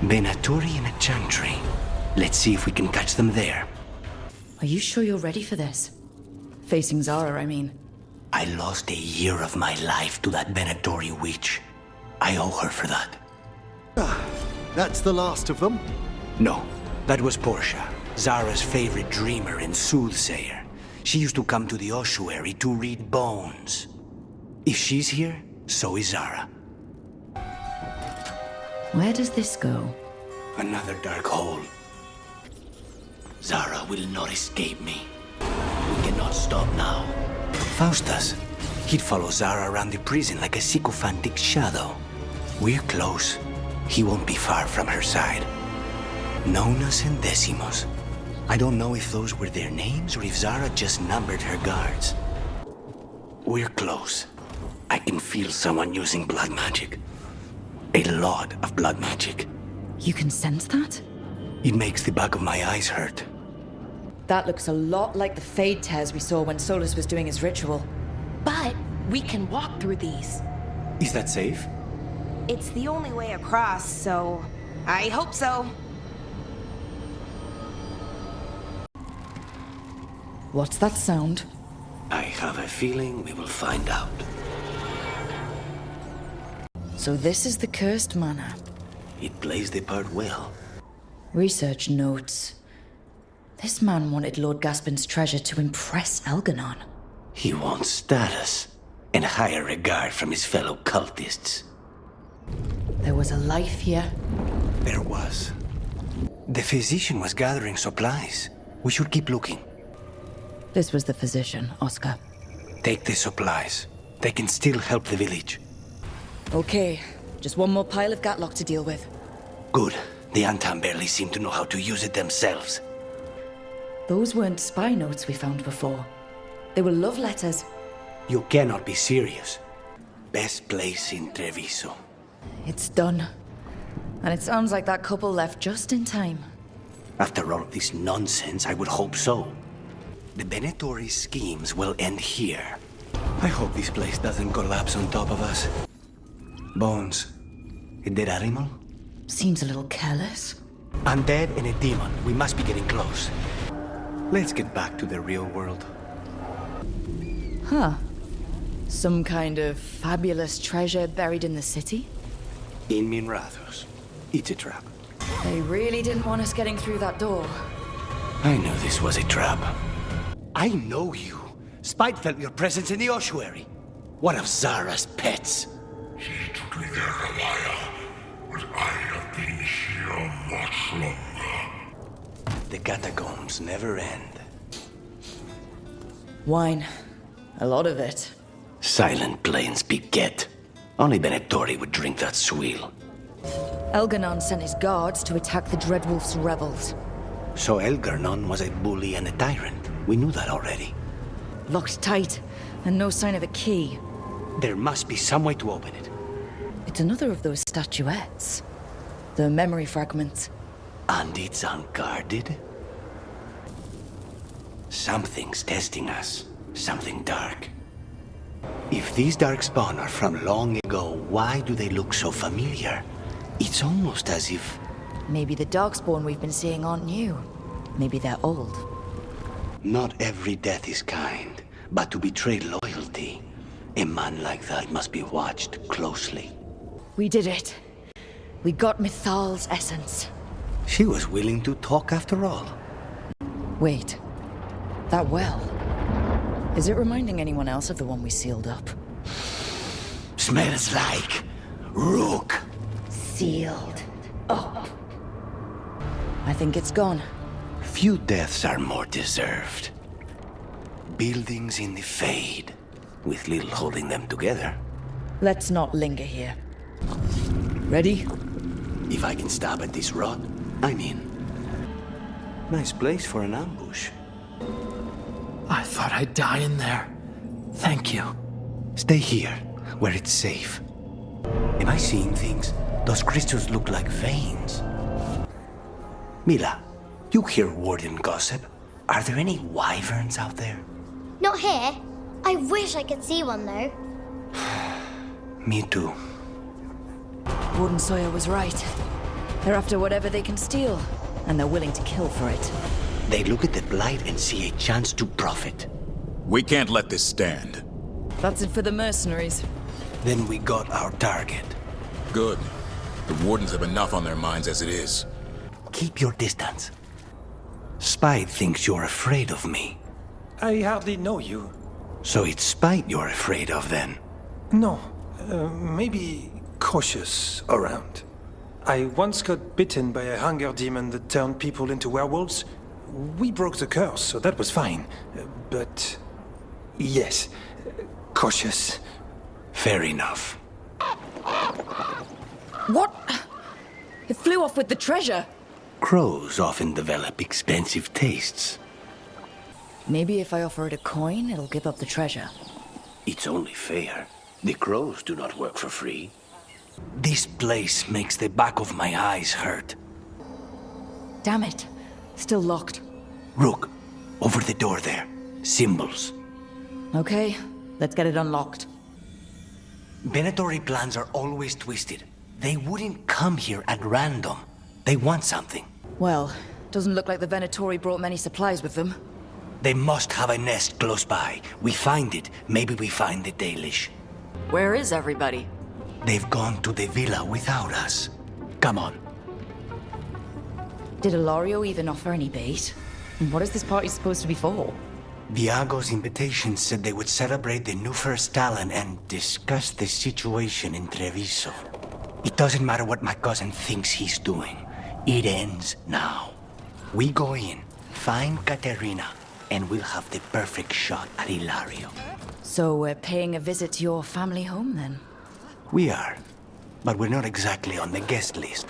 Venatori in a chantry. Let's see if we can catch them there. Are you sure you're ready for this? Facing Zara, I mean. I lost a year of my life to that Venatori witch. I owe her for that. That's the last of them? No, that was Portia, Zara's favorite dreamer and soothsayer. She used to come to the ossuary to read bones. If she's here, so is Zara. Where does this go? Another dark hole. Zara will not escape me. We cannot stop now. Faustus, he'd follow Zara around the prison like a sycophantic shadow. We're close. He won't be far from her side. Nonas and Decimos. I don't know if those were their names or if Zara just numbered her guards. We're close. I can feel someone using blood magic. A lot of blood magic. You can sense that? It makes the back of my eyes hurt. That looks a lot like the Fade tears we saw when Solus was doing his ritual. But we can walk through these. Is that safe? It's the only way across, so I hope so. What's that sound? I have a feeling we will find out. So this is the cursed manor. It plays the part well. Research notes. This man wanted Lord Gaspin's treasure to impress Elganon. He wants status and higher regard from his fellow cultists. There was a life here. There was. The physician was gathering supplies. We should keep looking. This was the physician, Oscar. Take the supplies. They can still help the village. Okay, just one more pile of Gatlock to deal with. Good. The Antam barely seem to know how to use it themselves. Those weren't spy notes we found before. They were love letters. You cannot be serious. Best place in Treviso. It's done. And it sounds like that couple left just in time. After all of this nonsense, I would hope so. The Venatori schemes will end here. I hope this place doesn't collapse on top of us. Bones. A dead animal? Seems a little careless. Undead and a demon. We must be getting close. Let's get back to the real world. Huh. Some kind of fabulous treasure buried in the city? In Minrathos. It's a trap. They really didn't want us getting through that door. I knew this was a trap. I know you. Spite felt your presence in the ossuary. One of Zara's pets. She took me there, Goliah, but I have been here much longer. The catacombs never end. Wine. A lot of it. Silent plains beget. Only Venatori would drink that swill. Elganon sent his guards to attack the Dreadwolf's rebels. So Elgarnon was a bully and a tyrant. We knew that already. Locked tight, and no sign of a key. There must be some way to open it. It's another of those statuettes. The memory fragments. And it's unguarded? Something's testing us. Something dark. If these darkspawn are from long ago, why do they look so familiar? It's almost as if... Maybe the Darkspawn we've been seeing aren't new. Maybe they're old. Not every death is kind, but to betray loyalty, a man like that must be watched closely. We did it. We got Mithal's essence. She was willing to talk after all. Wait. That well. Is it reminding anyone else of the one we sealed up? Smells like Rook. Sealed up. I think it's gone. Few deaths are more deserved. Buildings in the fade, with little holding them together. Let's not linger here. Ready? If I can stop at this rod, I'm in. Nice place for an ambush. I thought I'd die in there. Thank you. Stay here, where it's safe. Am I seeing things? Those crystals look like veins. Mila, you hear warden gossip. Are there any wyverns out there? Not here. I wish I could see one though. Me too. Warden Sawyer was right. They're after whatever they can steal, and they're willing to kill for it. They look at the blight and see a chance to profit. We can't let this stand. That's it for the mercenaries. Then we got our target. Good. The wardens have enough on their minds as it is. Keep your distance. Spite thinks you're afraid of me. I hardly know you. So it's Spite you're afraid of then? No, maybe cautious around. I once got bitten by a hunger demon that turned people into werewolves. We broke the curse, so that was fine. But yes, cautious. Fair enough. What? It flew off with the treasure. Crows often develop expensive tastes. Maybe if I offer it a coin, it'll give up the treasure. It's only fair. The crows do not work for free. This place makes the back of my eyes hurt. Damn it. Still locked. Rook, over the door there. Symbols. Okay, let's get it unlocked. Venatory plans are always twisted. They wouldn't come here at random. They want something. Well, doesn't look like the Venatori brought many supplies with them. They must have a nest close by. We find it, maybe we find the Dalish. Where is everybody? They've gone to the villa without us. Come on. Did Ilario even offer any bait? And what is this party supposed to be for? Viago's invitation said they would celebrate the new first talent and discuss the situation in Treviso. It doesn't matter what my cousin thinks he's doing. It ends now. We go in, find Katerina, and we'll have the perfect shot at Ilario. So we're paying a visit to your family home, then? We are, but we're not exactly on the guest list.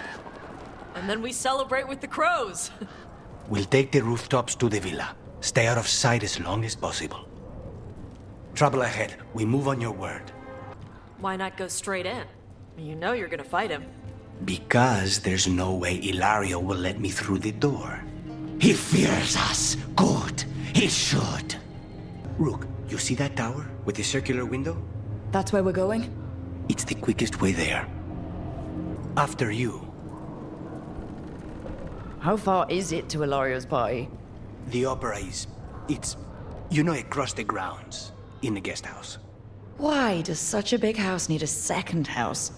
And then we celebrate with the crows. We'll take the rooftops to the villa. Stay out of sight as long as possible. Trouble ahead. We move on your word. Why not go straight in? You know you're gonna fight him. Because there's no way Ilario will let me through the door. He fears us. Good. He should. Rook, you see that tower with the circular window? That's where we're going? It's the quickest way there. After you. How far is it to Ilario's party? The opera is... it's... you know, across the grounds. In the guest house. Why does such a big house need a second house?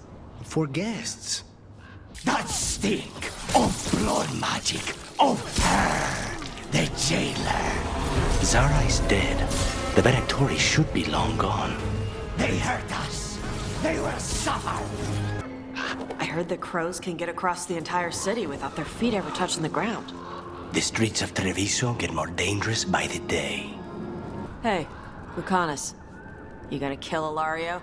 For guests. That stink of blood magic of her, the jailer. Zara is dead. The Venatori should be long gone. They hurt us. They will suffer. I heard that crows can get across the entire city without their feet ever touching the ground. The streets of Treviso get more dangerous by the day. Hey, Lucanis. You gonna kill Ilario?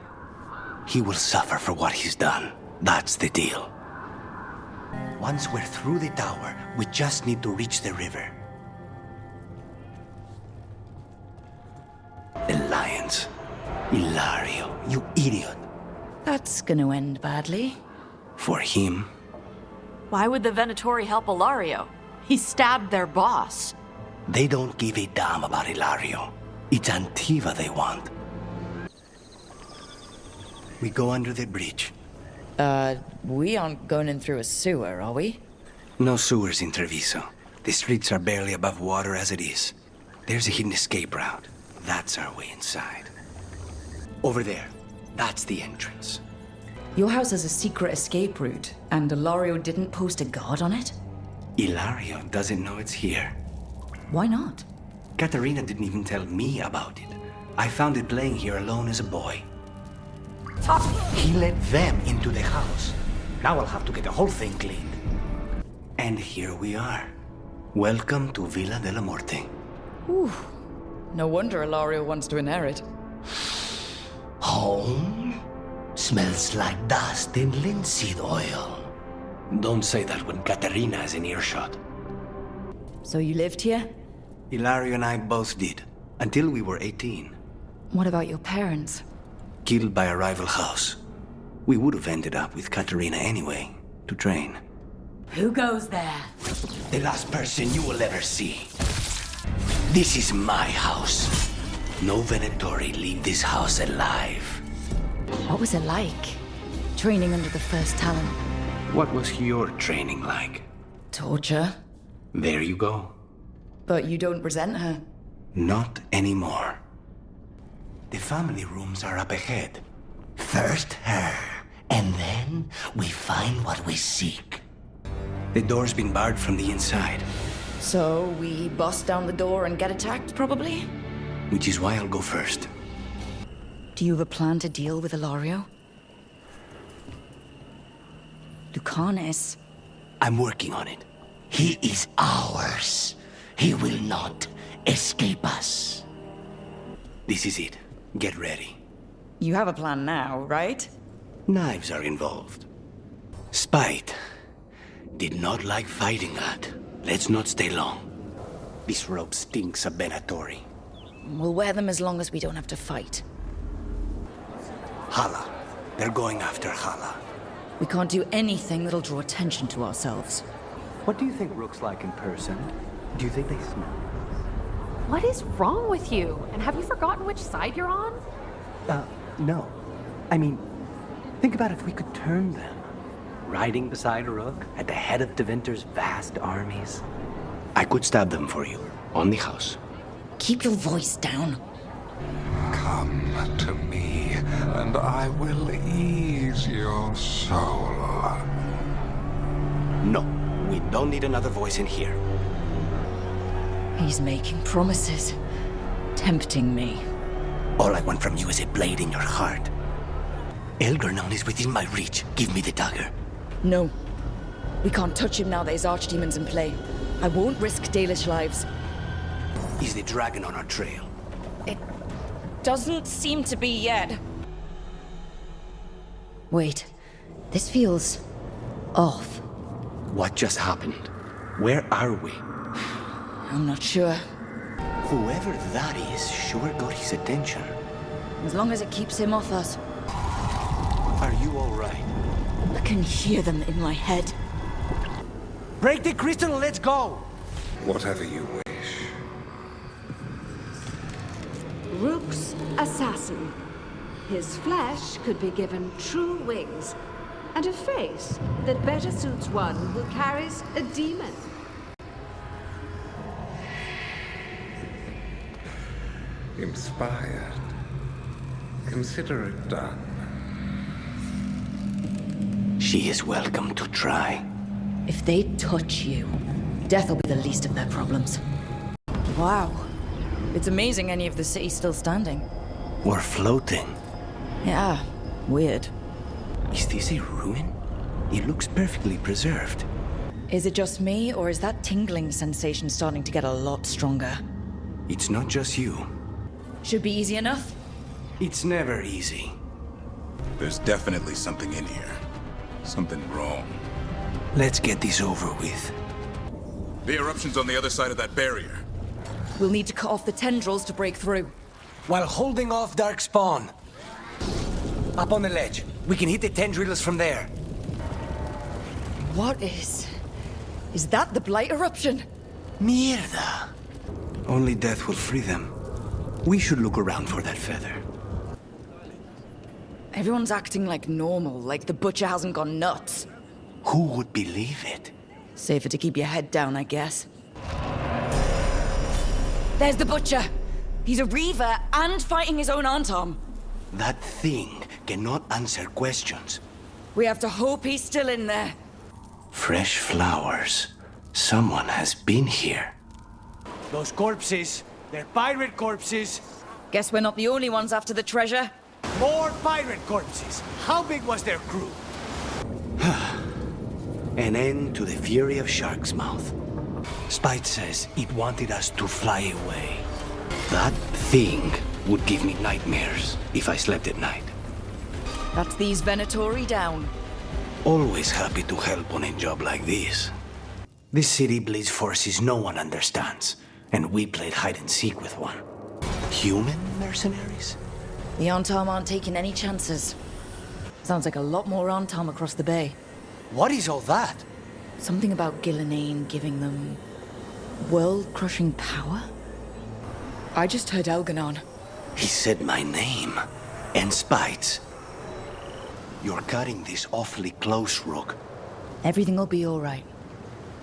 He will suffer for what he's done. That's the deal. Once we're through the tower, we just need to reach the river. Alliance. Ilario, you idiot. That's gonna end badly. For him. Why would the Venatori help Ilario? He stabbed their boss. They don't give a damn about Ilario. It's Antiva they want. We go under the bridge. We aren't going in through a sewer, are we? No sewers in Treviso. The streets are barely above water as it is. There's a hidden escape route. That's our way inside. Over there. That's the entrance. Your house has a secret escape route, and Ilario didn't post a guard on it? Ilario doesn't know it's here. Why not? Katerina didn't even tell me about it. I found it playing here alone as a boy. He let them into the house. Now I'll have to get the whole thing cleaned. And here we are. Welcome to Villa de la Morte. Ooh. No wonder Ilario wants to inherit. Home? Smells like dust and linseed oil. Don't say that when Katerina is in earshot. So you lived here? Ilario and I both did, until we were 18. What about your parents? Killed by a rival house. We would have ended up with Katerina anyway, to train. Who goes there? The last person you will ever see. This is my house. No Venatori leave this house alive. What was it like? Training under the first Talon? What was your training like? Torture. There you go. But you don't resent her. Not anymore. The family rooms are up ahead. First her, and then we find what we seek. The door's been barred from the inside. So we bust down the door and get attacked, probably? Which is why I'll go first. Do you have a plan to deal with Ilario? Lucanis? I'm working on it. He is ours. He will not escape us. This is it. Get ready. You have a plan now, right? Knives are involved. Spite did not like fighting that. Let's not stay long. This robe stinks of Venatori. We'll wear them as long as we don't have to fight. Hala. They're going after Hala. We can't do anything that'll draw attention to ourselves. What do you think Rook's like in person? Do you think they smell? What is wrong with you? And have you forgotten which side you're on? No. I mean, think about if we could turn them. Riding beside Rook, at the head of Tevinter's vast armies. I could stab them for you, on the house. Keep your voice down. Come to me, and I will ease your soul. No, we don't need another voice in here. He's making promises, tempting me. All I want from you is a blade in your heart. Elgarnon is within my reach. Give me the dagger. No. We can't touch him now that his archdemons in play. I won't risk Dalish lives. Is the dragon on our trail? It doesn't seem to be yet. Wait. This feels off. What just happened? Where are we? I'm not sure. Whoever that is sure got his attention. As long as it keeps him off us. Are you all right? I can hear them in my head. Break the crystal and let's go! Whatever you wish. Rook's assassin. His flesh could be given true wings, and a face that better suits one who carries a demon. Inspired. Consider it done. She is welcome to try. If they touch you, death will be the least of their problems. Wow. It's amazing any of the city's still standing. Or floating. Yeah, weird. Is this a ruin? It looks perfectly preserved. Is it just me, or is that tingling sensation starting to get a lot stronger? It's not just you. Should be easy enough. It's never easy. There's definitely something in here. Something wrong. Let's get this over with. The eruption's on the other side of that barrier. We'll need to cut off the tendrils to break through. While holding off Dark Spawn. Up on the ledge. We can hit the tendrils from there. What is... Is that the Blight eruption? Mierda. Only death will free them. We should look around for that feather. Everyone's acting like normal, like the butcher hasn't gone nuts. Who would believe it? Safer to keep your head down, I guess. There's the butcher! He's a reaver and fighting his own Antom. That thing cannot answer questions. We have to hope he's still in there. Fresh flowers. Someone has been here. Those corpses, they're pirate corpses. Guess we're not the only ones after the treasure. More pirate corpses. How big was their crew? An end to the fury of Shark's Mouth. Spite says it wanted us to fly away. That thing would give me nightmares if I slept at night. That's these Venatori down. Always happy to help on a job like this. This city bleeds forces no one understands, and we played hide and seek with one. Human mercenaries? The Antom aren't taking any chances. Sounds like a lot more Antom across the bay. What is all that? Something about Gillenane giving them world-crushing power? I just heard Elganon. He said my name. And Spites. You're cutting this awfully close, Rook. Everything will be all right.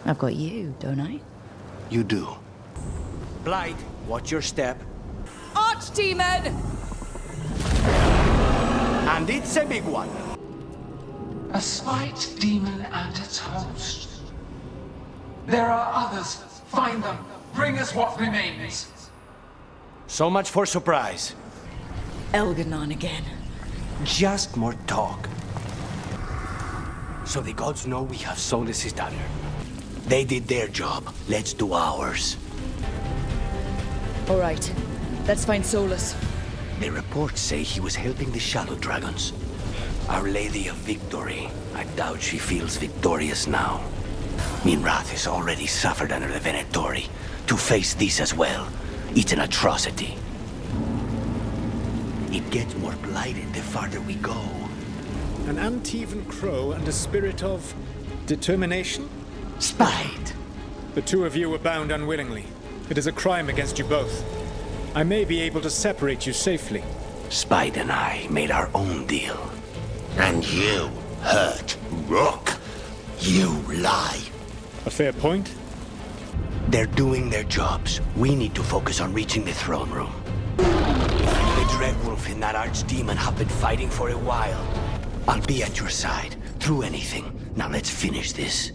I've got you, don't I? You do. Blight, watch your step. Archdemon! And it's a big one. A spite demon and its host. There are others. Find them. Bring us what remains. So much for surprise. Elganon again. Just more talk. So the gods know we have Solus's daughter. They did their job. Let's do ours. All right. Let's find Solus. The reports say he was helping the Shadow Dragons. Our Lady of Victory. I doubt she feels victorious now. Minrath has already suffered under the Venatori. To face this as well, it's an atrocity. It gets more blighted the farther we go. An uneven crow and a spirit of determination? Spite! The two of you were bound unwillingly. It is a crime against you both. I may be able to separate you safely. Spite and I made our own deal. And you hurt Rook. You lie. A fair point. They're doing their jobs. We need to focus on reaching the throne room. The Dreadwolf and that Archdemon have been fighting for a while. I'll be at your side, through anything. Now let's finish this.